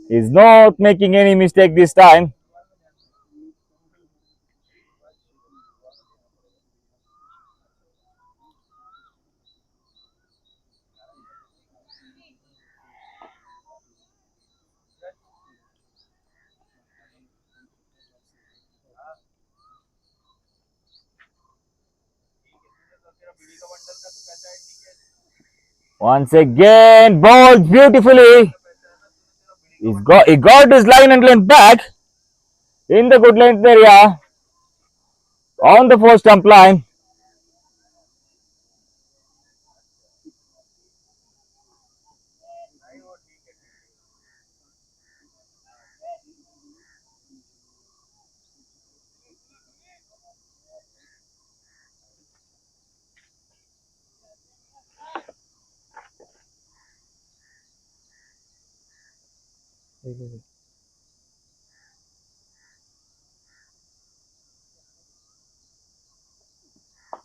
S4: He's not making any mistake this time. Once again, bowled beautifully. He got his line and length back in the good length area on the 4th stump line.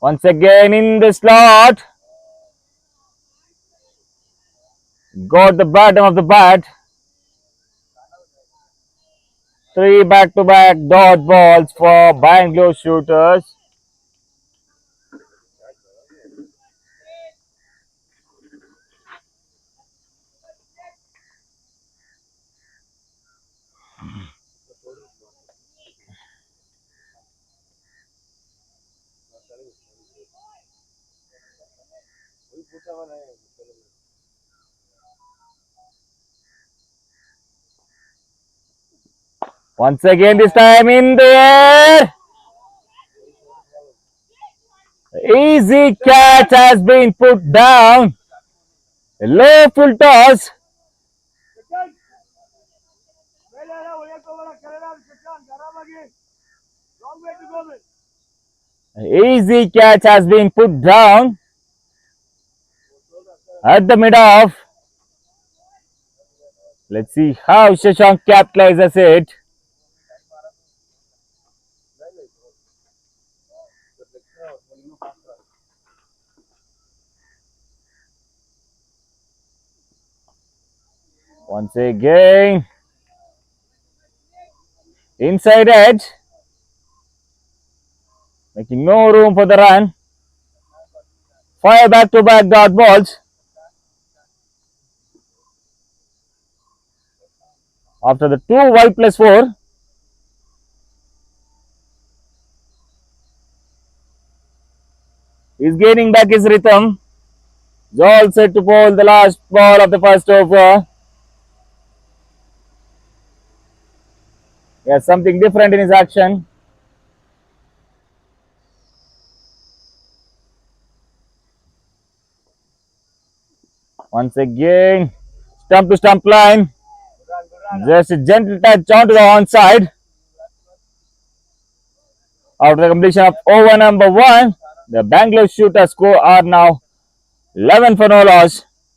S4: Once again in the slot. Got the bottom of the bat. 3 back-to-back dot balls for Bangalore Shooters. Once again, this time in the air. Easy catch has been put down. A low full toss. Easy catch has been put down at the mid off. Let's see how Shashank capitalizes it. Once again, inside edge, making no room for the run. Fire back-to-back dot balls. After the 2 wide plus 4, he's gaining back his rhythm. He's all set to bowl the last ball of the first over. He has something different in his action. Once again, stump to stump line. Just a gentle touch onto the onside. After the completion of over number 1, the Bangalore Shooters score are now 11 for no loss.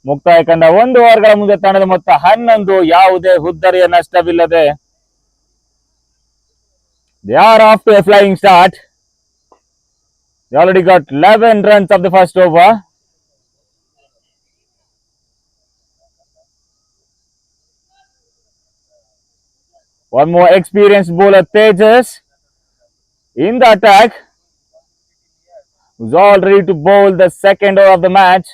S4: ಮುಕ್ತಾಯ ಕಂಡ 1 ಓವರ್ಗಳ ಮುಂದೆ ತಂಡದ ಮೊತ್ತ 11. ಯಾವುದೇ ಹುದ್ದರಿಯ ನಷ್ಟವಿಲ್ಲದೆ they are off to a flying start. They already got 11 runs of the first over. One more experienced bowler, Tejas, in the attack, who's all ready to bowl the second over of the match.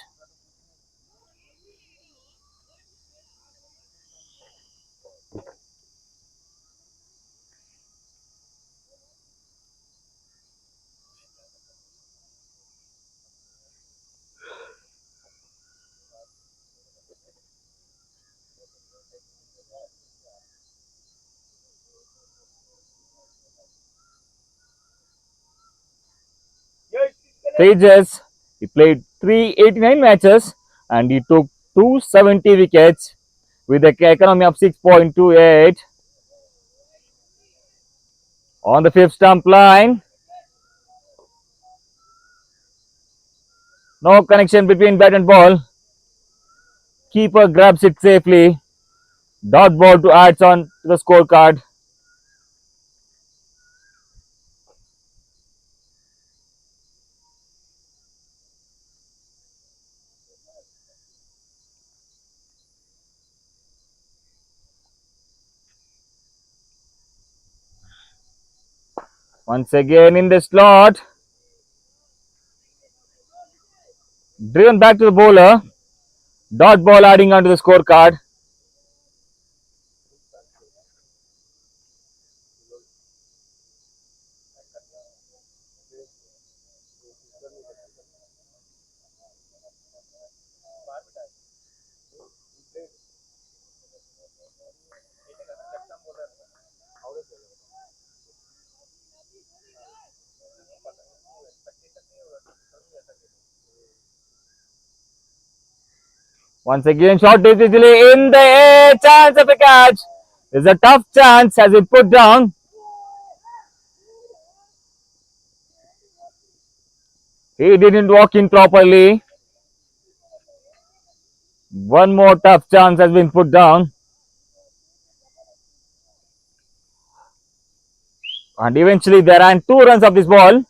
S4: Tejas, he played 389 matches and he took 270 wickets with an economy of 6.28. On the 5th stump line, no connection between bat and ball. Keeper grabs it safely. Dot ball to add on to the scorecard. Once again in the slot. Driven back to the bowler. Dot ball adding onto the scorecard. Once again, shot digitally in the air. Chance of a catch. It's a tough chance as it put down. He didn't walk in properly. One more tough chance has been put down. And eventually they ran 2 runs of this ball.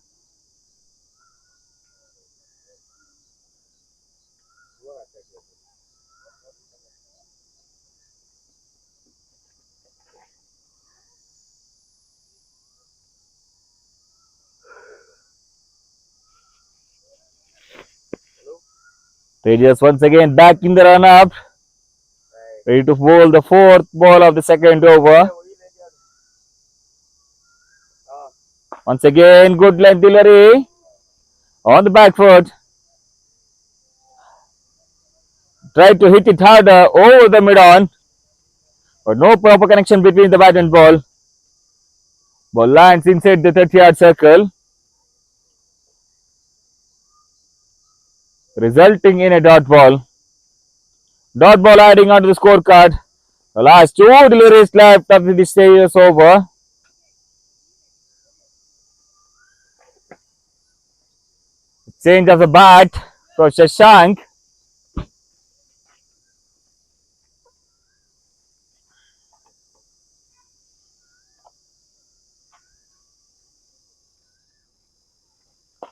S4: Tejas once again back in the run up. Ready to bowl the 4th ball of the second over. Once again, good length delivery on the back foot. Tried to hit it harder over the mid on, but no proper connection between the bat and ball. Ball lands inside the 30-yard circle, resulting in a dot ball. Dot ball adding onto the scorecard. The last two deliveries left after the stage is over. Change of the bat for Shashank.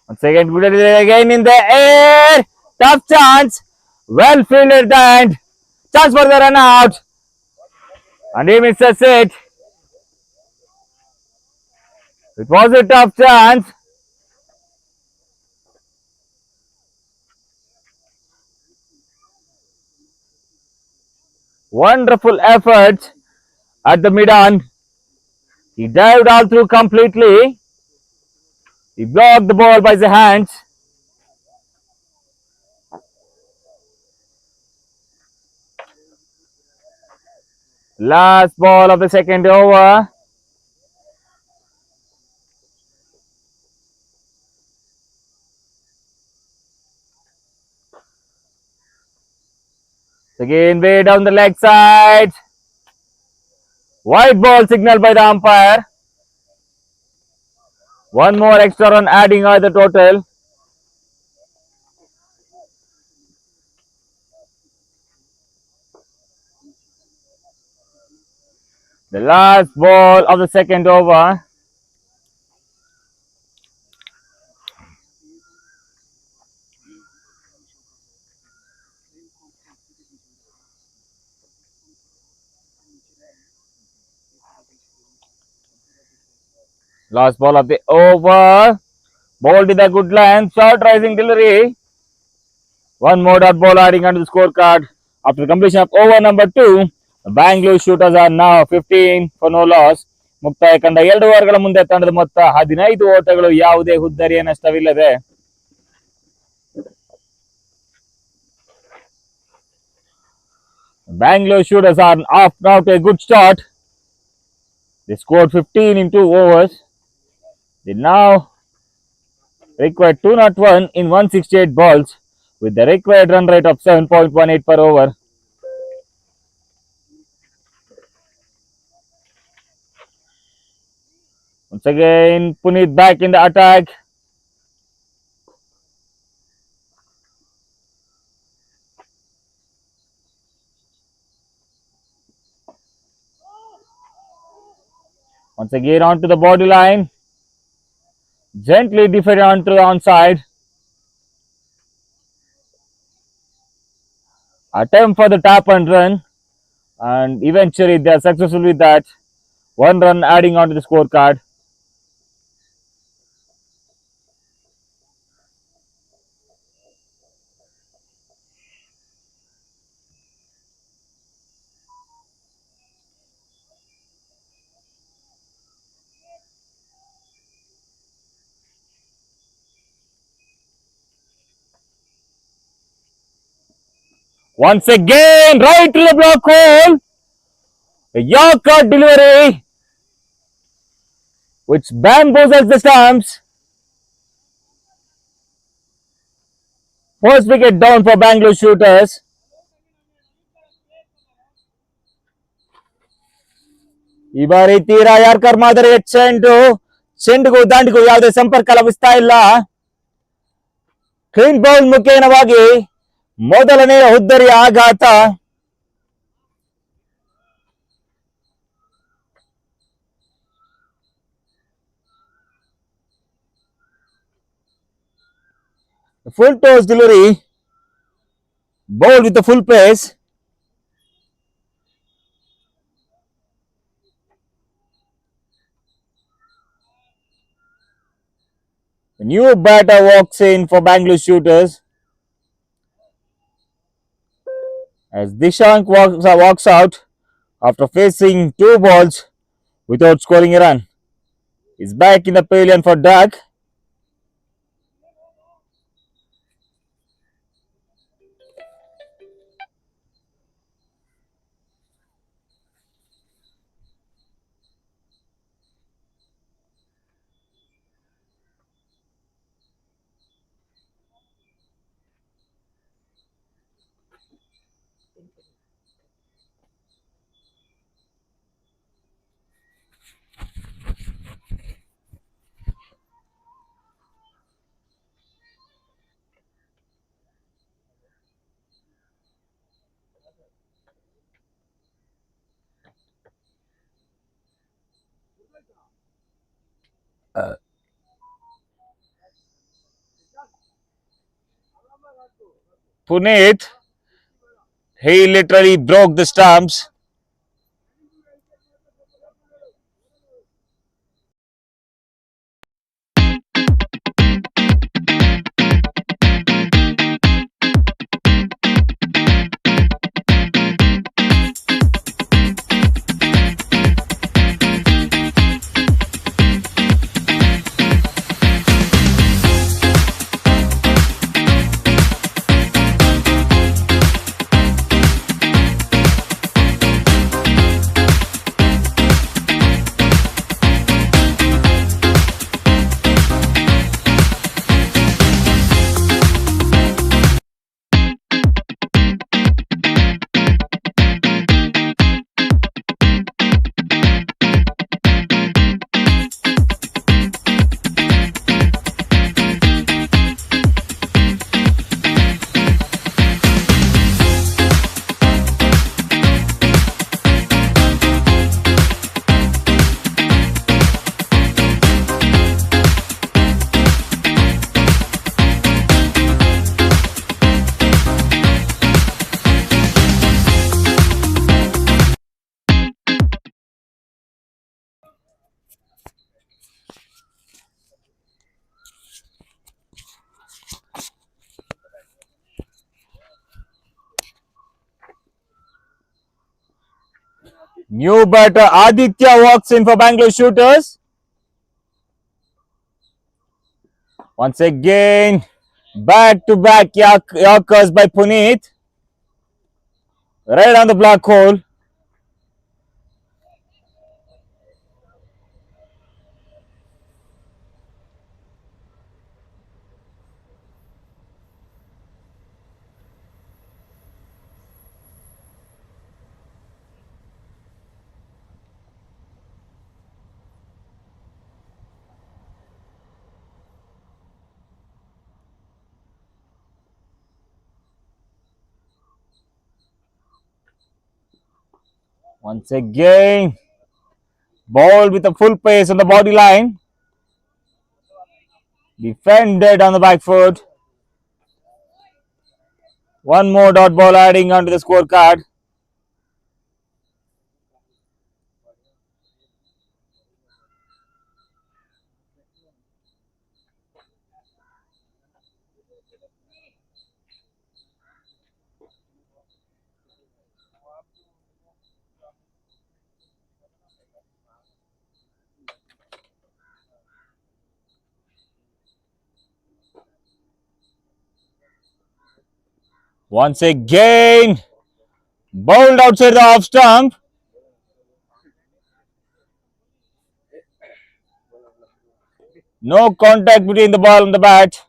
S4: Once again, good delivery again in the air. Tough chance. Well fielded and chance for the run out. And he misses it. It was a tough chance. Wonderful effort at the mid-on. He dived all through completely. He blocked the ball by the hands. Last ball of the second over. Again, way down the leg side. White ball signaled by the umpire. One more extra run adding on the total. The last ball of the second over. Last ball of the over. Ball with a good length. Short rising delivery. One more dot ball adding onto the scorecard. After the completion of over number 2, the Bangalore Shooters are now 15 for no loss. ಮುಕ್ತಾಯ ಕಂಡ 2 ಓವರ್ಗಳ ಮುಂದೆ ತಂಡದ ಮೊತ್ತ 15 ಓಟಗಳು, ಯಾವುದೇ ಹುದ್ದರಿಯ ನಷ್ಟವಿಲ್ಲದೆ. Bangalore Shooters are off now to a good start. They scored 15 in 2 overs. They now require 201 in 168 balls with the required run rate of 7.18 per over. Once again, Puneet back in the attack. Once again onto the body line. Gently defended onto the onside. Attempt for the tap and run. And eventually they are successful with that. One run adding onto the scorecard. Once again, right to the block hole. A Yorker delivery, which bamboozles the stumps. First wicket down for Bangalore Shooters. ಈ ಬಾರಿ ತೀರಾ yorker ಮಾದರಿಯ ಚೆಂಡುಗೂ ದಾಂಡಿಗೂ ಯಾವುದೇ ಸಂಪರ್ಕ ಲಭಿಸ್ತಾ ಇಲ್ಲ. Clean bowl ಮುಖೇನವಾಗಿ ಮೊದಲನೆಯ ಹುದ್ದರಿಯ ಆಘಾತ. Full toss delivery, bowled with the full pace. A new batter walks in for Bangalore Shooters as Dishank walks out after facing 2 balls without scoring a run. He's back in the pavilion for Doug. Puneet, he literally broke the stumps. New batter Aditya walks in for Bangalore Shooters. Once again, back-to-back Yorkers by Puneet. Right on the black hole. Once again, ball with a full pace on the body line. Defended on the back foot. One more dot ball adding onto the scorecard. Once again, bowled outside the off stump. No contact between the ball and the bat.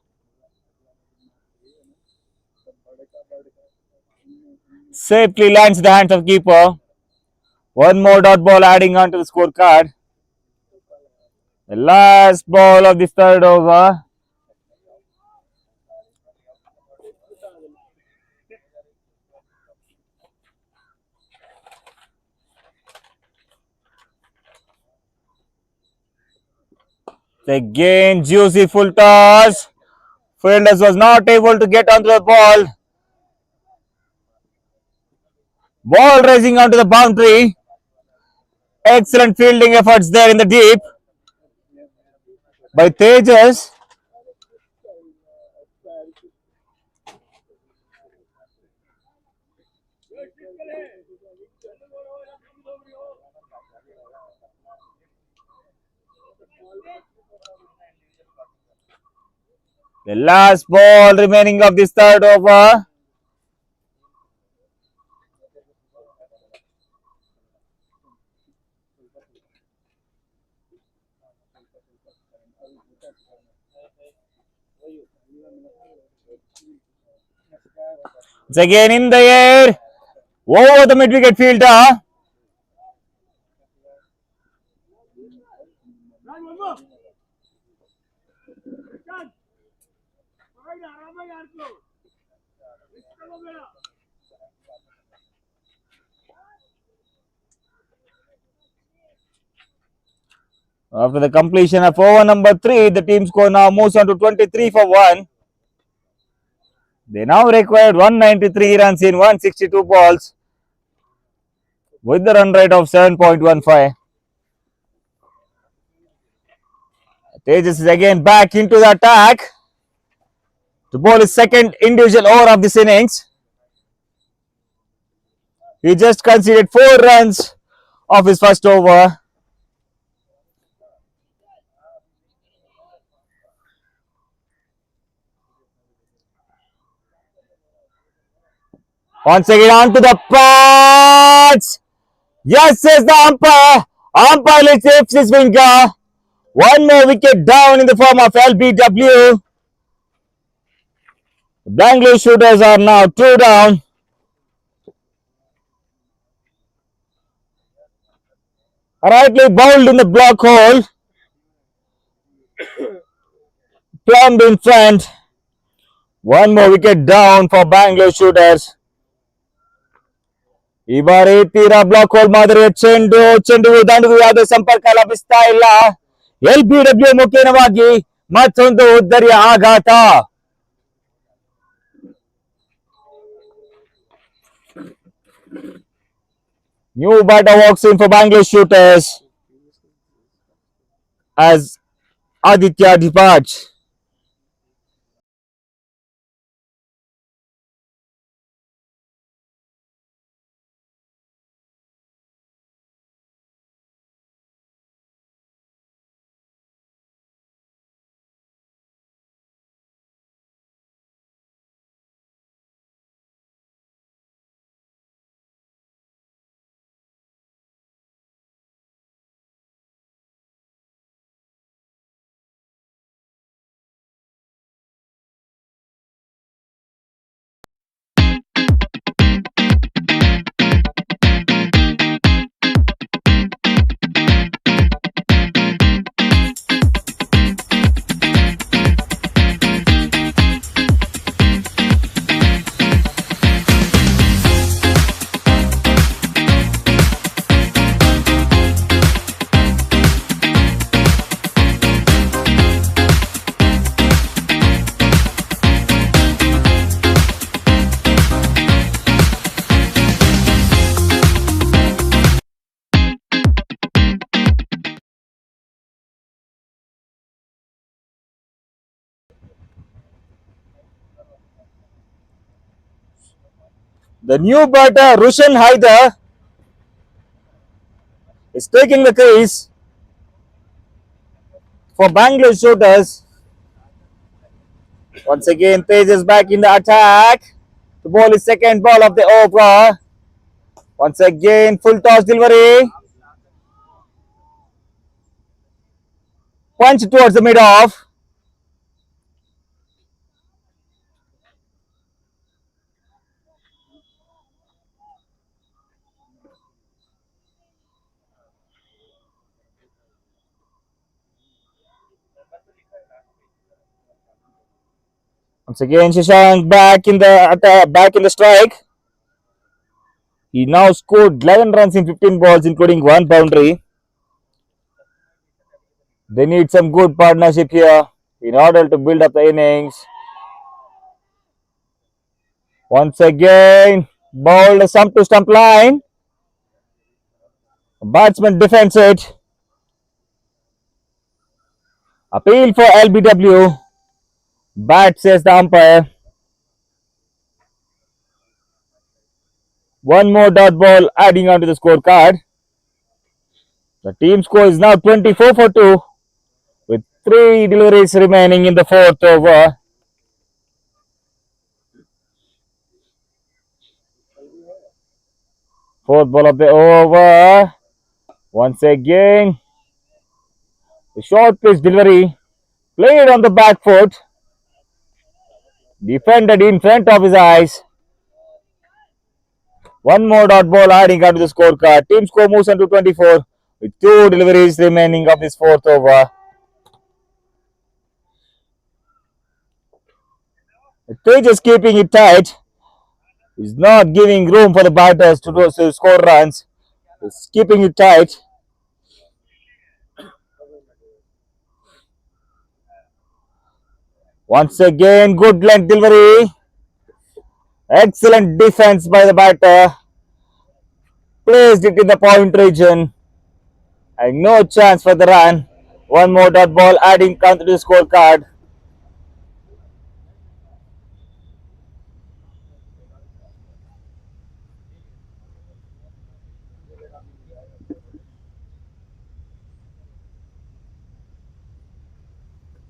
S4: Safely lands in the hands of keeper. One more dot ball adding onto the scorecard. The last ball of the third over. Again, juicy full toss. Fielders was not able to get onto the ball. Ball racing onto the boundary. Excellent fielding efforts there in the deep by Tejas. The last ball remaining of this third over. It's again in the air. over the mid-wicket fielder.
S3: Run, one more. Done. Right, Rama yaar ko. Karo mera.
S4: After the completion of over number 3, the team score now moves on to 23 for 1. They now required 193 runs in 162 balls with the run rate of 7.15. Tejas is again back into the attack to bowl his second individual over of this innings. He just conceded 4 runs of his first over. Once again onto the pads. Yes, says the umpire. Umpire lifts his finger. One more wicket down in the form of LBW. Bangalore Shooters are now 2 down. Rightly bowled in the block hole. Plumbed in front. One more wicket down for Bangalore Shooters. ಈ ಬಾರಿ ತೀರಾ block hole ಮಾದರಿಯ ಚೆಂಡು ದಂಡವು ಯಾವುದೇ ಸಂಪರ್ಕ ಲಭಿಸ್ತಾ ಇಲ್ಲ. LBW ಮುಖೇನವಾಗಿ ಮತ್ತೊಂದು ಉದ್ದರಿಯ ಆಘಾತ. New batter walks in for Bangalore Shooters as Aditya departs. The new batter Rushan Haidar is taking the crease for Bangalore Shooters. Once again, Tejas back in the attack to bowl his second ball of the over. Once again, full toss delivery. Punch towards the mid-off. Once again, Shashank back in the attack, back in the strike. He now scored 11 runs in 15 balls, including 1 boundary. They need some good partnership here in order to build up the innings. Once again, bowled a stump to stump line. Batsman defends it. Appeal for LBW. Bat, says the umpire. One more dot ball adding onto the scorecard. The team score is now 24 for 2 with 3 deliveries remaining in the 4th over. Fourth ball of the over. Once again, the short pitch delivery played on the back foot. Defended in front of his eyes. One more dot ball adding onto the scorecard. Team score moves on to 24 with 2 deliveries remaining of this fourth over. Tej is keeping it tight. He's not giving room for the batters to score runs. He's keeping it tight. Once again, good length delivery. Excellent defense by the batter. Placed it in the point region. And no chance for the run. One more dot ball adding onto the scorecard.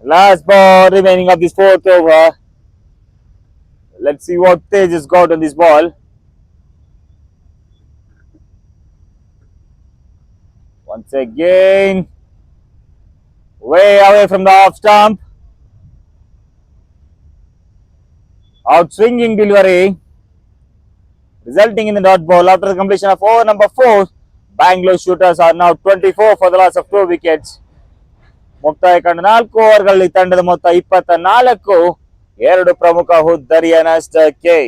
S4: Last ball remaining of this fourth over. Let's see what Tej has got on this ball. Once again, way away from the off stump. Out swinging delivery, resulting in the dot ball. After the completion of over number 4, Bangalore Shooters are now 24 for the loss of 2 wickets. ಮುಕ್ತಾಯ ಕಂಡ 4 ಓವರ್ಗಳಲ್ಲಿ ತಂಡದ ಮೊತ್ತ 24, 2 ಪ್ರಮುಖ ಹುದ್ದರಿಯ ನಷ್ಟಕ್ಕೆ.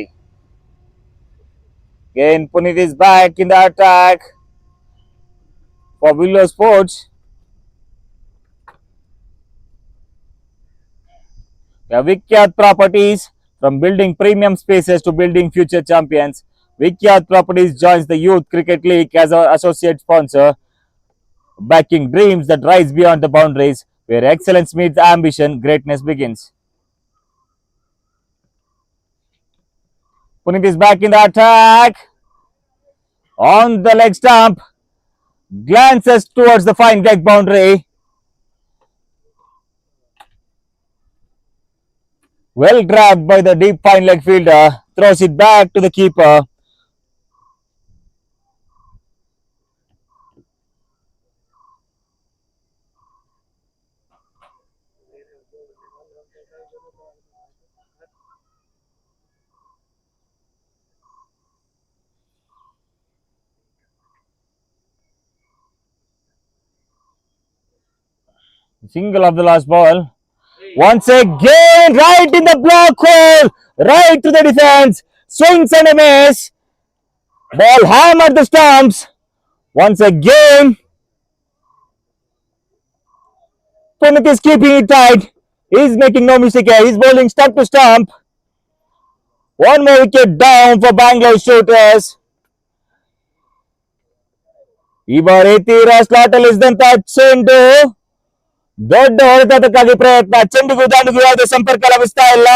S4: Again, Punit is back in the attack for Willow Sports. Vikyat Properties, from building premium spaces to building future champions, Vikyat Properties joins the Youth Cricket League as our associate sponsor, backing dreams that rise beyond the boundaries. Where excellence meets ambition, greatness begins. Punit is back in the attack. On the leg stump, glances towards the fine leg boundary. Well grabbed by the deep fine leg fielder, throws it back to the keeper. Single of the last ball. Once again, right in the block hole, right to the defense, swings and a miss. Ball hammered the stumps. Once again, Punit is keeping it tight. He's making no mistake here. He's bowling stump to stump. One more wicket down for Bangalore Shooters. ಈ ಬಾರಿ ತೀರ slot ಅಲ್ಲಿ ಇದ್ದಂತ ಚೆಂಡು ದೊಡ್ಡ ಹೊಡೆತಕ್ಕಾಗಿ ಪ್ರಯತ್ನ. ಚೆಂಡಿಗೂ ದಾಂಡಿಗೂ ಯಾವುದೇ ಸಂಪರ್ಕ ಲಭಿಸ್ತಾ ಇಲ್ಲ.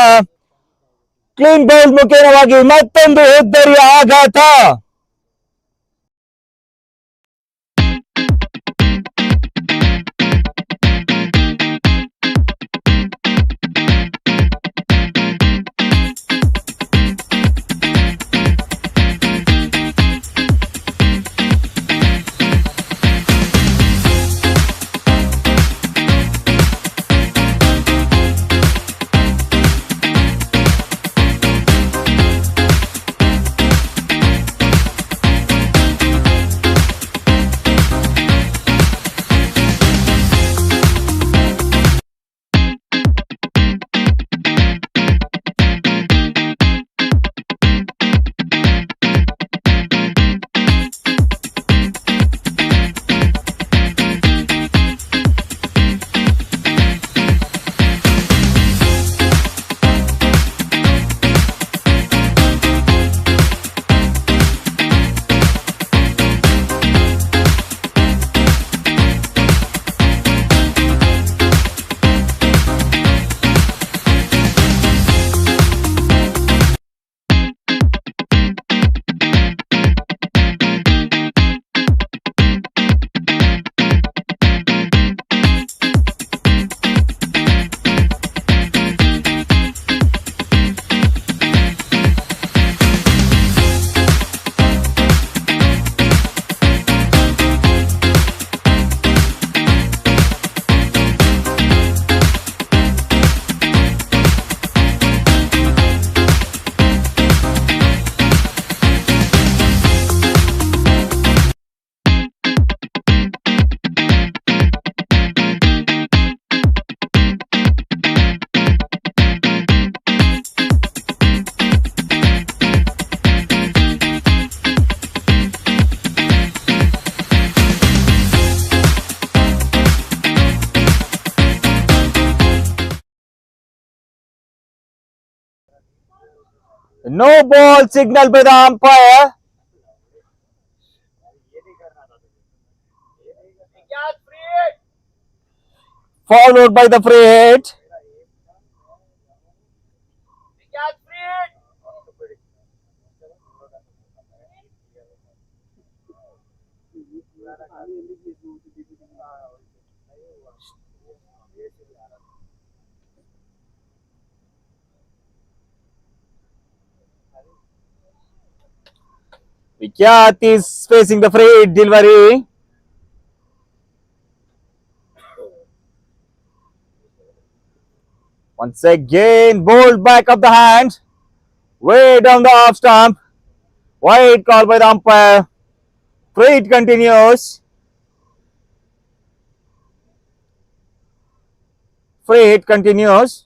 S4: ಕ್ಲೀನ್ ಬೌಲ್ ಮುಖೇನವಾಗಿ ಮತ್ತೊಂದು ಹುದ್ದರಿಯ ಆಘಾತ. No ball signaled by the umpire. Followed by the free hit. Vikyat is facing the free hit delivery. Once again, bowled back of the hand. Way down the off stump. Wide call by the umpire. Free hit continues. Free hit continues.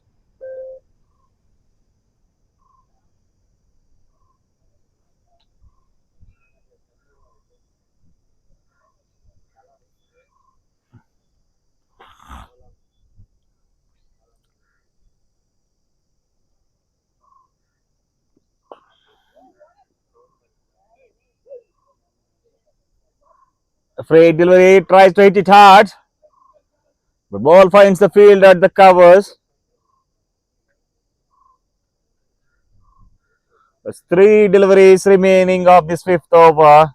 S4: Free hit delivery tries to hit it hard. The ball finds the field at the covers. There's 3 deliveries remaining of this 5th over.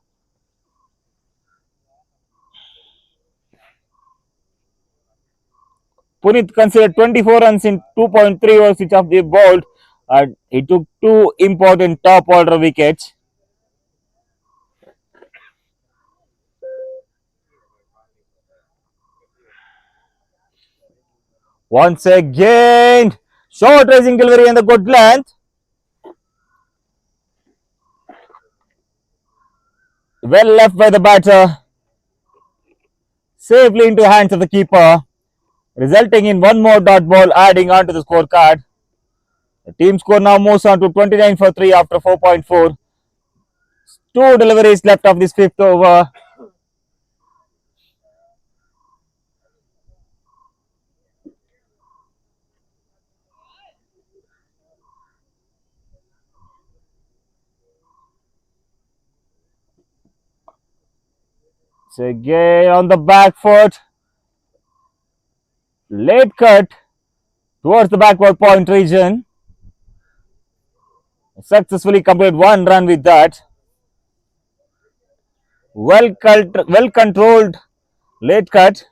S4: Punit considered 24 runs in 2.3 overs which of the bowled, and he took 2 important top order wickets. Once again, short racing delivery and the good length. Well left by the batter. Safely into the hands of the keeper, resulting in one more dot ball adding on to the scorecard. The team score now moves on to 29 for 3 after 4.4. 2 deliveries left of this 5th over. So again on the back foot. Late cut towards the backward point region. Successfully completed 1 run with that. Well controlled late cut.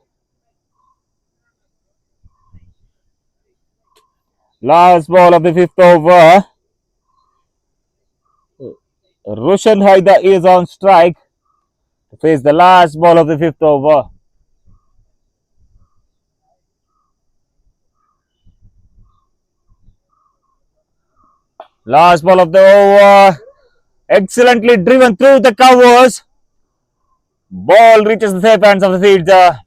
S4: Last ball of the 5th over. Roshan Haida is on strike to face the last ball of the 5th over. Last ball of the over. Excellently driven through the covers. Ball reaches the safe hands of the fielder.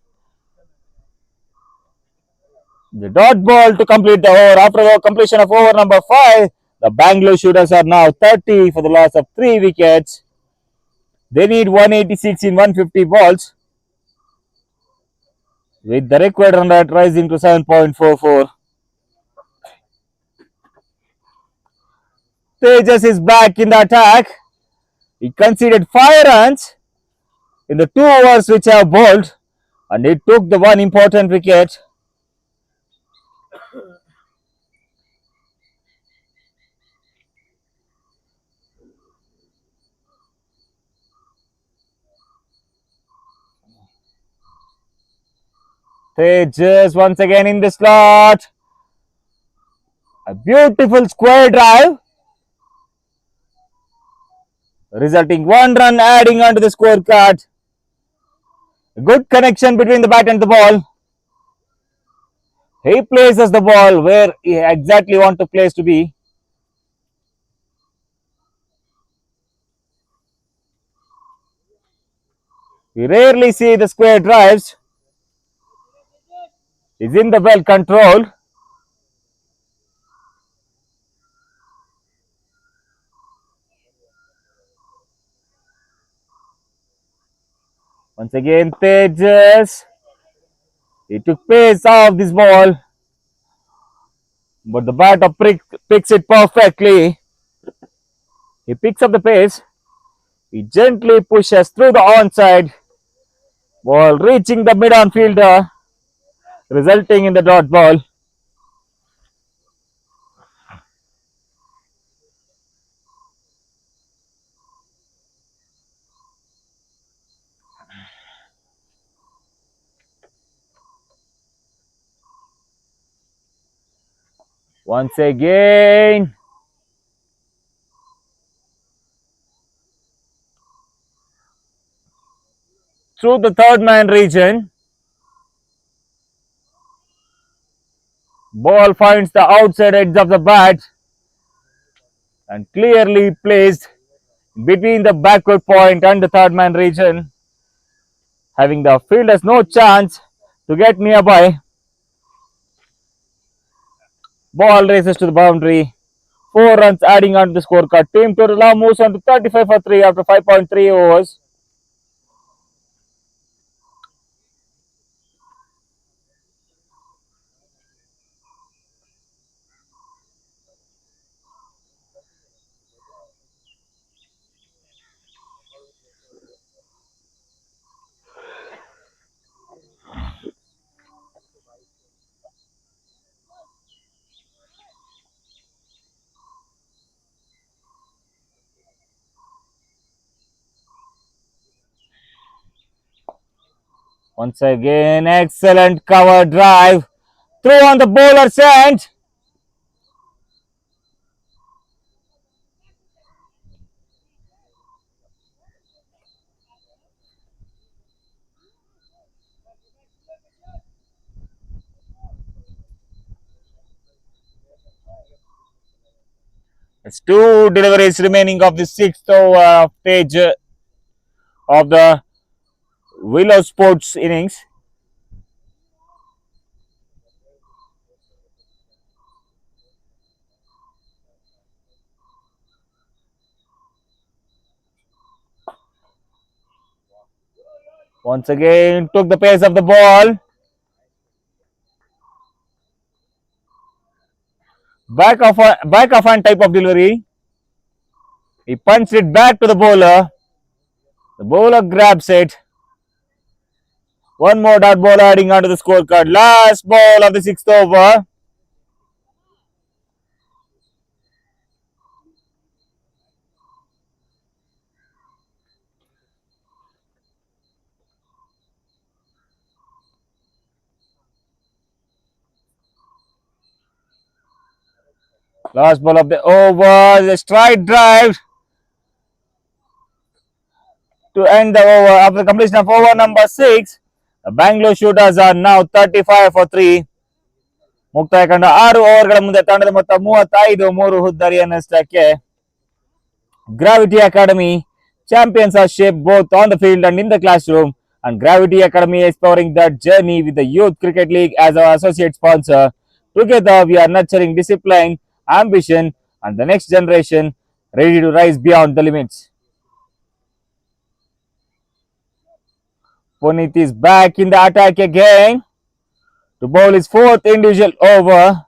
S4: The dot ball to complete the over. After the completion of over number 5, the Bangalore Shooters are now 30 for the loss of 3 wickets. They need 186 in 150 balls, with the required run rate rising to 7.44. Tejas is back in the attack. He conceded 5 runs in the 2 overs which have bowled, and he took the one important wicket. Tejas once again in the slot. A beautiful square drive, resulting 1 run adding onto the scorecard. Good connection between the bat and the ball. He places the ball where he exactly wants the place to be. We rarely see the square drives. He's in the well control. Once again, Tejas. He took pace off this ball, but the batter picks it perfectly. He picks up the pace. He gently pushes through the onside. Ball reaching the mid-on fielder, resulting in the dot ball. Once again, through the third man region. Ball finds the outside edge of the bat and clearly placed between the backward point and the third man region, having the fielders no chance to get nearby. Ball races to the boundary. 4 runs adding on to the scorecard. Team total now moves on to 35 for 3 after 5.3 overs. Once again, excellent cover drive. Throw on the bowler's end. It's 2 deliveries remaining of the 6th over stage of the Willow Sports innings. Once again, took the pace of the ball. Back of hand type of delivery. He punched it back to the bowler. The bowler grabs it. One more dot ball adding onto the scorecard. Last ball of the 6th over. Last ball of the over. The strike drive to end the over. After the completion of over number 6, the Bangalore Shooters are now 35 for 3. ಮುಕ್ತಾಯಗೊಂಡ 6 ಓವರ್ಗಳ ಮುಂದೆ ತಂಡದ ಮೊತ್ತ 35 3 ಹುದ್ದರಿಯನ್ನಷ್ಟಕ್ಕೆ. Gravity Academy champions are shaped both on the field and in the classroom, and Gravity Academy is powering that journey with the Youth Cricket League as our associate sponsor. Together we are nurturing discipline, ambition and the next generation ready to rise beyond the limits. Puneet is back in the attack again to bowl his 4th individual over.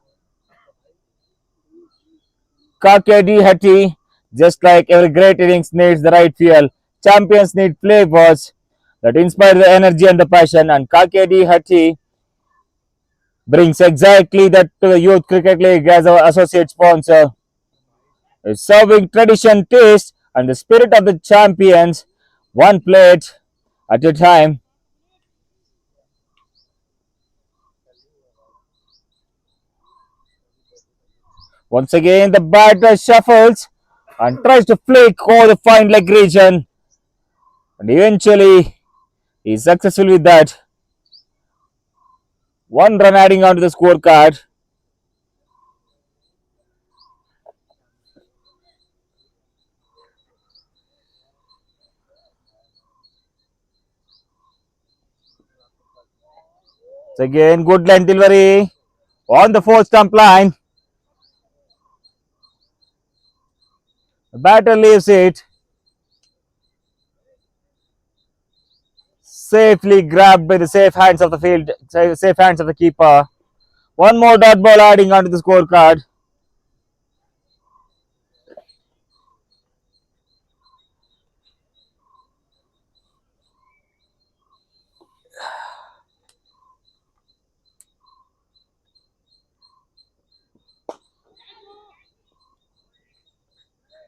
S4: Kakedi Hatti, just like every great innings needs the right fuel, champions need flavors that inspire the energy and the passion, and Kakedi Hatti brings exactly that to the Youth Cricket League as our associate sponsor. It's serving tradition, taste and the spirit of the champions, one plate at a time. Once again, the batter shuffles and tries to flick over the fine leg region, and eventually he is successful with that. 1 run adding onto the scorecard. So again, good line delivery on the 4th stump line. The batter leaves it. Safely grabbed by the safe hands of the field, safe hands of the keeper. 1 more dot ball adding onto the scorecard.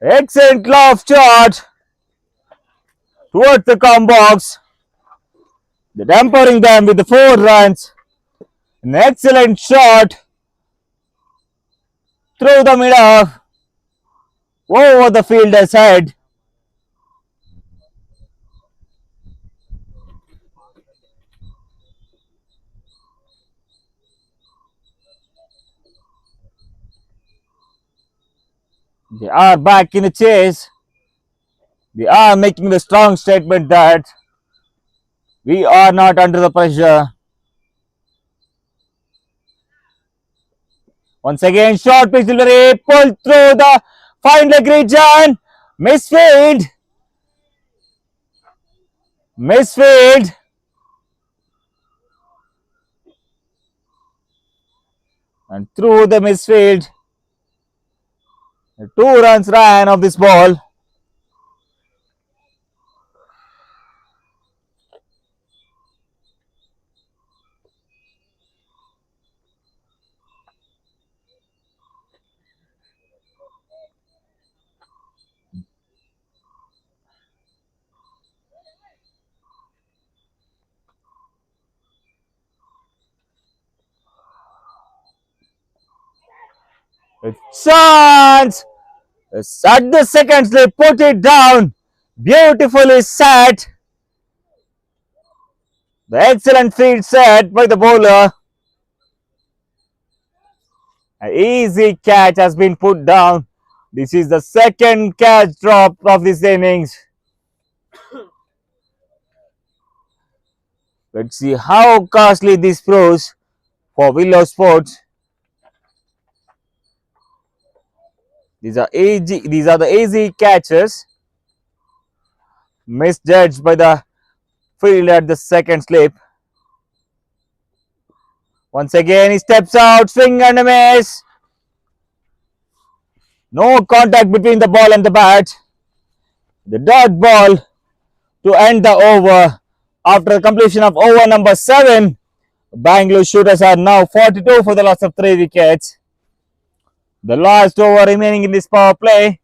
S4: Excellent loft shot towards the comb box. They're tempering them with the 4 runs. An excellent shot through the middle over the fielder's head. They are back in the chase. They are making the strong statement that we are not under the pressure. Once again, short pitch delivery, pulled through the fine leg region. Misfield. Misfield. And through the misfield. 2 runs ran of this ball. A chance! At the second slip, put it down. Beautifully set. The excellent field set by the bowler. An easy catch has been put down. This is the second catch drop of this innings. Let's see how costly this proves for Willow Sports. These are the easy catches. Misjudged by the field at the second slip. Once again, he steps out, swing and a miss. No contact between the ball and the bat. The dot ball to end the over. After completion of over number 7, Bangalore Shooters are now 42 for the loss of 3 wickets. The last over remaining in this power play.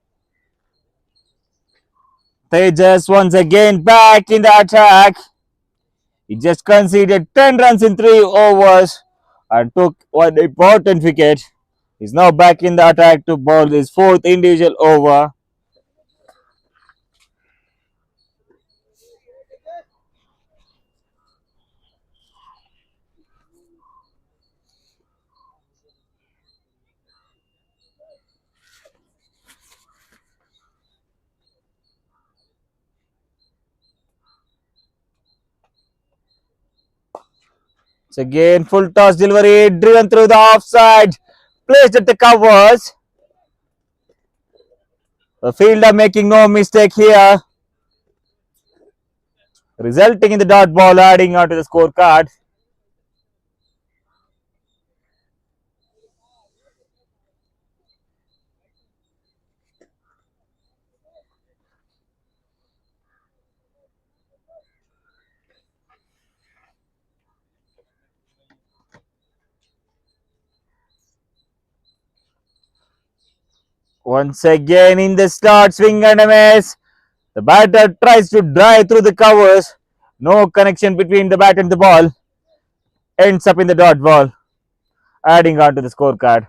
S4: Tejas once again back in the attack. He just conceded 10 runs in 3 overs and took one important wicket. He's now back in the attack to bowl his 4th individual over. It's again full toss delivery, driven through the offside, placed at the covers. The fielder making no mistake here, resulting in the dot ball, adding onto the scorecard. Once again in the slot, swing and a miss. The batter tries to drive through the covers. No connection between the bat and the ball. Ends up in the dot ball, adding on to the scorecard.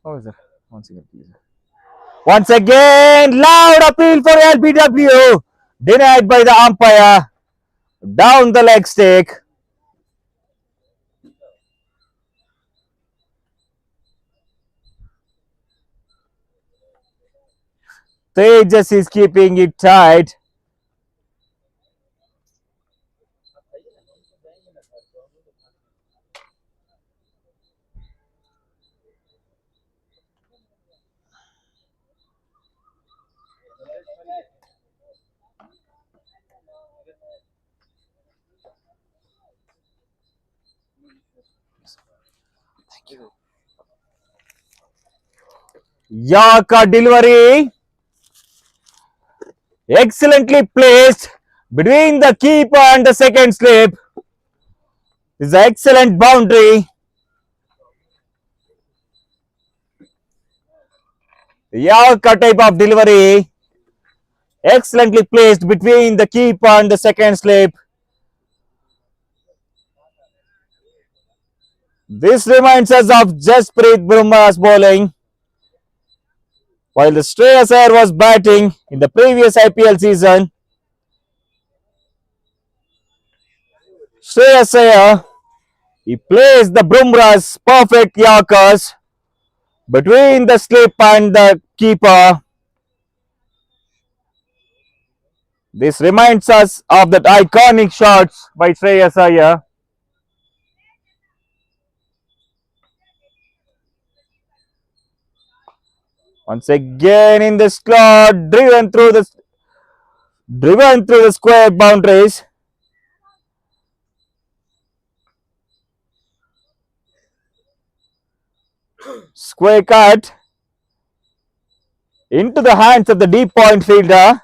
S4: How is that? Once again, please. Once again, loud appeal for LBW. Denied by the umpire. Down the leg stick. Tejas is keeping it tight. Yorker delivery. Excellently placed between the keeper and the second slip. This is an excellent boundary. Yorker type of delivery. Excellently placed between the keeper and the second slip. This reminds us of Jasprit Bumrah's bowling. While the Shreyas Iyer was batting in the previous IPL season, Shreyas Iyer, he placed the Bumrah's perfect Yorkers between the slip and the keeper. This reminds us of that iconic shots by Shreyas Iyer. Once again in the slot, driven through the square boundaries. Square cut into the hands of the deep point fielder.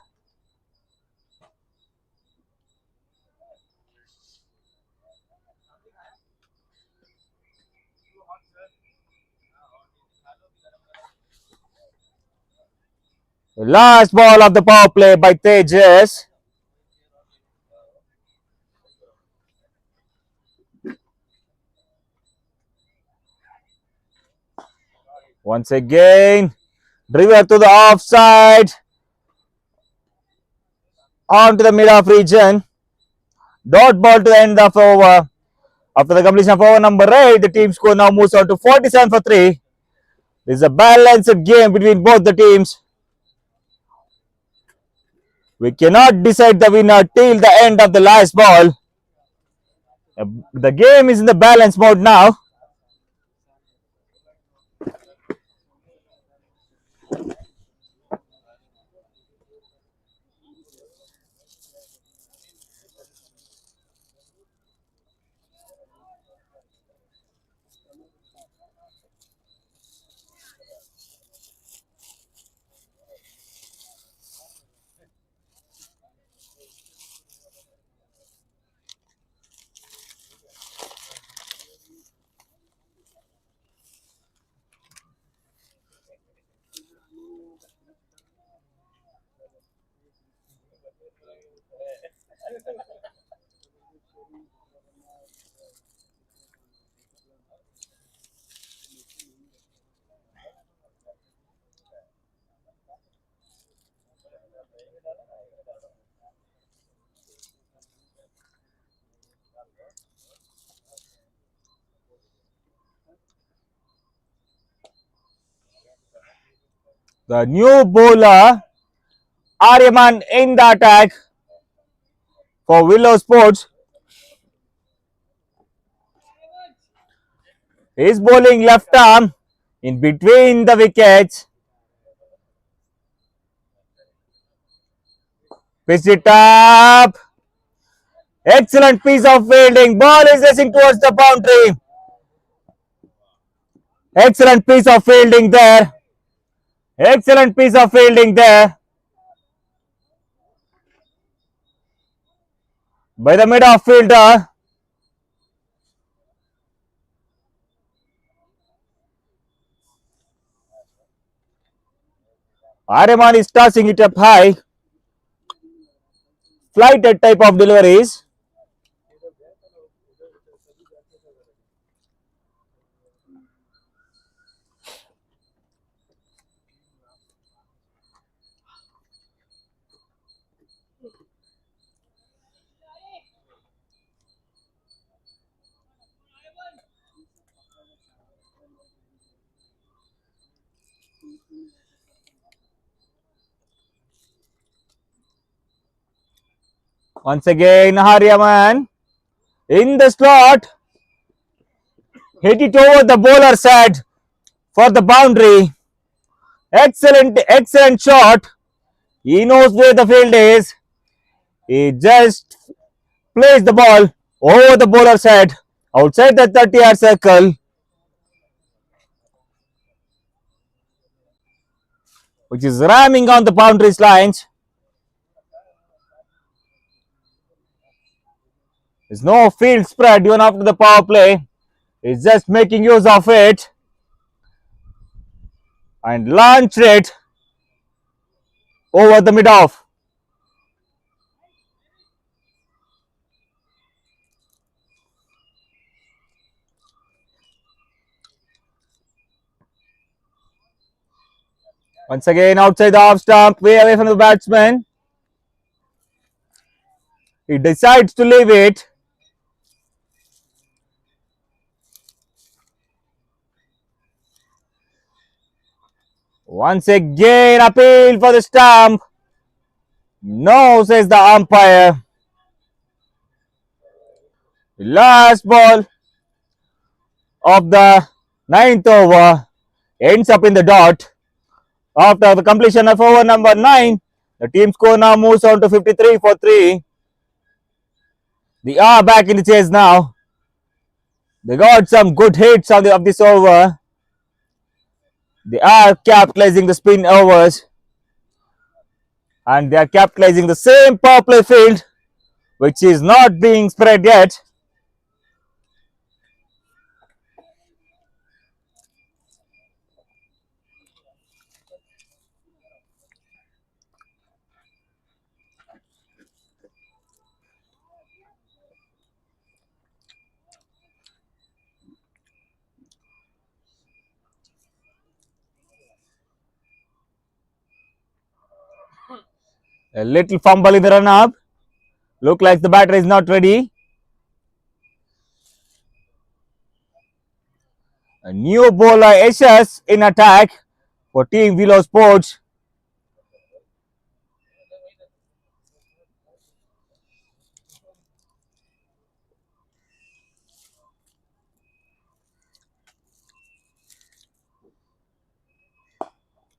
S4: Last ball of the power play by Tejas. Once again, driven to the offside, onto the mid-off region. Dot ball to the end of over. After the completion of over number 8, the team score now moves on to 47 for 3. This is a balanced game between both the teams. We cannot decide the winner till the end of the last ball. The game is in the balance mode now. The new bowler, Aryaman, in the attack for Willow Sports. He's bowling left arm in between the wickets. Pitch it up. Excellent piece of fielding. Ball is racing towards the boundary. Excellent piece of fielding there. Excellent piece of fielding there by the mid-off fielder. Aryaman is tossing it up high. Flighted type of deliveries. Once again, Aryaman in the slot. Hit it over the bowler's head for the boundary. Excellent shot. He knows where the field is. He just placed the ball over the bowler's head outside the 30-yard circle, which is ramming on the boundaries lines. There's no field spread even after the power play. He's just making use of it and launched it over the mid-off. Once again outside the off stump, way away from the batsman. He decides to leave it. Once again appeal for the stump. No, says the umpire. The last ball of the 9th over ends up in the dot. After the completion of over number 9, the team score now moves on to 53 for 3. They are back in the chase now. They got some good hits on of this over. They are capitalizing the spin overs. And they are capitalizing the same power play field, which is not being spread yet. A little fumble in the run up. Look like the batter is not ready. A new bowler Ashes in attack for team Willow Sports.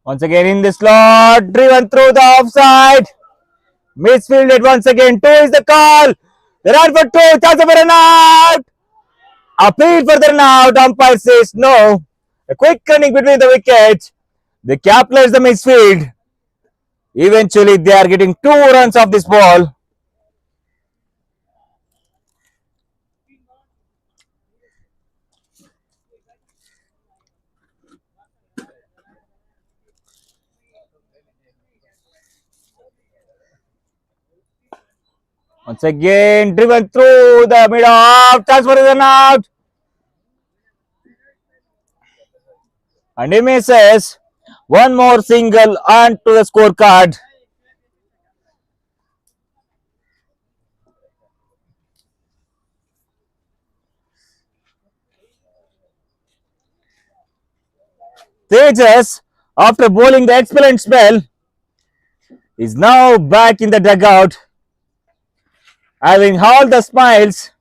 S4: Once again in the slot, driven through the offside. Misfielded once again. 2 is the call. The run for 2. Chance of a run out. Appeal for the run out. Umpire says no. A quick running between the wickets. They capitalize the misfield. Eventually, they are getting 2 runs off this ball. Once again, driven through the mid-off. Chance for the run out. And he misses. One more single onto the scorecard. Tejas, after bowling the excellent spell, is now back in the dugout, having all the smiles.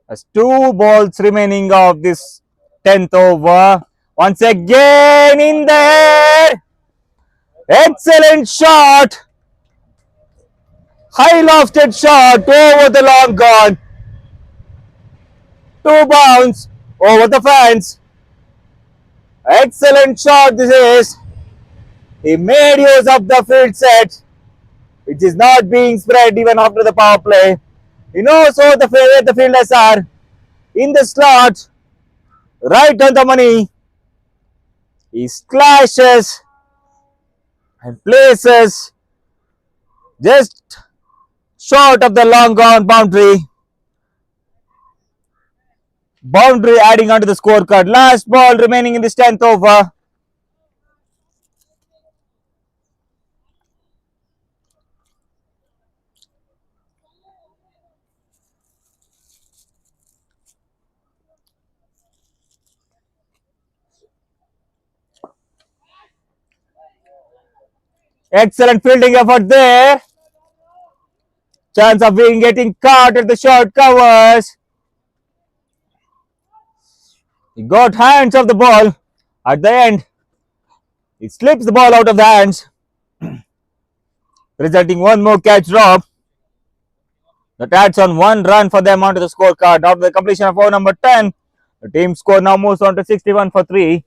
S4: As 2 balls remaining of this 10th over. Once again in the air. Excellent shot. High lofted shot over the long gone. 2 bounce over the fence. Excellent shot this is. He made use of the field set, which is not being spread even after the power play. He knows where the fielders are. In the slot, right on the money. He slashes and places just short of the long gone boundary. Boundary adding onto the scorecard. Last ball remaining in this 10th over. Excellent fielding effort there. Chance of being getting caught at the short covers. He got hands of the ball. At the end, he slips the ball out of the hands, resulting one more catch drop. That adds on 1 run for them onto the scorecard. After the completion of over number 10, the team score now moves on to 61 for 3.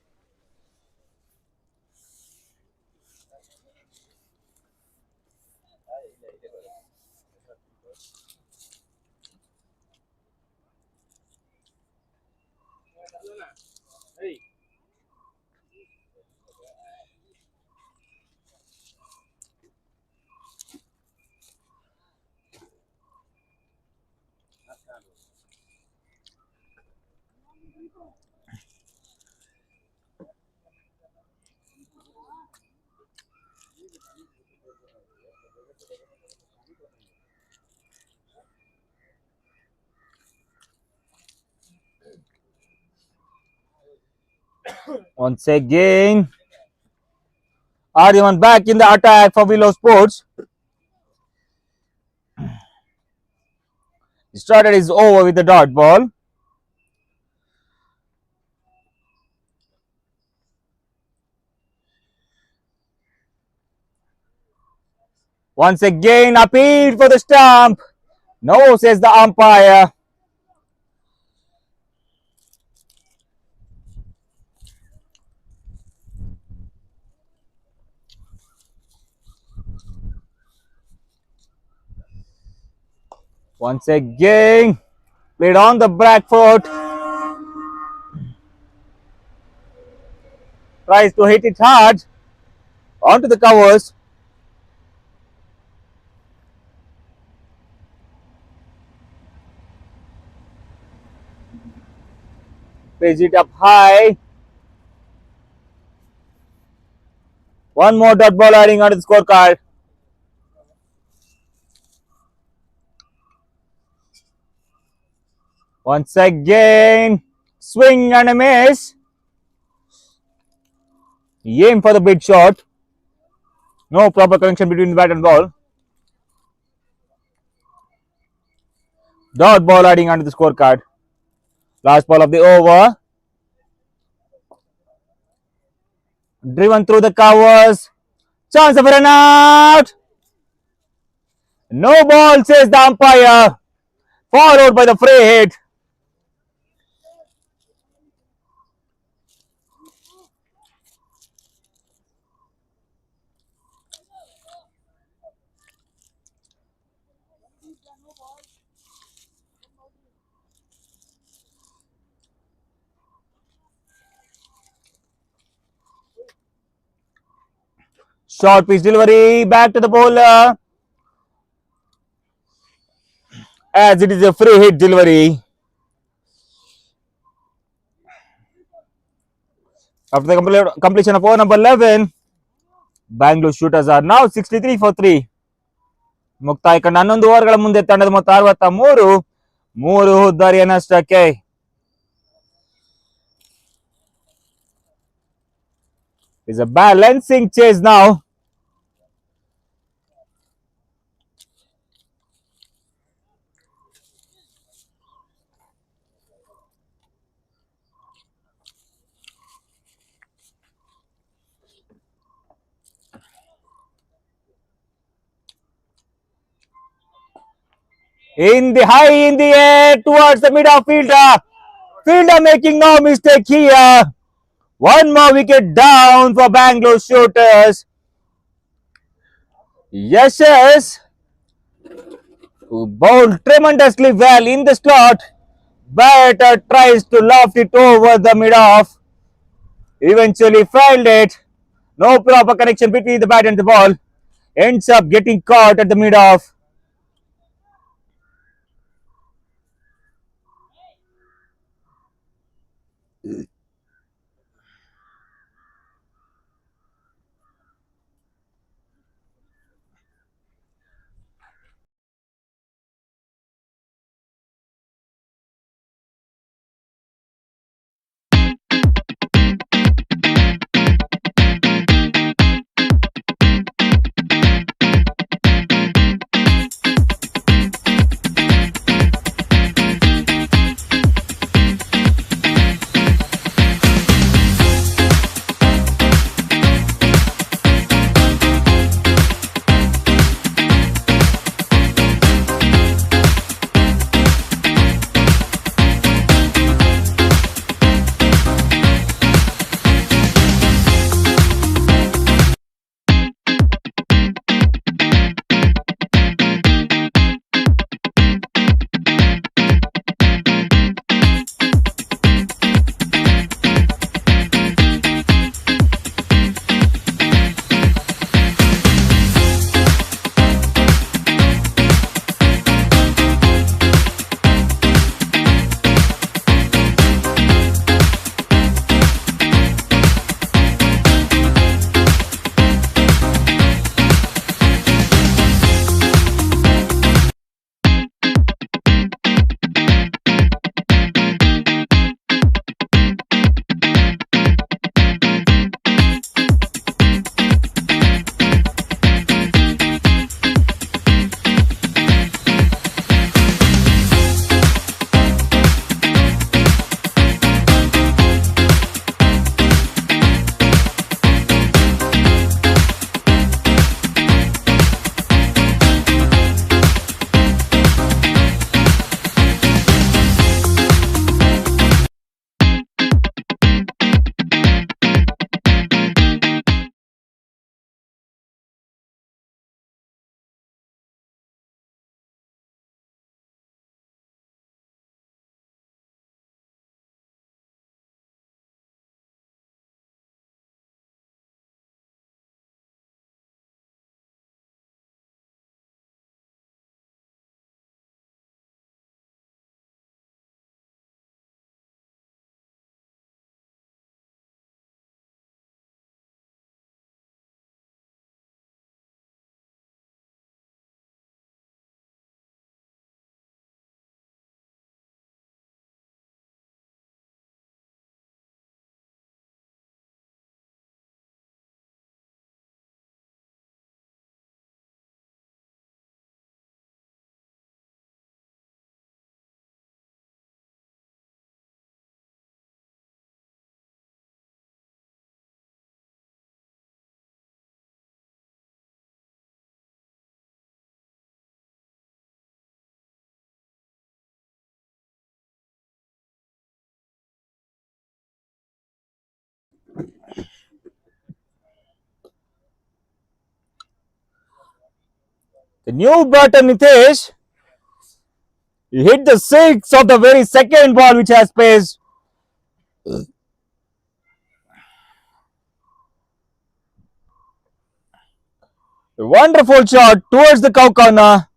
S4: Once again, Aryaman back in the attack for Willow Sports. He started his over with the dot ball. Once again, appeal for the stump. No, says the umpire. Once again, played on the back foot. Tries to hit it hard onto the covers. Plays it up high. One more dot ball adding onto the scorecard. Once again, swing and a miss. He aimed for the big shot. No proper connection between the bat and ball. Dot ball adding onto the scorecard. Last ball of the over. Driven through the covers. Chance of a run out. No ball, says the umpire. Followed by the free hit. Short pitch delivery back to the bowler. As it is a free hit delivery. After the completion of over number 11, Bangalore Shooters are now 63 for 3. ಮುಕ್ತಾಯ ಕಂಡ 11 ಓವರ್ಗಳ ಮುಂದೆ ತಂಡದ ಮೊತ್ತ 63, 3 ದಾರಿಯ ನಷ್ಟಕ್ಕೆ. It's a balancing chase now. In the high in the air towards the mid of fielder. Fielder making no mistake here. One more wicket down for Bangalore Shooters. Yes, who bowled tremendously well in the slot. Batter tries to loft it over the mid off. Eventually failed it. No proper connection between the bat and the ball. Ends up getting caught at the mid off. The new batter Nitesh, he hit the six of the very second ball which has paced. A wonderful shot towards the cow corner.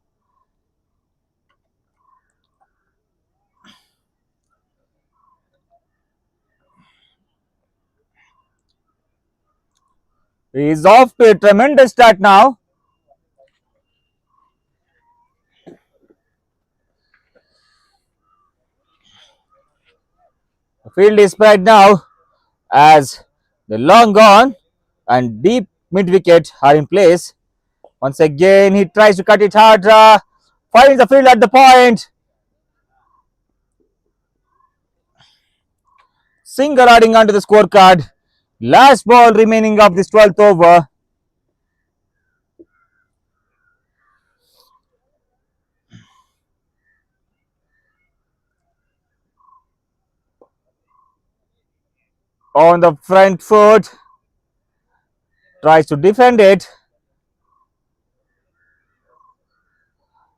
S4: He is off to a tremendous start now. The field is spread now as the long on and deep mid wicket are in place. Once again, he tries to cut it hard, finds the field at the point. Single adding onto the scorecard. Last ball remaining of this 12th over. On the front foot, tries to defend it.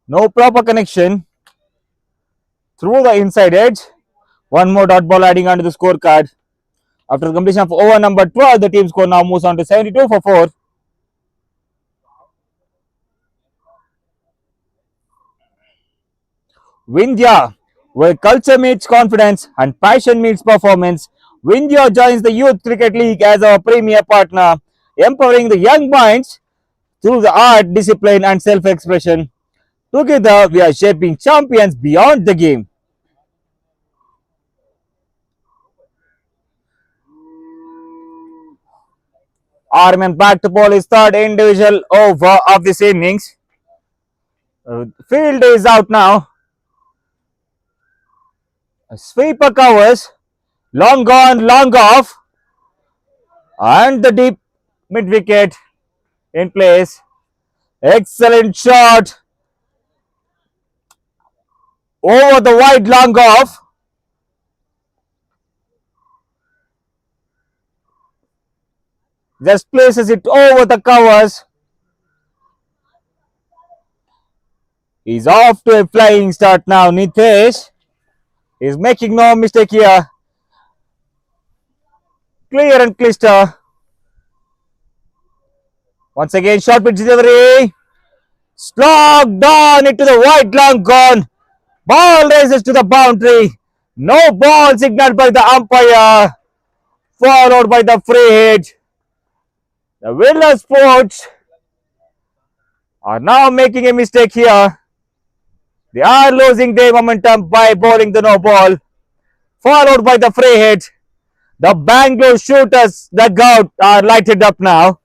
S4: No proper connection through the inside edge. One more dot ball adding onto the scorecard. After completion of over number 12, the team score now moves on to 72 for 4. Vindhya, where culture meets confidence and passion meets performance, Vindhya joins the Youth Cricket League as our premier partner, empowering the young minds through the art, discipline and self-expression. Together, we are shaping champions beyond the game. Arman back to ball his third individual over of this innings. Field is out now. A sweeper covers. Long gone, long off. And the deep mid wicket in place. Excellent shot. Over the wide long off. Just places it over the covers. He's off to a flying start now. Nitesh is making no mistake here. Clear and clear. Once again, short pitch delivery. Slogged down into the wide long gone. Ball races to the boundary. No ball signaled by the umpire. Followed by the free hit. The Willow Sports are now making a mistake here. They are losing their momentum by bowling the no ball. Followed by the free hit. The Bangalore Shooters dugout are lighted up now.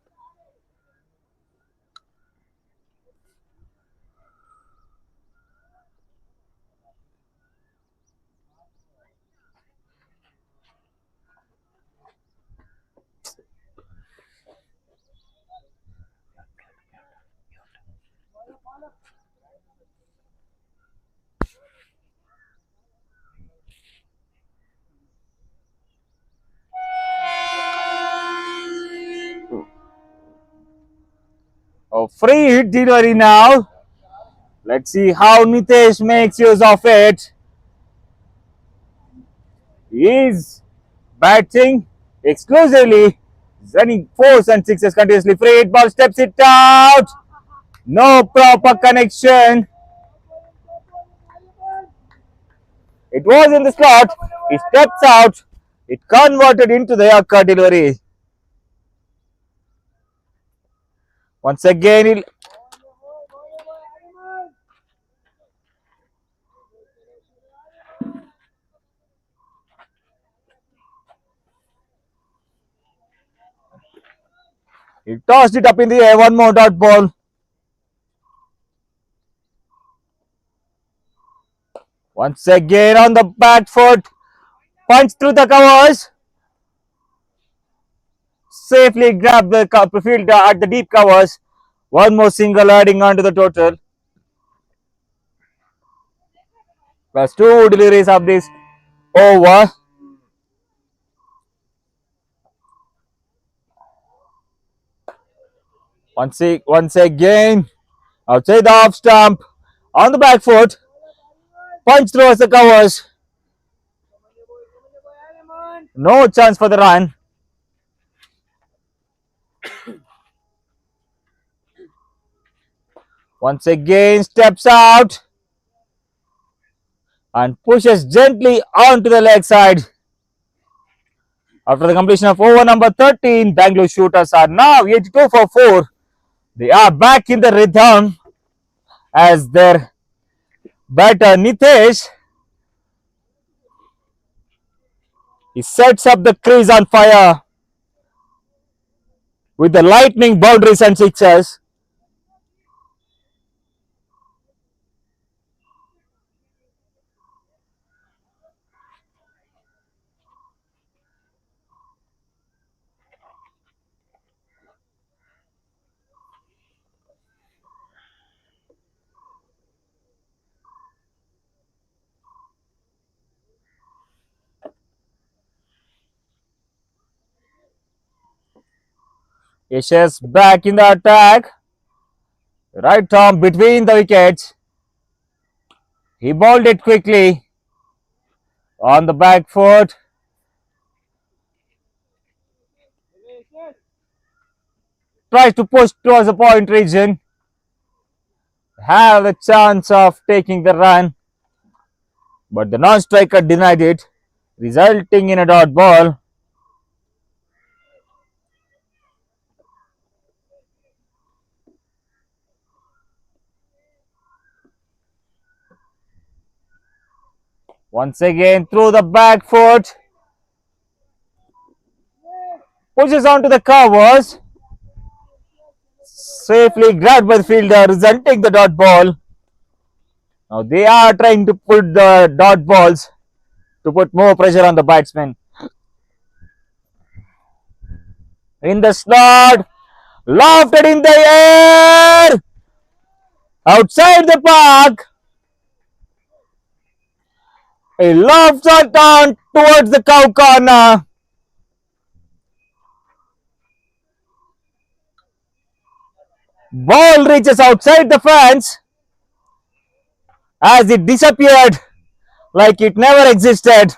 S4: A free hit delivery now. Let's see how Nitesh makes use of it. He is batting exclusively, running fours and sixes continuously. Free hit ball steps it out. No proper connection. It was in the slot. He steps out. It converted into the Yorker delivery. Once again, he tossed it up in the air. One more dot ball. Once again on the back foot. Punch through the covers. Safely grab the fielder at the deep covers. One more single adding on to the total. Plus 2 deliveries of this over. Once again, Outside the off stump. On the back foot. Punch throws the covers. No chance for the run. Once again steps out and pushes gently onto the leg side. After the completion of over number 13, Bangalore Shooters are now 82 for 4. They are back in the rhythm as their batter Nitesh, he sets up the crease on fire with the lightning boundaries and sixes. Yashes back in the attack. Right arm between the wickets. He bowled it quickly on the back foot. Tries to push towards the point region. Have the chance of taking the run. But the non-striker denied it, resulting in a dot ball. Once again through the back foot. Pushes onto the covers. Safely grabbed by the fielder, resulting the dot ball. Now they are trying to put the dot balls to put more pressure on the batsman. In the slot, lofted in the air, outside the park. A loft shot on towards the cow corner. Ball reaches outside the fence as it disappeared like it never existed.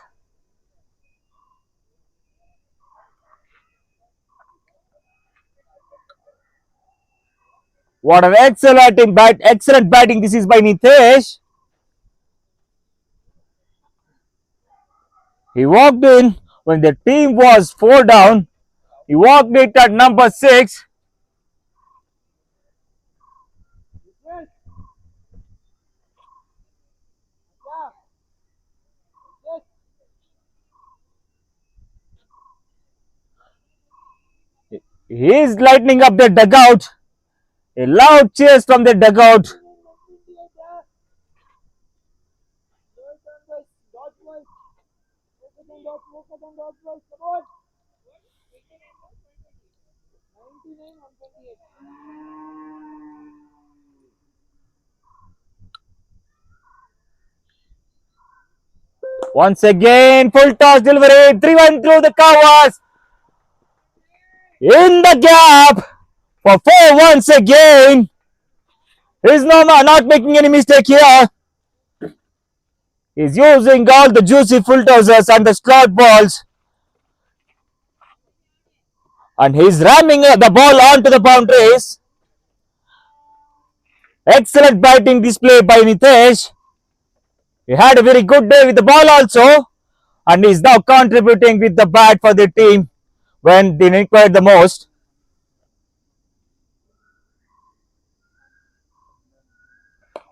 S4: What an excellent batting this is by Nitesh. He walked in when the team was 4 down. He walked it at number 6. He is lighting up the dugout. A loud cheers from the dugout. Once again, full toss delivery, 3-1 through the covers. In the gap for 4 once again. He's not making any mistake here. He's using all the juicy full tosses and the slot balls. And he's ramming the ball onto the boundaries. Excellent batting display by Nitesh. He had a very good day with the ball also. And he's now contributing with the bat for the team when they required the most.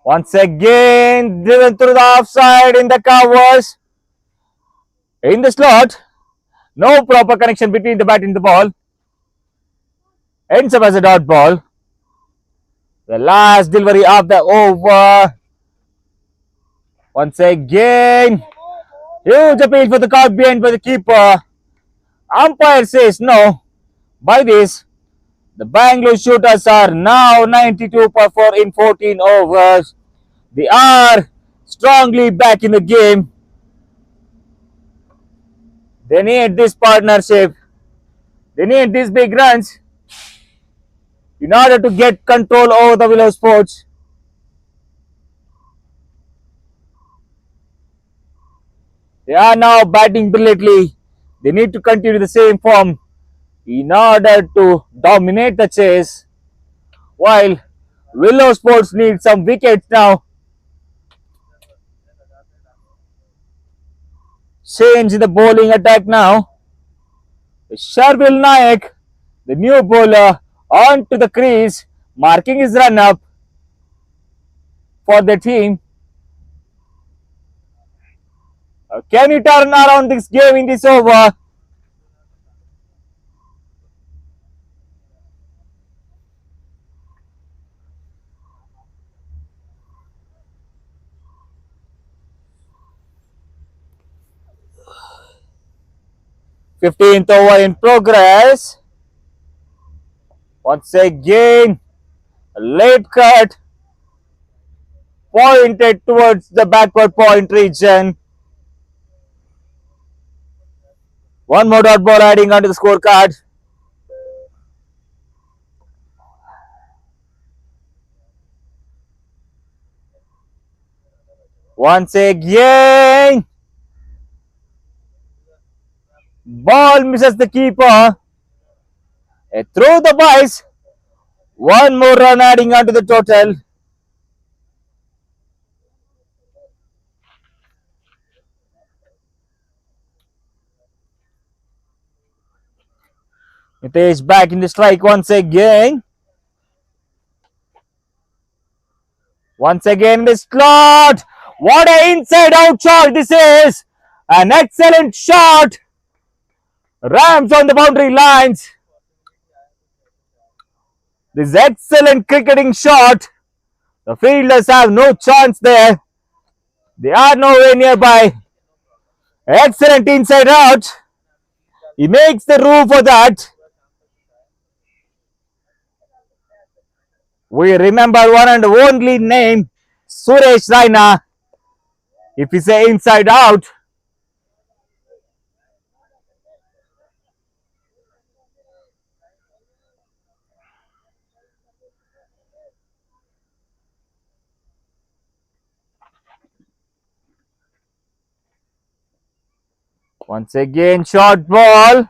S4: Once again, driven through the offside in the covers. In the slot. No proper connection between the bat and the ball. Ends up as a dot ball. The last delivery of the over. Once again, huge appeal for the caught behind by the keeper. Umpire says no. By this, the Bangalore Shooters are now 92 for 4 in 14 overs. They are strongly back in the game. They need this partnership. They need these big runs in order to get control over the Willow Sports. They are now batting brilliantly. They need to continue the same form in order to dominate the chase. While Willow Sports needs some wickets now. Change in the bowling attack now. Sharvil Nayak, the new bowler, onto the crease, marking his run up for the team. Can he turn around this game in this over? Fifteenth over in progress. Once again, a late cut pointed towards the backward point region. One more dot ball adding onto the scorecard. Once again, ball misses the keeper. Through the boys. One more run adding onto the total. Nitesh back in the strike once again. Once again in the slot. What an inside out shot this is. An excellent shot. Rams on the boundary lines. This excellent cricketing shot. The fielders have no chance there. They are nowhere nearby. Excellent inside out. He makes the room for that. We remember one and only name, Suresh Raina. If we say inside out, once again short ball.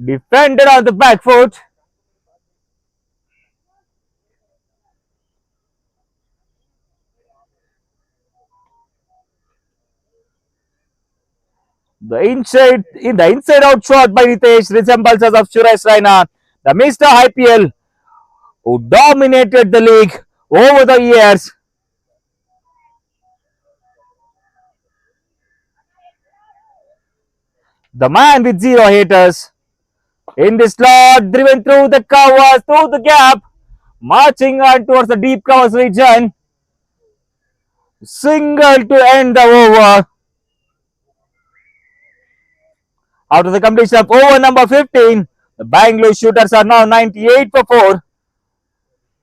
S4: Defended on the back foot. The inside out shot by Nitesh resembles as of Suresh Raina, the Mr. IPL who dominated the league over the years. The man with zero haters. In the slot, driven through the covers, through the gap, marching on towards the deep covers region. Single to end the over. After the completion of over number 15, the Bangalore Shooters are now 98 for 4.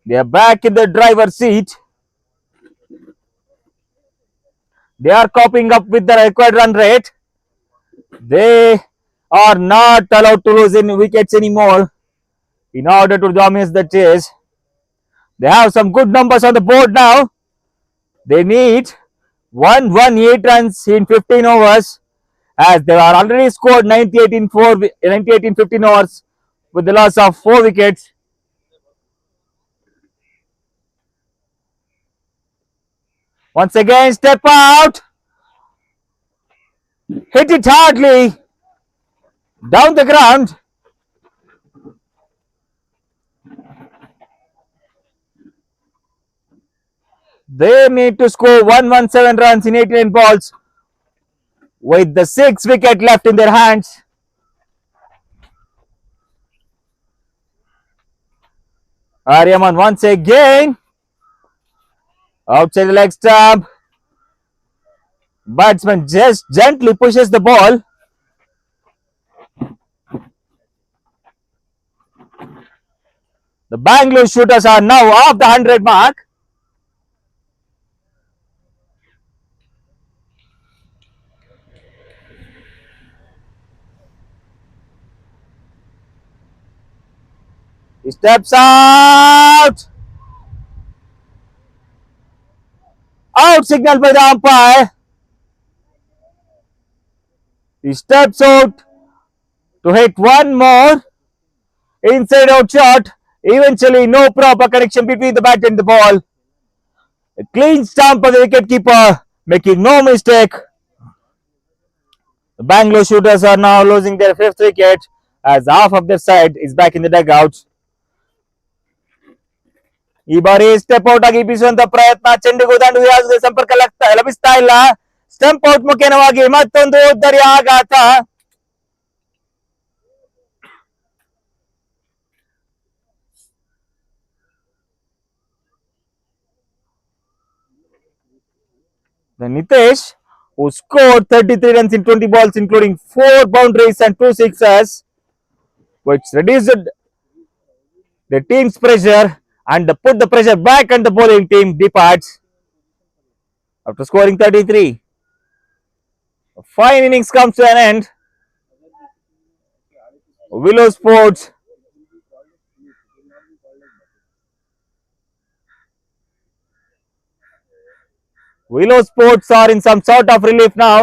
S4: They are back in the driver's seat. They are coping up with the required run rate. They are not allowed to lose any wickets anymore in order to dominate the chase. They have some good numbers on the board now. They need 118 runs in 15 overs as they are already scored 98 in 15 overs with the loss of 4 wickets. Once again, step out. Hit it hardly. Down the ground. They need to score 117 runs in 89 balls with the 6 wicket left in their hands. Aryaman once again. Outside the leg stump. Batsman just gently pushes the ball. The Bangalore Shooters are now off the 100 mark. He steps out. Out signal by the umpire. He steps out to hit one more inside out shot. Eventually, no proper connection between the bat and the ball. A clean stump of the wicketkeeper, making no mistake. The Bangalore Shooters are now losing their fifth wicket as half of their side is back in the dugout. ಈ ಬಾರಿ step out ಆಗಿ ಬೀಸುವಂತ ಪ್ರಯತ್ನ, ಚೆಂಡಿಗೂ ದಂಡು ಸಂಪರ್ಕ ಲಭಿಸ್ತಾ ಇಲ್ಲ. Stump out ಮುಖೇನವಾಗಿ ಮತ್ತೊಂದು ಉದ್ದರಿಯ ಆಘಾತ. The Nitesh, who scored 33 runs in 20 balls, including 4 boundaries and 2 sixes, which reduced the team's pressure and put the pressure back on the bowling team, departs after scoring 33. A fine innings comes to an end. Willow Sports are in some sort of relief now.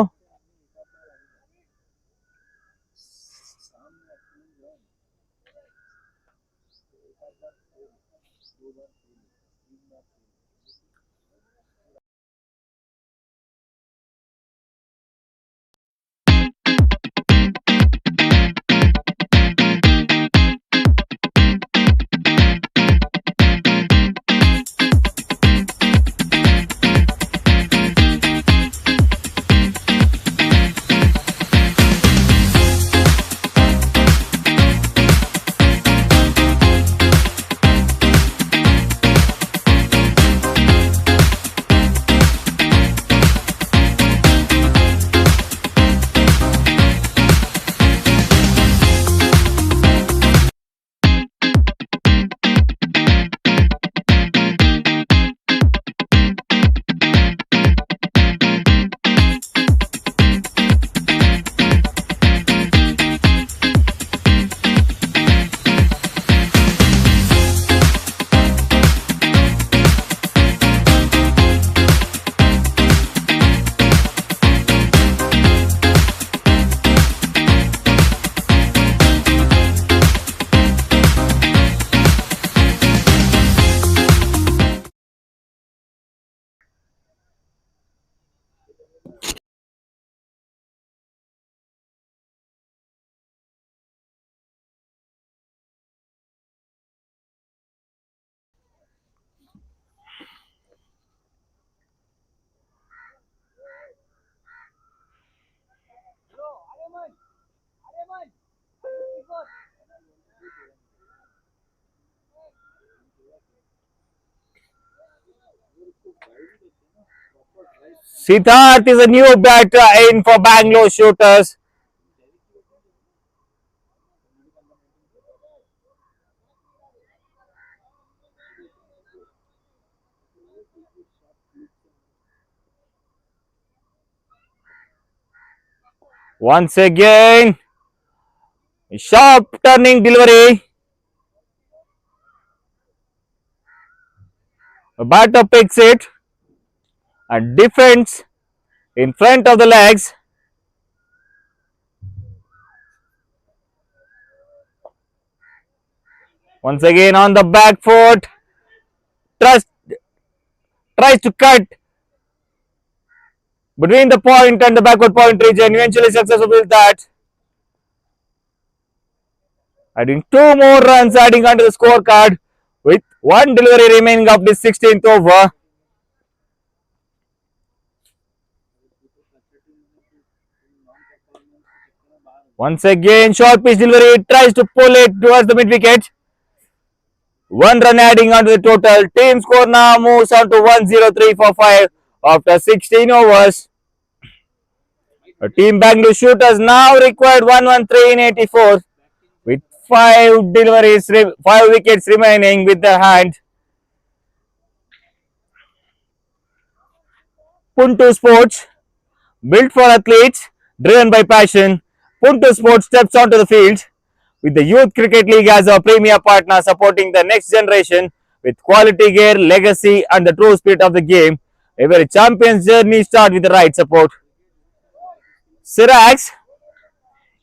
S4: Siddharth is a new batter in for Bangalore Shooters. Once again, sharp turning delivery. The batter picks it and defends in front of the legs. Once again on the back foot, tries to cut between the point and the backward point region, eventually successful with that. Adding 2 more runs, adding onto the scorecard with 1 delivery remaining of this 16th over. Once again, short pitch delivery, tries to pull it towards the mid wicket. 1 run adding onto the total. Team score now moves on to 1-0-3-4-5 after 16 overs. Team Bangalore Shooters now required 113 in 84 with 5 wickets remaining with their hand. Puntu Sports, built for athletes, driven by passion. Puntu Sports steps onto the field with the Youth Cricket League as our premier partner, supporting the next generation with quality gear, legacy and the true spirit of the game. Every champion's journey starts with the right support. Shooterz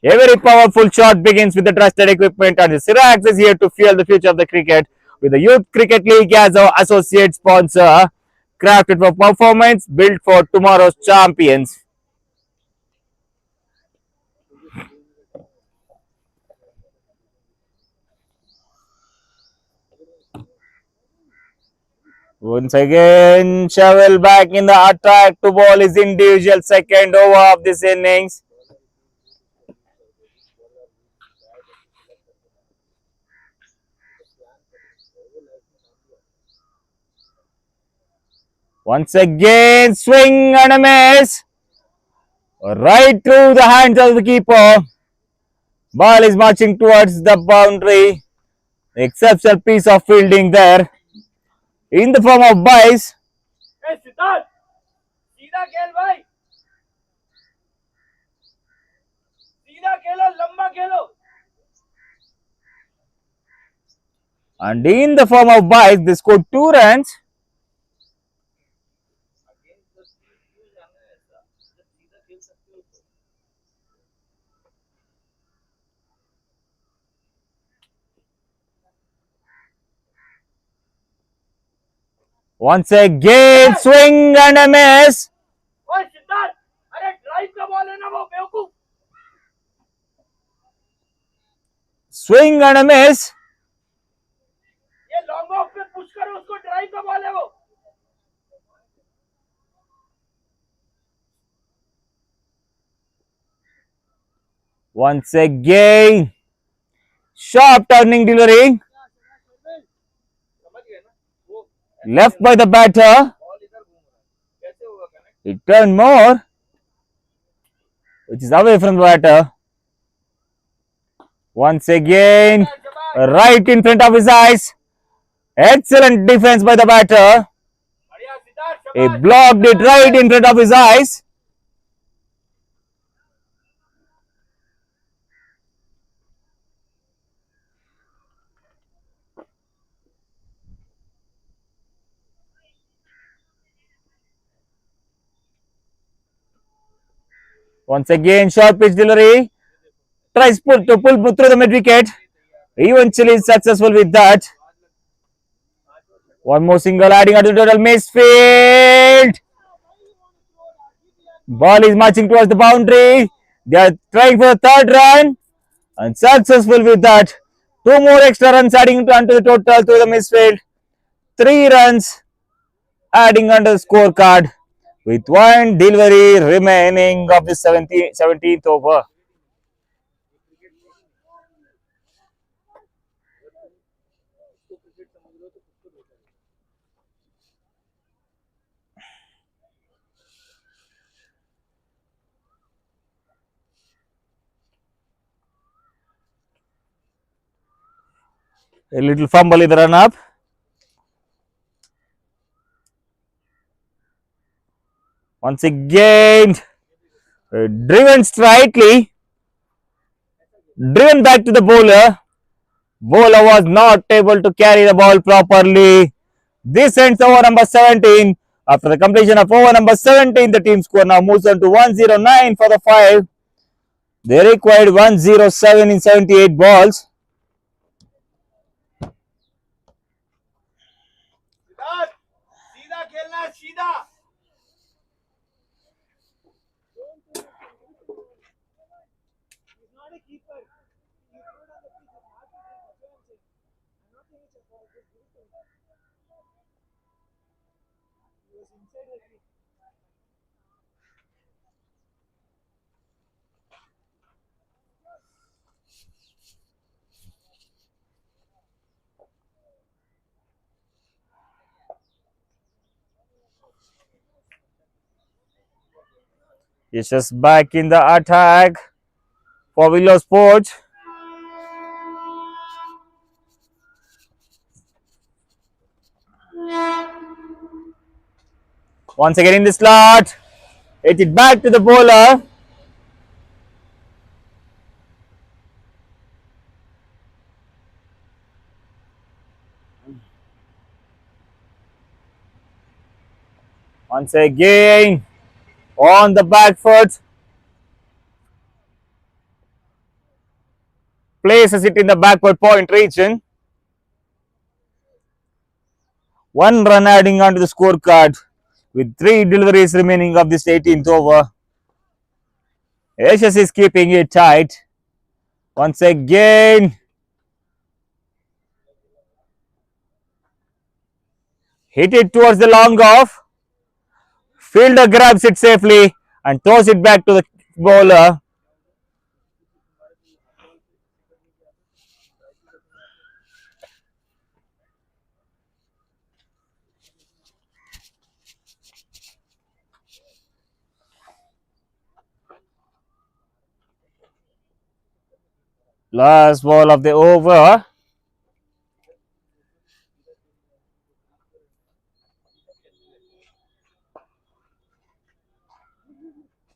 S4: Every powerful shot begins with the trusted equipment, and Shooterz is here to fuel the future of the cricket with the Youth Cricket League as our associate sponsor, crafted for performance, built for tomorrow's champions. Once again, Shovel back in the attack to ball his individual second over of this innings. Once again, swing and a miss. Right through the hands of the keeper. Ball is marching towards the boundary. Exceptional piece of fielding there. In the form of Bice.
S3: ए सिद्धार्थ सीधा खेल भाई सीधा खेलो लंबा खेलो
S4: And in the form of Bice, they scored 2 runs. Once again, swing and a miss.
S3: ओए सिद्धार्थ अरे drive का ball है ना वो बेवकूफ
S4: Swing and a miss.
S3: ये लॉन्ग ऑफ पे पुश करो उसको ड्राइव का बॉल है वो
S4: Once again, sharp turning delivery.
S3: समझ गए ना वो
S4: Left by the batter.
S3: Ball इधर घूम रहा है कैसे होगा connect
S4: It turned more, which is away from the batter. Once again, right in front of his eyes. Excellent defense by the batter.
S3: बढ़िया सिद्धार्थ
S4: He
S3: शाबाश
S4: blocked it right in front of his eyes. Once again, short pitch delivery. Tries to pull through the mid wicket. Eventually is successful with that. One more single adding up to the total misfield. Ball is marching towards the boundary. They are trying for the third run and successful with that. 2 more extra runs adding onto the total through the misfield. 3 runs adding onto the scorecard with 1 delivery remaining of the 17th over. A little fumble in the run up. Once again, driven slightly, driven back to the bowler. Bowler was not able to carry the ball properly. This ends over number 17. After the completion of over number 17, the team score now moves on to 109 for the 5. They required 107 in 78 balls.
S3: Siddharth सीधा खेलना है सीधा
S4: It's just back in the attack for Willow Sports. Once again in the slot. Hit it back to the bowler. Once again on the back foot. places it in the backward point region. 1 run adding onto the scorecard with 3 deliveries remaining of this 18th over. Ashes is keeping it tight. Once again, hit it towards the long off. Fielder grabs it safely and throws it back to the bowler. Last ball of the over.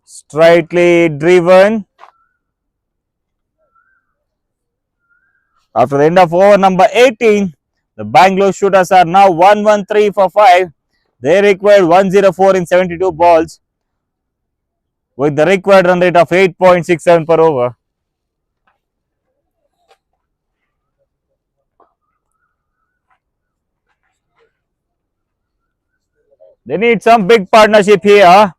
S4: Straightly driven. After the end of over number 18, the Bangalore Shooters are now 113 for 5. They required 104 in 72 balls with the required run rate of 8.67 per over. They need some big partnership here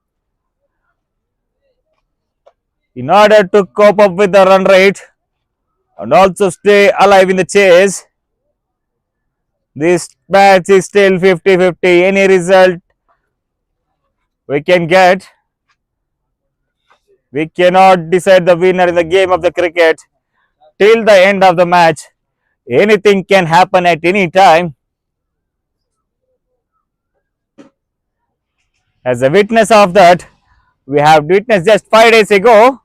S4: in order to cope up with the run rate and also stay alive in the chase. This match is still 50-50. Any result we can get, we cannot decide the winner in the game of the cricket till the end of the match. Anything can happen at any time. As a witness of that, we have witnessed just 5 days ago.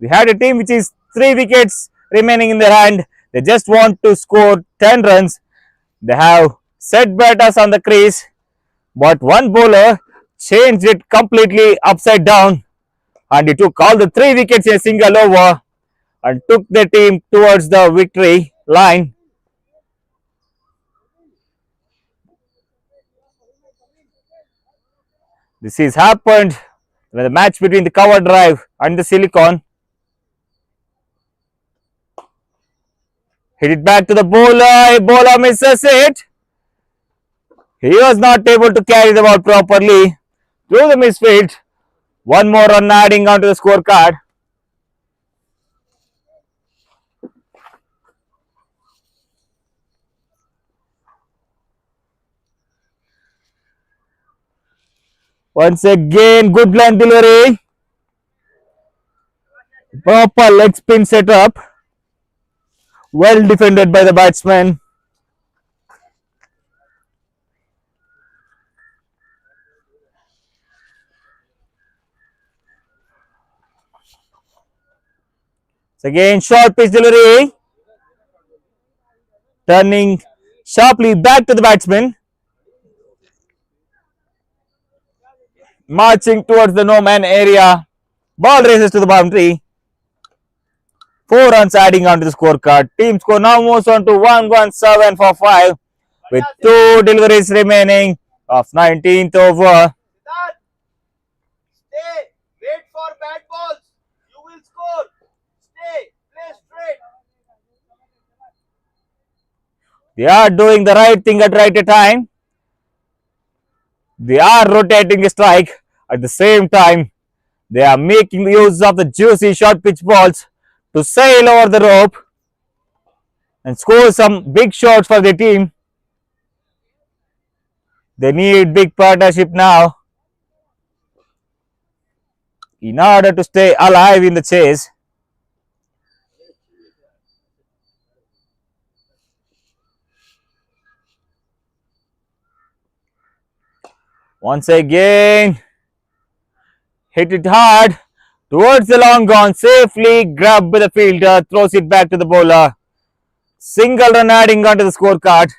S4: We had a team which is 3 wickets remaining in their hand. They just want to score 10 runs. They have set batters on the crease, but one bowler changed it completely upside down and he took all the 3 wickets in a single over and took the team towards the victory line. This is happened when the match between the cover drive and the silicon. Hit it back to the bowler. Bowler misses it. He was not able to carry the ball properly through the misfield. One more run adding onto the scorecard. Once again, good line delivery. Proper leg spin setup. Well defended by the batsman. So again, short pitch delivery. Turning sharply back to the batsman. Marching towards the no man area. Ball races to the boundary. 4 runs adding onto the scorecard. Team score now moves on to 117 for 5 with 2 deliveries remaining of 19th over.
S3: Stay. Wait for bad balls. You will score. Stay. Play straight.
S4: They are doing the right thing at right time. They are rotating the strike at the same time. They are making use of the juicy short pitch balls to sail over the rope and score some big shots for the team. They need big partnership now in order to stay alive in the chase. Once again, hit it hard towards the long on, safely grabbed by the fielder, throws it back to the bowler. Single run adding onto the scorecard.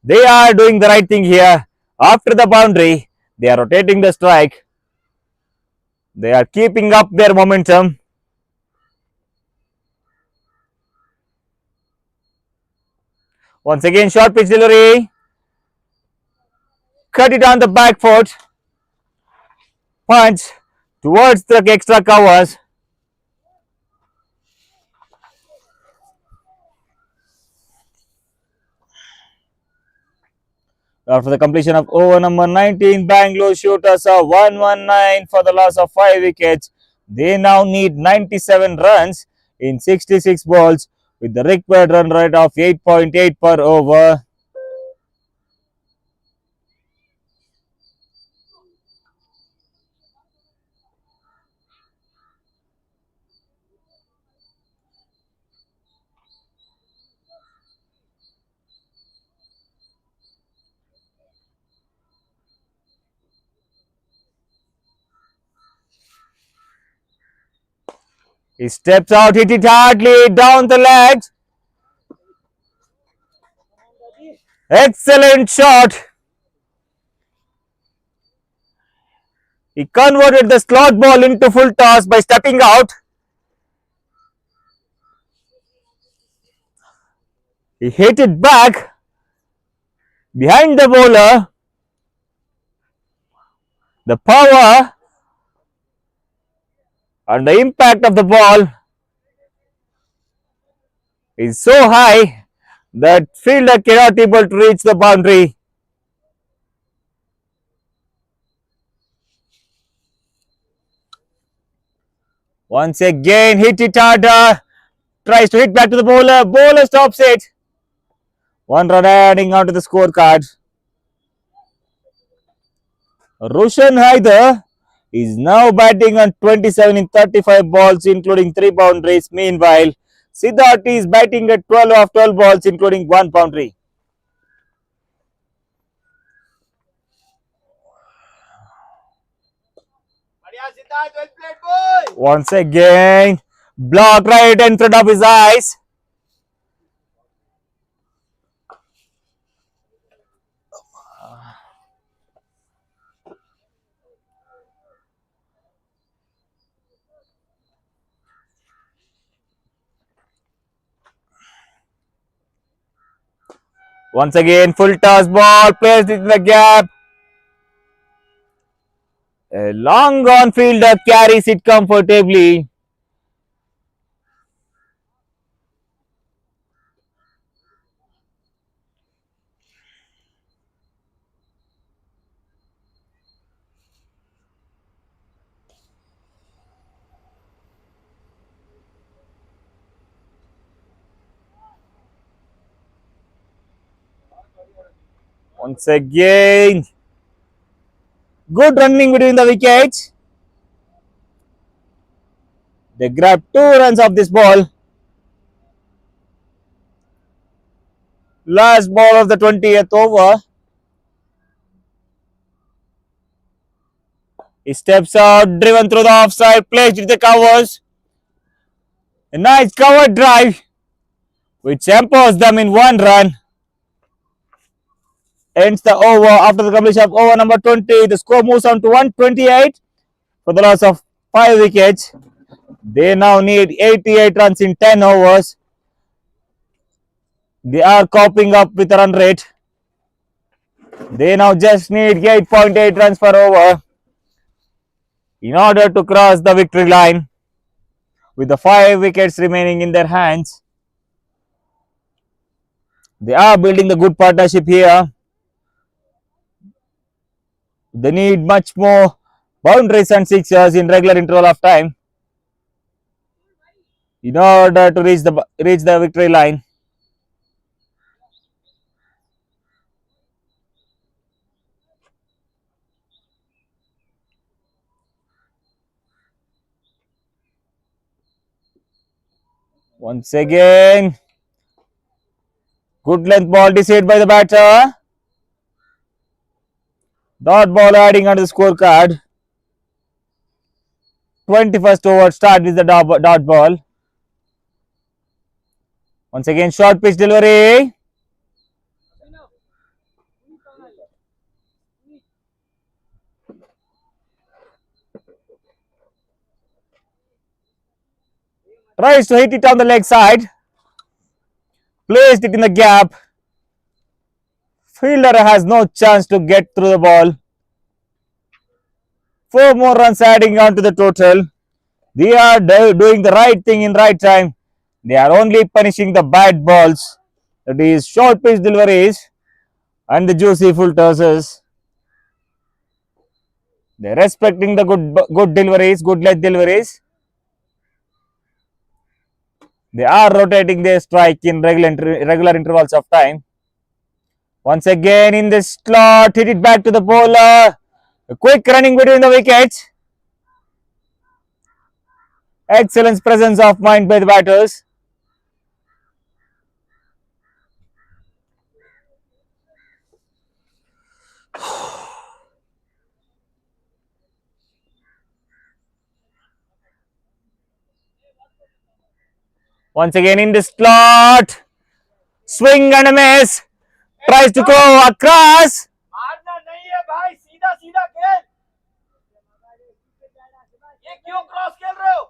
S4: They are doing the right thing here. After the boundary, they are rotating the strike. They are keeping up their momentum. Once again, short pitch delivery. Cut it on the back foot. Punch towards the extra covers. After the completion of over number 19, Bangalore Shooters are 119 for the loss of 5 wickets. They now need 97 runs in 66 balls with the required run rate of 8.8 per over. He steps out, hit it hardly down the legs. Excellent shot. He converted the slot ball into full toss by stepping out. He hit it back behind the bowler. The power and the impact of the ball is so high that fielder cannot able to reach the boundary. Once again, hit it harder. Tries to hit back to the bowler. Bowler stops it. 1 run adding onto the scorecard. Roshan Haider is now batting on 27 in 35 balls, including 3 boundaries. Meanwhile, Siddharth is batting at 12 of 12 balls, including 1 boundary. Once again, block right in front of his eyes. Once again, full toss ball placed in the gap. A long on fielder carries it comfortably. Once again, good running between the wickets. They grab 2 runs off this ball. Last ball of the 20th over. He steps out, driven through the offside, placed with the covers. A nice cover drive, which empowers them in 1 run. Ends the over after the completion of over number 20. The score moves on to 128 for the loss of 5 wickets. They now need 88 runs in 10 overs. They are coping up with a run rate. They now just need 8.8 runs per over in order to cross the victory line with the 5 wickets remaining in their hands. They are building the good partnership here. They need much more boundaries and sixers in regular interval of time in order to reach the victory line. Once again, good length ball deceived by the batter. Dot ball adding onto the scorecard. 21st over start with the dot ball. Once again, short pitch delivery. Tries to hit it on the leg side. Placed it in the gap. Fielder has no chance to get through the ball. 4 more runs adding on to the total. They are doing the right thing in right time. They are only punishing the bad balls. That is short pitch deliveries and the juicy full tosses. They are respecting the good deliveries, good leg deliveries. They are rotating their strike in regular intervals of time. Once again in the slot, hit it back to the bowler. A quick running between the wickets. Excellent presence of mind by the batters. Once again in the slot. Swing and a miss. Tries to go across.
S3: मारना नहीं है भाई, सीधा सीधा खेल. ये क्यों cross खेल रहे हो?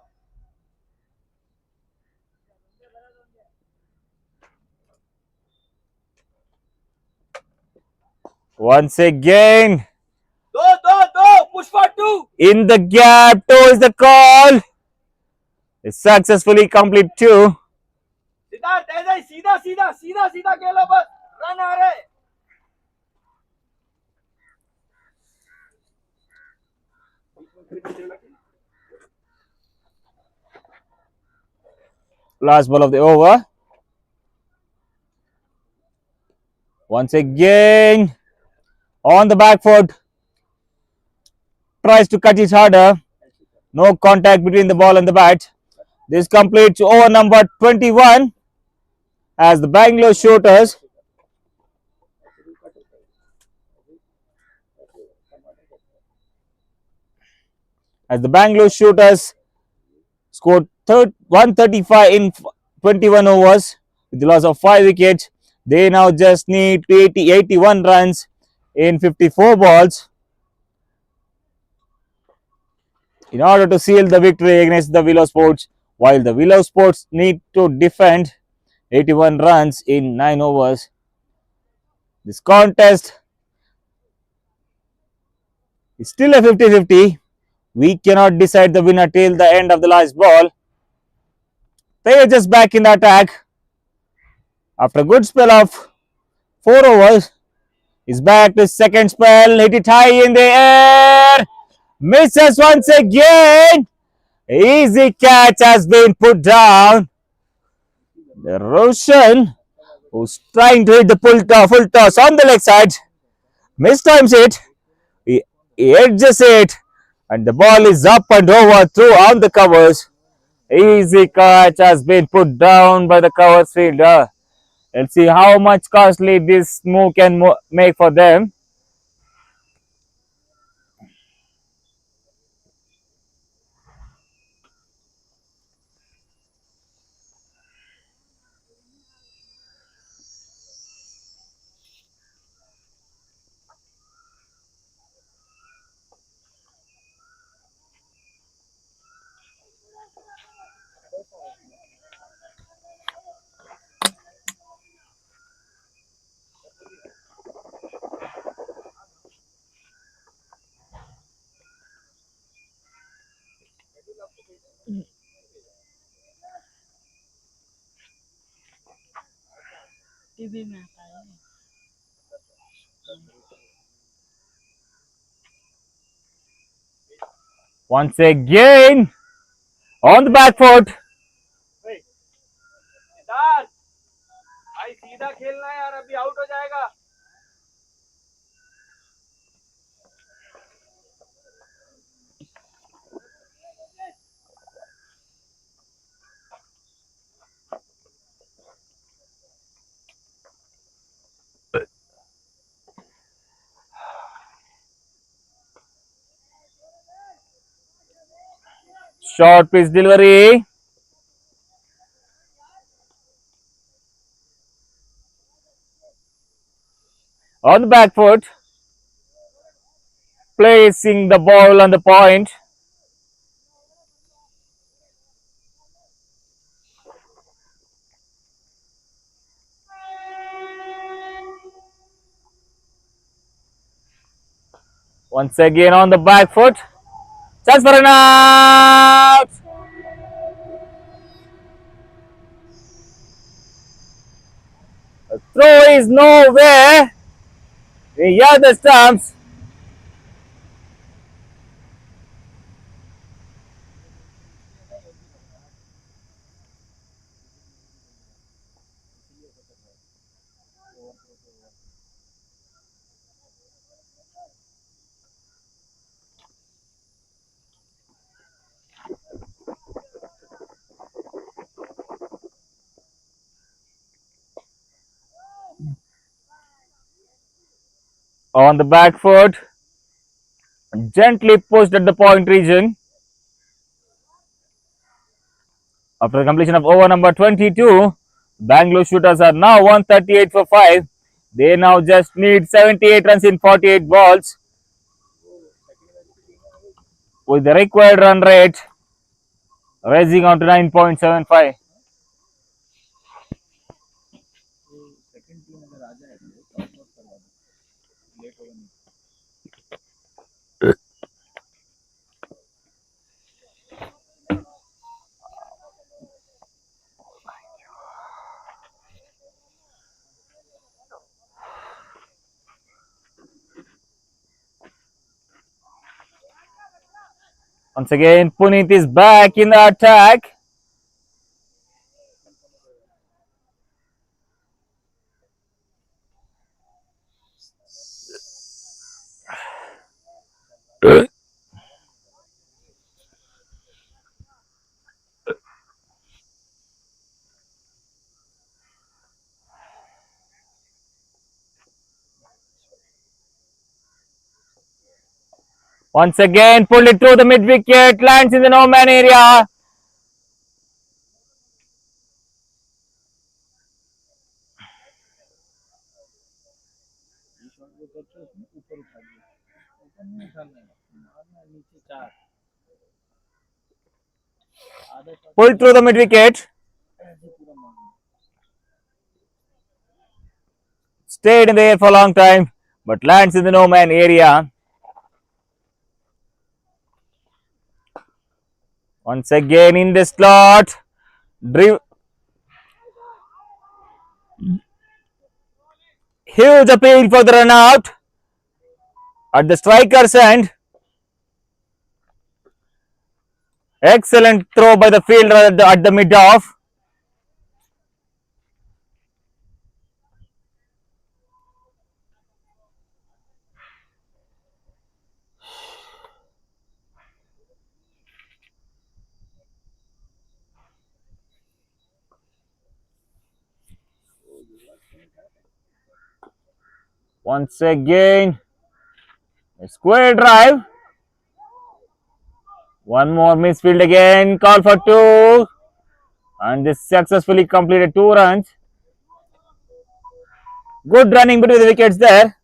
S4: Once again.
S3: दो, push for 2.
S4: In the gap, 2 is the call. They successfully complete 2.
S3: Siddharth ऐसे ही सीधा सीधा खेलो बस, रन आ रहे.
S4: Last ball of the over. Once again on the back foot. Tries to cut it harder. No contact between the ball and the bat. This completes over number 21 as the Bangalore Shooters scored 135 in 21 overs with the loss of 5 wickets. They now just need 81 runs in 54 balls in order to seal the victory against the Willow Sports, while the Willow Sports need to defend 81 runs in 9 overs. This contest is still a 50-50. We cannot decide the winner till the end of the last ball. They are just back in the attack. After a good spell of 4 overs, he's back to second spell. Hit it high in the air. Misses once again. Easy catch has been put down. The Roshan, who's trying to hit the full toss on the leg side, mistimes it. He edges it, and the ball is up and over through on the covers. Easy catch has been put down by the covers fielder. Let's see how much costly this move can make for them.
S5: TV में आता है.
S4: Once again on the back foot.
S3: Siddharth भाई सीधा खेलना है यार, अभी out हो जाएगा.
S4: Short pitch delivery. On the back foot. Placing the ball on the point. Once again on the back foot. Chance for an out. The throw is nowhere. We hear the stumps. On the back foot, gently pushed at the point region. After the completion of over number 22, Bangalore Shooters are now 138 for 5. They now just need 78 runs in 48 balls. With the required run rate rising on to 9.75. Once again, Puneet is back in the attack. Once again, pulled it through the mid wicket, lands in the no man area. Pulled through the mid wicket. Stayed in the air for a long time, but lands in the no man area. Once again in the slot. Huge appeal for the run out at the striker's end. Excellent throw by the fielder at the mid off. Once again, a square drive. One more misfield again. Call for 2. And this successfully completed 2 runs. Good running between the wickets there.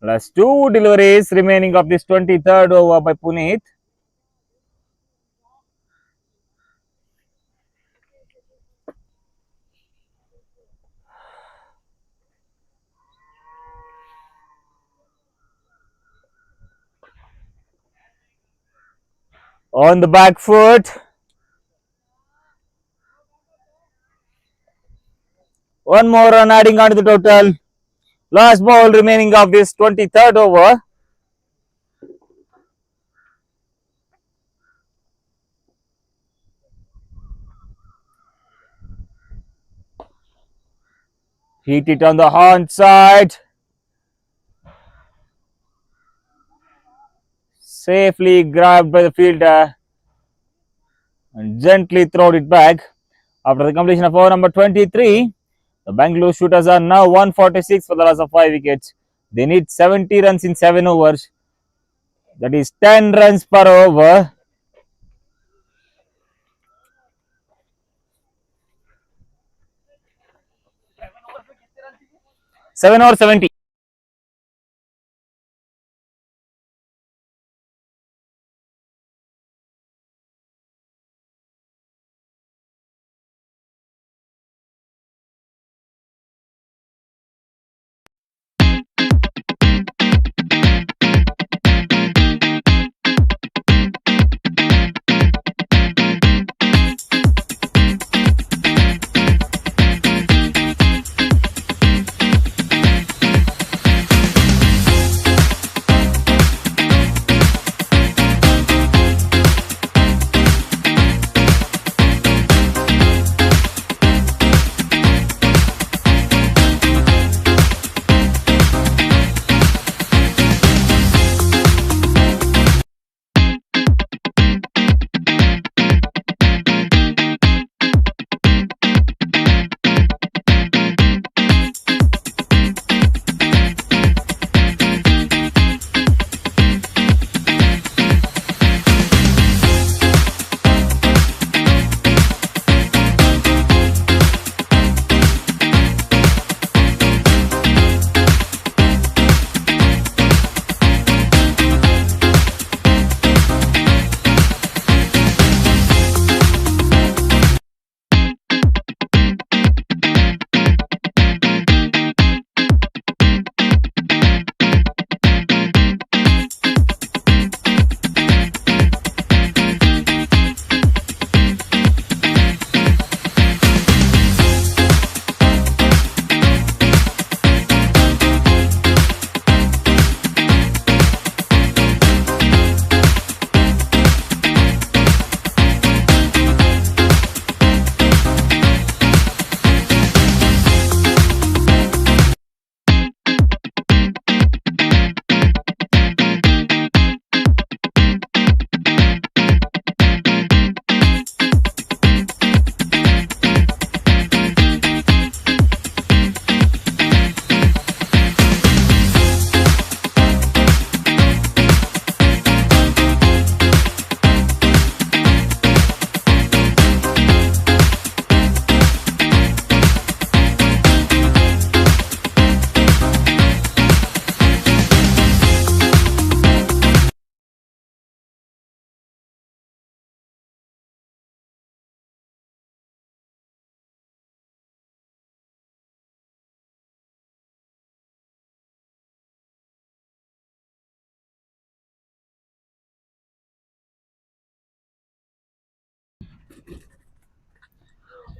S4: Plus 2 deliveries remaining of this 23rd over by Puneet. On the back foot. One more run adding on to the total. Last ball remaining of this 23rd over. Hit it on the horn side. Safely grabbed by the fielder and gently thrown it back. After the completion of over number 23, the Bangalore Shooters are now 146 for the loss of 5 wickets. They need 70 runs in 7 overs. That is 10 runs per over. 7 over 70.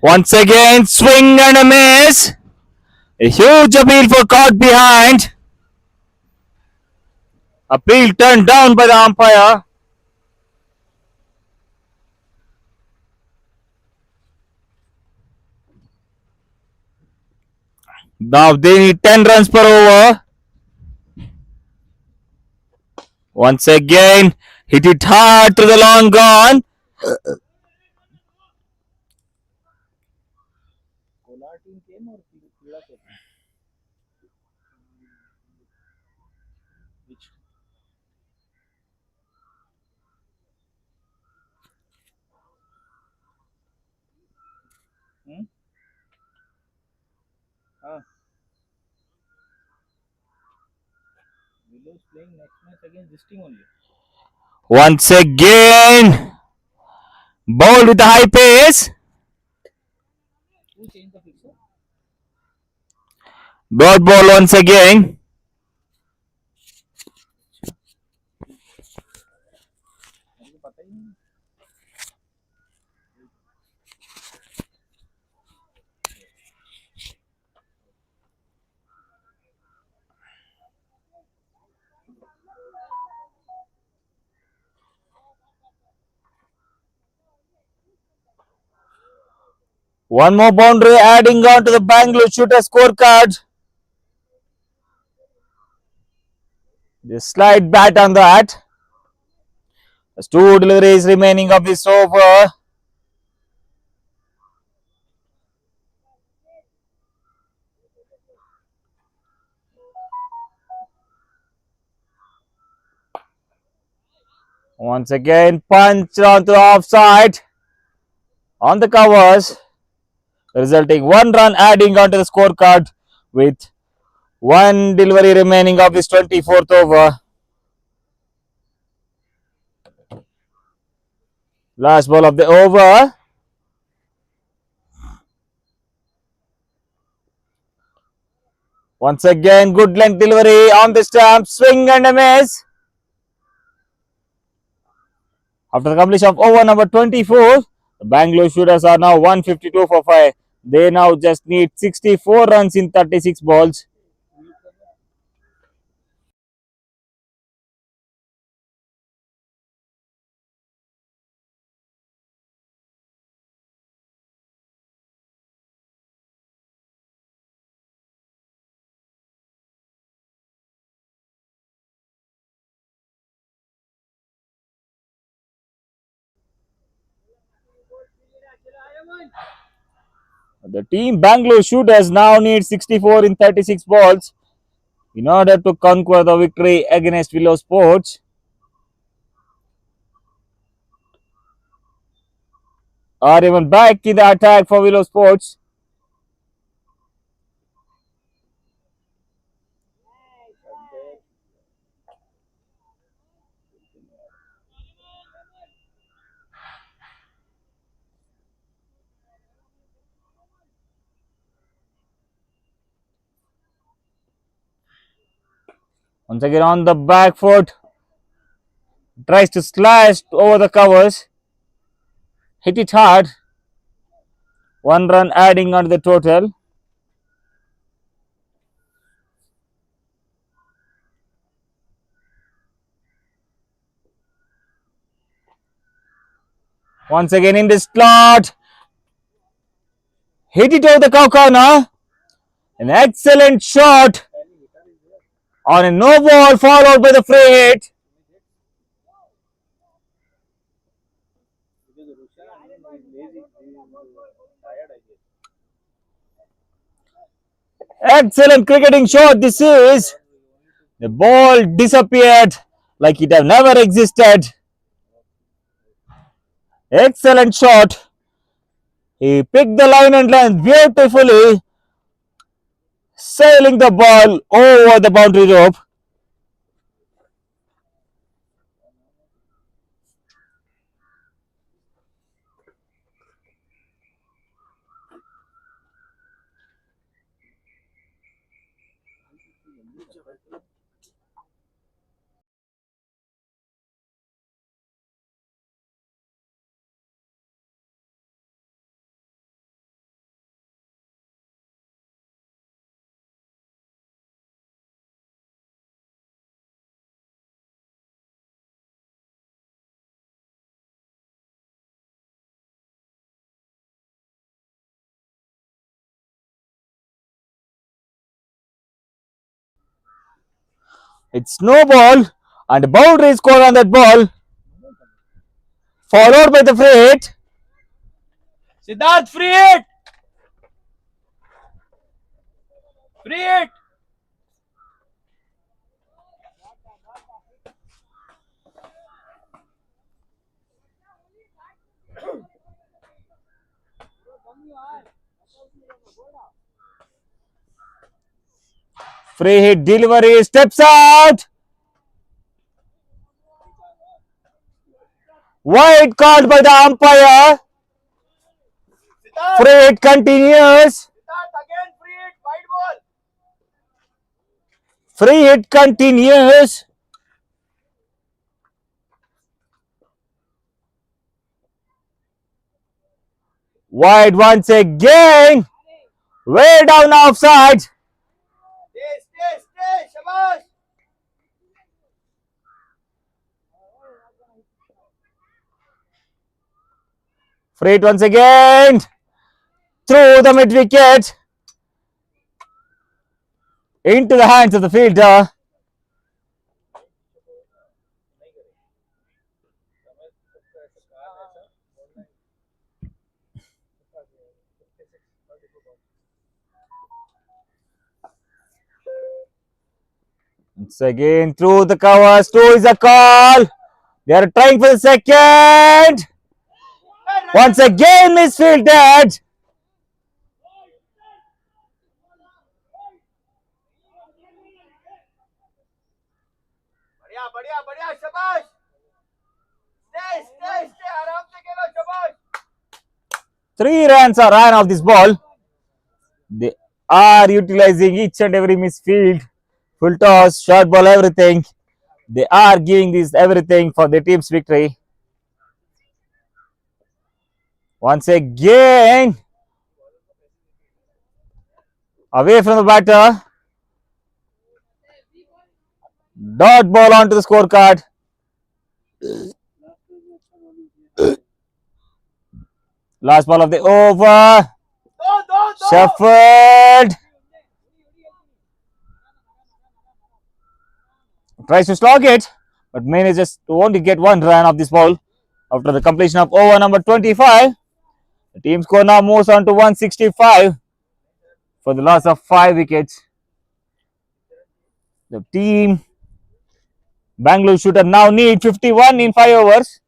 S4: Once again, swing and a miss. A huge appeal for caught behind. Appeal turned down by the umpire. Now they need 10 runs per over. Once again, hit it hard to the long gone.
S1: Kolar team came or Pila came? Which? Hmm? Willow's playing next match against this team only.
S4: Once again, bowled with a high pace.
S1: Who changed the fixer?
S4: Dot ball once again.
S1: मुझे पता ही नहीं.
S4: One more boundary adding on to the Bangalore Shooters scorecard. The slide bat on that. There's 2 deliveries remaining of this over. Once again, punched onto the offside on the covers, resulting 1 run adding onto the scorecard with 1 delivery remaining of this 24th over. Last ball of the over. Once again, good length delivery on the stump, swing and a miss. After the completion of over number 24, the Bangalore Shooters are now 152 for 5. They now just need 64 runs in 36 balls. The team Bangalore Shooters now need 64 in 36 balls in order to conquer the victory against Willow Sports. Are even back in the attack for Willow Sports. Once again on the back foot, tries to slash over the covers, hit it hard. 1 run adding on the total. Once again in the slot, hit it over the cow corner. An excellent shot on a no ball, followed by the free hit.
S1: Because Rushan is lazy. He is tired, I guess.
S4: Excellent cricketing shot this is. The ball disappeared like it had never existed. Excellent shot. He picked the line and length beautifully, sailing the ball over the boundary rope. It's no ball and a boundary score on that ball. Followed by the free hit.
S2: Siddharth, free hit! Free hit!
S4: Free hit delivery. Steps out. Wide called by the umpire. Free hit continues.
S2: Again, free hit, wide ball.
S4: Free hit continues. Wide once again. Way down offside.
S2: Stay, shabash.
S4: Free hit once again. Through the mid wicket. Into the hands of the fielder. Once again through the covers. Two is a call. They are trying for the second. Once again misfielded.
S2: बढ़िया शाबाश stay आराम से खेलो शाबाश
S4: 3 runs are ran off this ball. They are utilizing each and every misfield, full toss, short ball, everything. They are giving this everything for their team's victory. Once again, away from the batter. Dot ball onto the scorecard. Last ball of the over. Shuffled. Tries to slog it, but manages to only get 1 run of this ball after the completion of over number 25. The team score now moves on to 165 for the loss of 5 wickets. The team Bangalore Shooters now need 51 in 5 overs.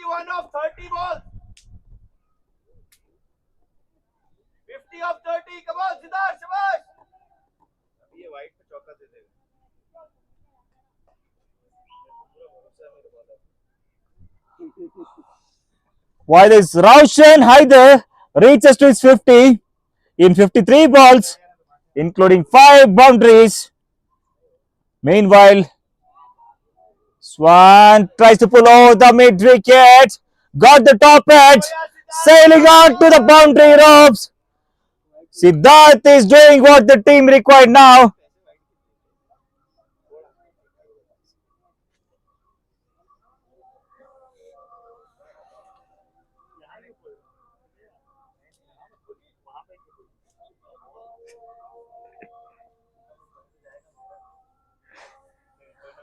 S2: 51 of 30 balls 50 of 30 come on Siddharth shabash ये white पे चौका दे देगा
S4: While this Raushan Haider reaches to his 50 in 53 balls, including 5 boundaries. Meanwhile, Swan tries to pull over the mid wicket, got the top edge, sailing on to the boundary ropes. Siddharth is doing what the team required now.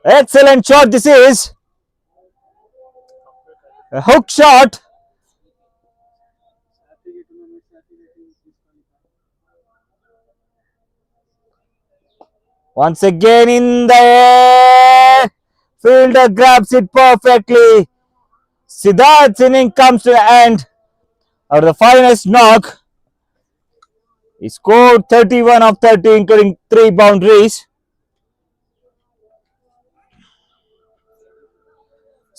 S4: Excellent shot this is. A hook shot. Once again in the air. Fielder grabs it perfectly. Siddharth's inning comes to the end. Out of the finest knock. He scored 31 of 30, including 3 boundaries.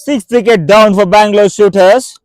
S4: 6th wicket down for Bangalore Shooters.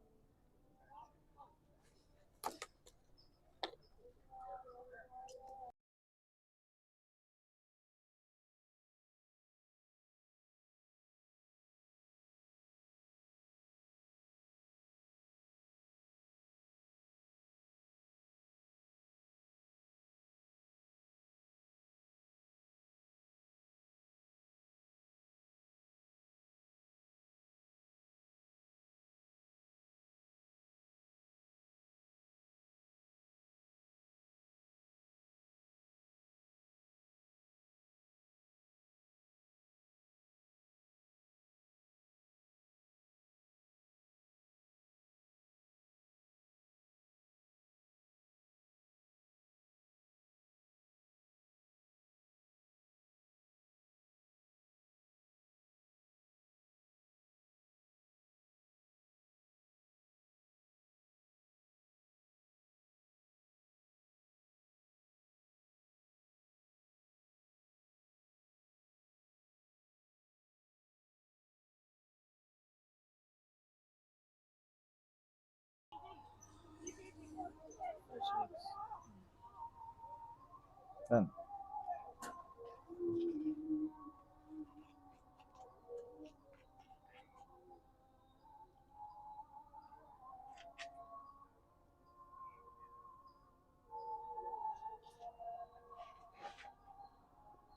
S4: Done.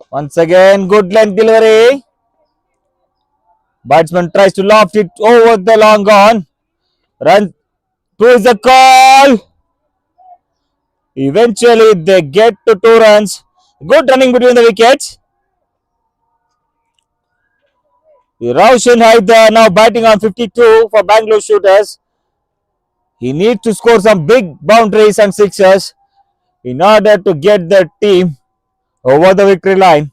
S4: Once again, good length delivery. Batsman tries to loft it over the long on. Run. Two is the call. Eventually, they get to 2 runs. Good running between the wickets. Roshan Haidar now batting on 52 for Bangalore Shooters. He needs to score some big boundaries and sixes in order to get the team over the victory line.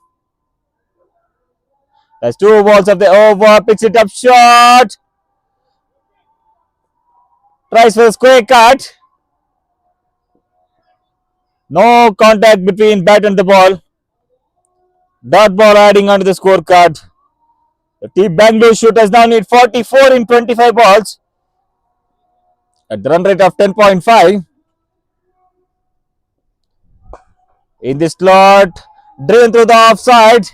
S4: That's 2 balls of the over. Picks it up short. Tries for a square cut. No contact between bat and the ball. Dot ball adding onto the scorecard. The team Bangalore Shooters now need 44 in 25 balls at the run rate of 10.5. In the slot, driven through the offside.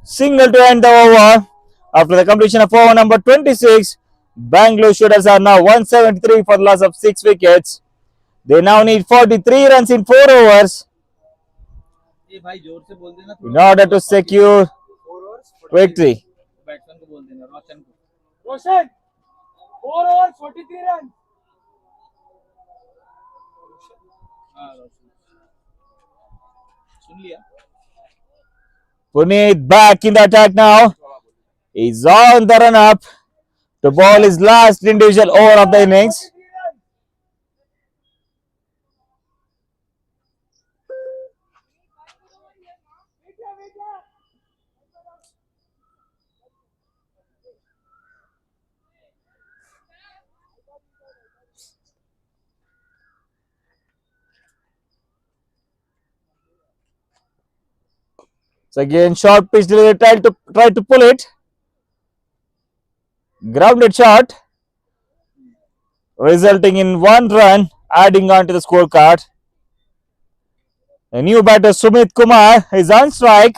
S4: Single to end the over. After the completion of over number 26, Bangalore Shooters are now 173 for the loss of 6 wickets. They now need 43 runs in 4 overs in order to secure victory.
S1: Roshan, 4 overs, 43 runs.
S4: Puneet back in the attack now. He's on the run up to ball his last individual over of the innings. So again, short pitch delivery, try to pull it. Grounded shot, resulting in 1 run, adding on to the scorecard. The new batter Sumit Kumar is on strike.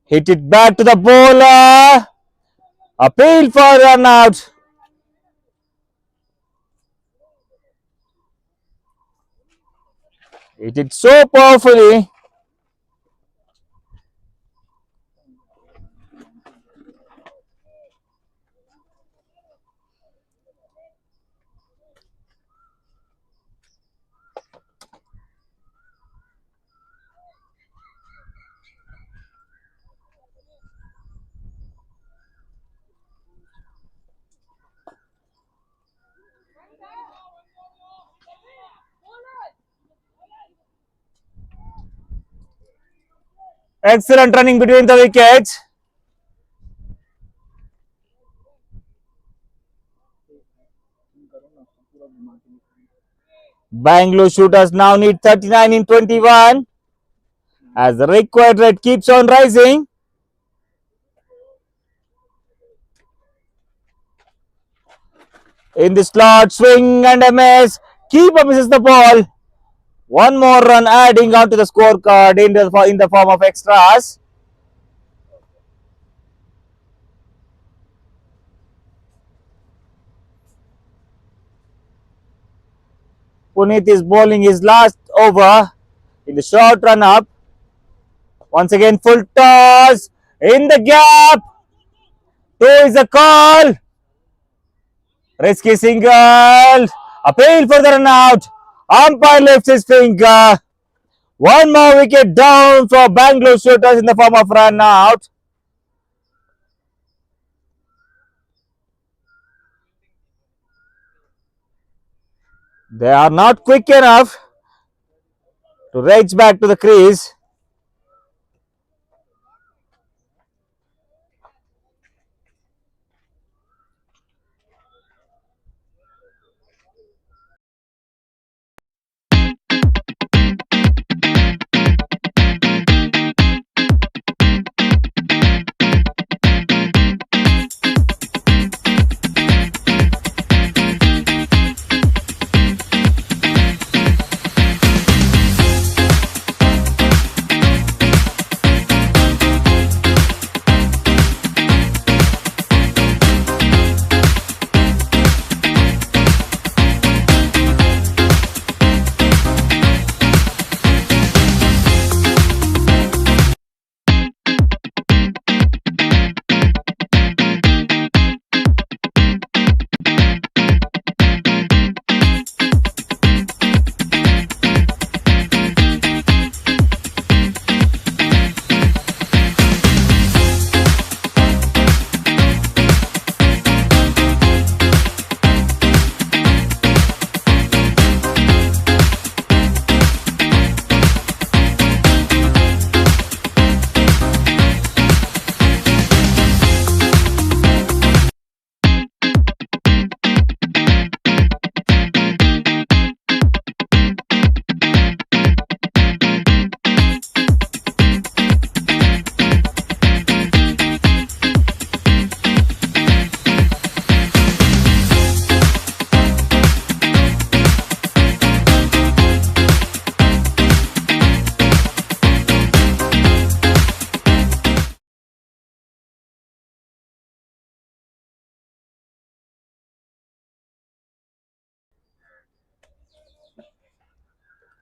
S4: Hit it back to the bowler. Appeal for run out. Hit it so powerfully. Excellent running between the wickets. Bangalore Shooters now need 39 in 21 as the required rate keeps on rising. In the slot, swing and a miss. Keeper misses the ball. 1 more run adding onto the scorecard in the form of extras. Puneet is bowling his last over in the short run up. Once again, full toss in the gap. 2 is a call. Risky single. Appeal for the run out. Umpire lifts his finger. 1 more wicket down for Bangalore Shooters in the form of run out. They are not quick enough to reach back to the crease.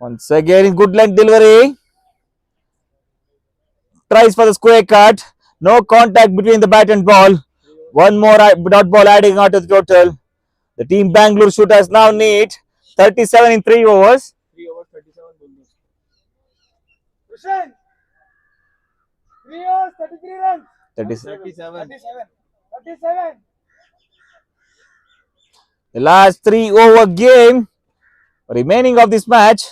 S4: Once again, good length delivery. Tries for the square cut. No contact between the bat and ball. One more dot ball adding on to the total. The team Bangalore Shooters now need 37 in 3 overs.
S1: 3 overs, 37 bowlers. Rushan! 3 overs, 33 runs.
S2: 37.
S1: 37.
S4: The last 3 over game remaining of this match.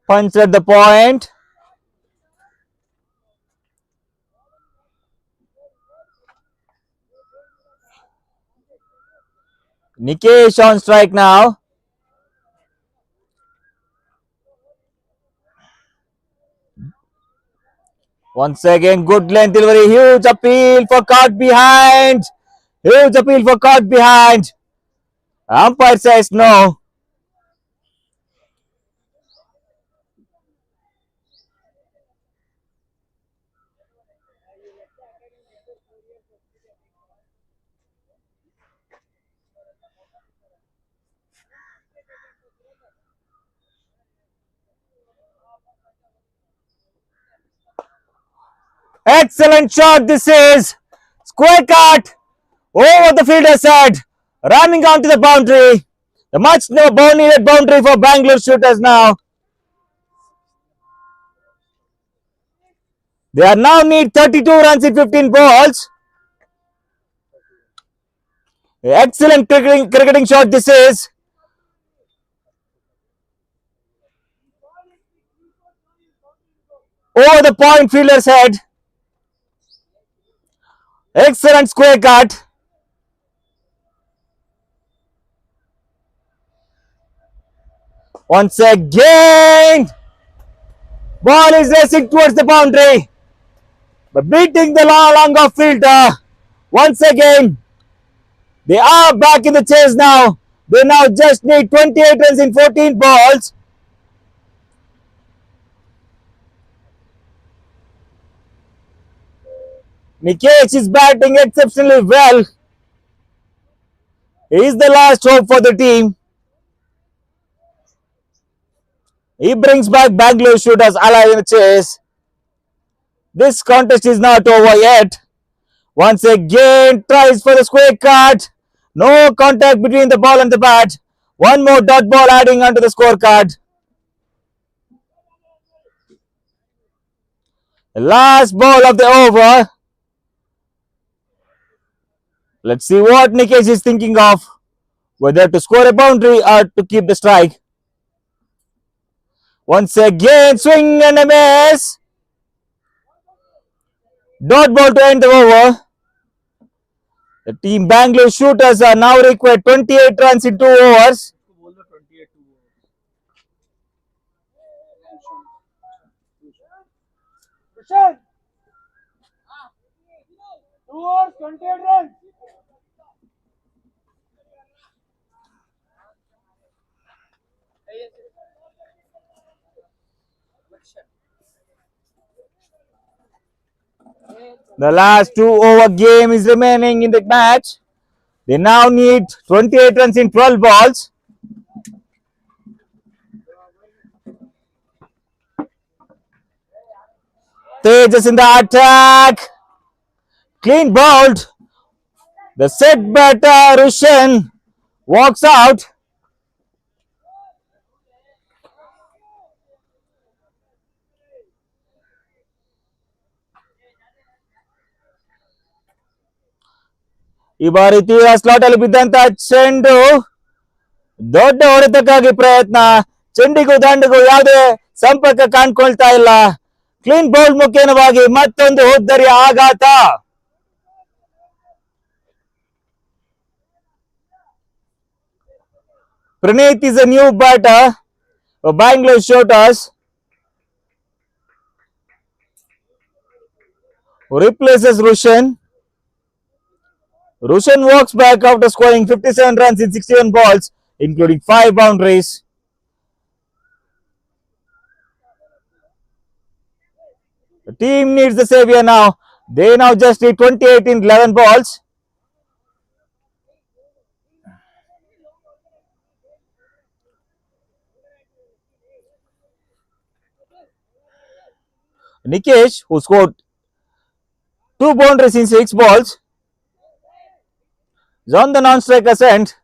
S4: Punch at the point. Nikesh on strike now. Once again, good length delivery. Huge appeal for caught behind. Huge appeal for caught behind. Umpire says no. Excellent shot. This is square cut over the fielder's head, ramming onto the boundary. The much needed boundary for Bangalore Shooters now. They are now need 32 runs in 15 balls. Excellent cricketing shot. This is. Over the point fielder's head. Excellent square cut. Once again, ball is racing towards the boundary, but beating the long off fielder. Once again, they are back in the chase now. They now just need 28 runs in 14 balls. Nikesh is batting exceptionally well. He is the last hope for the team. He brings back Bangalore Shooters alive in the chase. This contest is not over yet. Once again, tries for the square cut. No contact between the ball and the bat. One more dot ball adding onto the scorecard. The last ball of the over. Let's see what Nikesh is thinking of. Whether to score a boundary or to keep the strike. Once again, swing and a miss. Dot ball to end the over. The team Bangalore Shooters are now required 28 runs in 2 overs.
S1: Rushan! 2 overs, 28 runs.
S4: The last 2 over game is remaining in the match. They now need 28 runs in 12 balls. Tejas in the attack. Clean bowled. The set batter Rushan walks out. ಈ ಬಾರಿ ತೀರಾ slot ಅಲ್ಲಿ ಬಿದ್ದಂತ ಚೆಂಡು ದೊಡ್ಡ ಹೊಡೆತಕ್ಕಾಗಿ ಪ್ರಯತ್ನ. ಚೆಂಡಿಗೂ ದಂಡಿಗೂ ಯಾವುದೇ ಸಂಪರ್ಕ ಕಾಣ್ಕೊಳ್ತಾ ಇಲ್ಲ. ಕ್ಲೀನ್ ಬೌಲ್ ಮುಖೇನವಾಗಿ ಮತ್ತೊಂದು ಉದ್ದರಿಯ ಆಘಾತ. Praneeth is a new batter for Bangalore Shooters, who replaces Rushan. Rushan walks back after scoring 57 runs in 61 balls, including 5 boundaries. The team needs the savior now. They now just need 28 in 11 balls. Nikesh, who scored 2 boundaries in 6 balls, is on the non-strike ascent.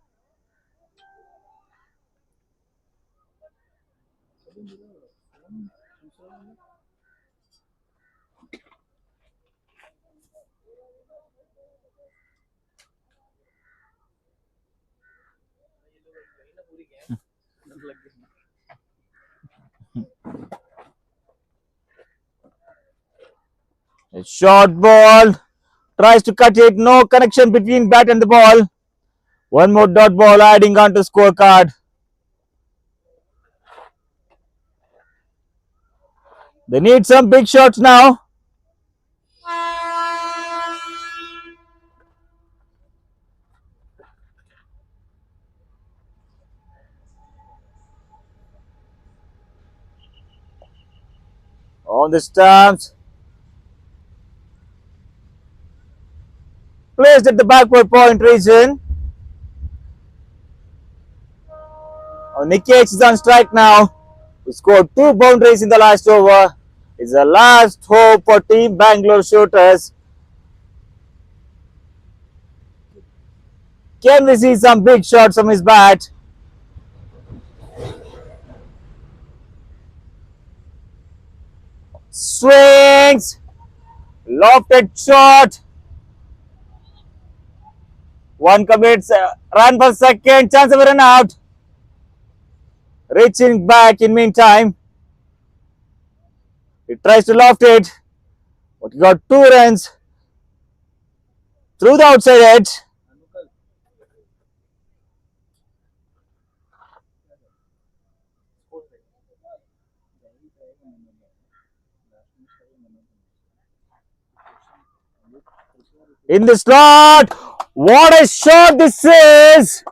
S4: A short ball, tries to cut it, no connection between bat and the ball. One more dot ball adding on to scorecard. They need some big shots now. On the stumps. Placed at the backward point region. Nikesh is on strike now. He scored 2 boundaries in the last over. It's the last hope for team Bangalore Shooters. Can we see some big shots from his bat? Swings. Lofted shot. One commits. Run for second. Chance of a run out. Reaching back in meantime. He tries to loft it. But he got 2 runs through the outside edge. In the slot. What a shot this is!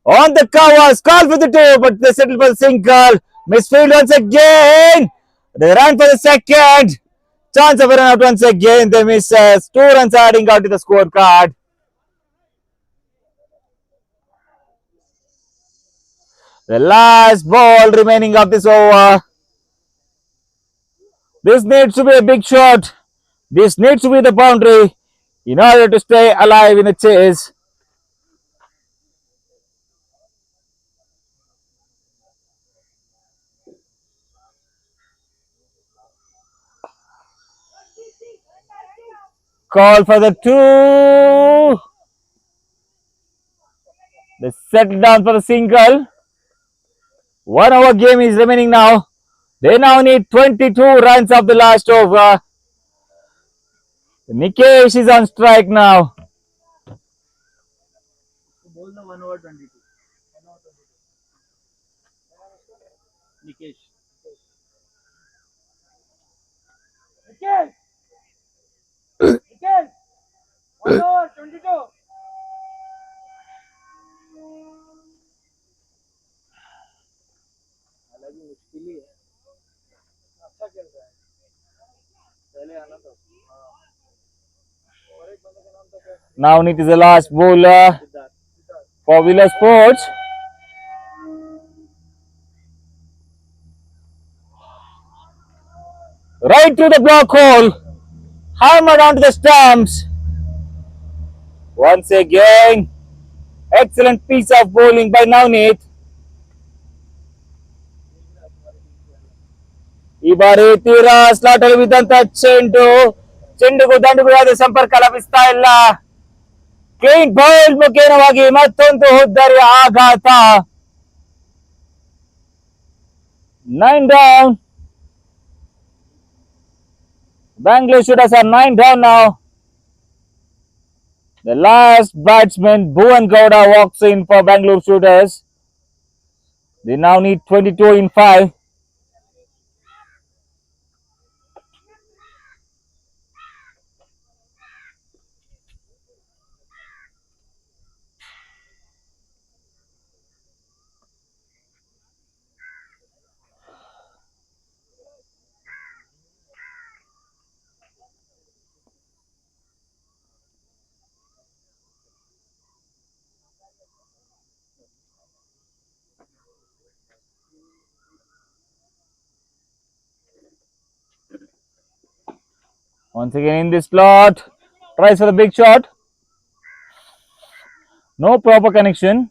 S4: On the covers, call for the 2, but they settle for the single. Misfield once again. They ran for the second. Chance of a run out once again. They miss 2 runs adding out to the scorecard. The last ball remaining of this over. This needs to be a big shot. This needs to be the boundary in order to stay alive in the chase. Call for the 2. They settle down for the single. 1 over game is remaining now. They now need 22 runs of the last over. Nikesh is on strike now.
S1: Bowl the 1 over 22. 1 over 22. Nikesh. Nikesh! Nikesh! 1 over 22. हालांकि मुश्किल ही है अच्छा खेल रहा है पहले आना था और एक बंदे का नाम था
S4: Now it is the last bowler for Willow Sports. Right to the block hole. Hammered onto the stumps. Once again, excellent piece of bowling by Navneet. ಈ ಬಾರಿ ತೀರಾ ಸ್ಲಾಟ್ ಅಲ್ಲಿ ಬಿದ್ದಂತ ಚೆಂಡುಗೂ ದಂಡುಗೂ ಯಾವುದೇ ಸಂಪರ್ಕ ಲಭಿಸ್ತಾ ಇಲ್ಲ. ಕ್ಲೀನ್ ಬೌಲ್ ಮುಖೇನವಾಗಿ ಮತ್ತೊಂದು ಹುದ್ದರಿ ಆಘಾತ. 9 down. Bangalore Shooters are 9 down now. The last batsman Bhuvan Gowda walks in for Bangalore Shooters. They now need 22 in 5. Once again in this slot. Tries for the big shot. No proper connection.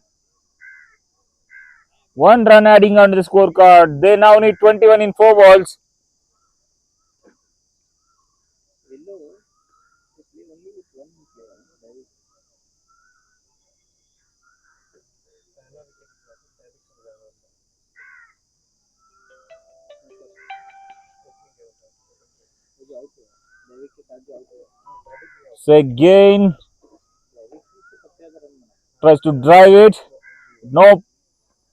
S4: 1 run adding onto the scorecard. They now need 21 in 4 balls.
S1: Willow, they play only with one player. That is जो out हुआ, David के साथ जो out हुआ,
S4: So again
S1: David से 70 run बना.
S4: tries to drive it. No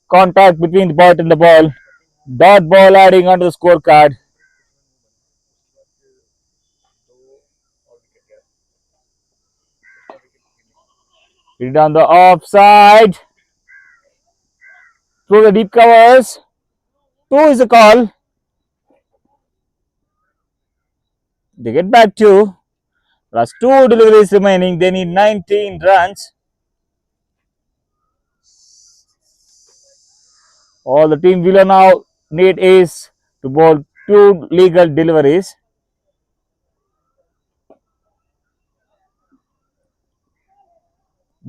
S4: contact between the bat and the ball. Dot ball adding onto the scorecard. Hit it on the offside. Through the deep covers. 2 is the call. They get back 2. Plus 2 deliveries remaining. They need 19 runs. All the team will now need is to bowl 2 legal deliveries.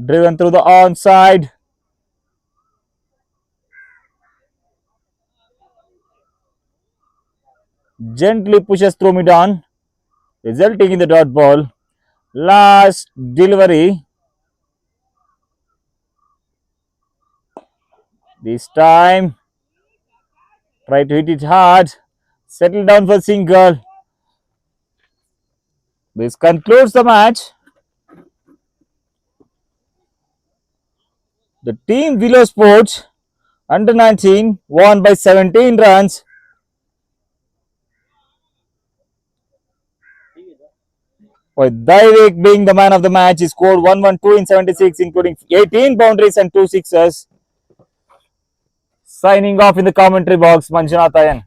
S4: Driven through the onside. Gently pushes through mid on, resulting in the dot ball. Last delivery. This time, try to hit it hard. Settle down for single. This concludes the match. The team Willow Sports under 19 won by 17 runs. With Daivik being the man of the match, he scored 112 in 76, including 18 boundaries and 2 sixes. Signing off in the commentary box, Manjunath Ayan.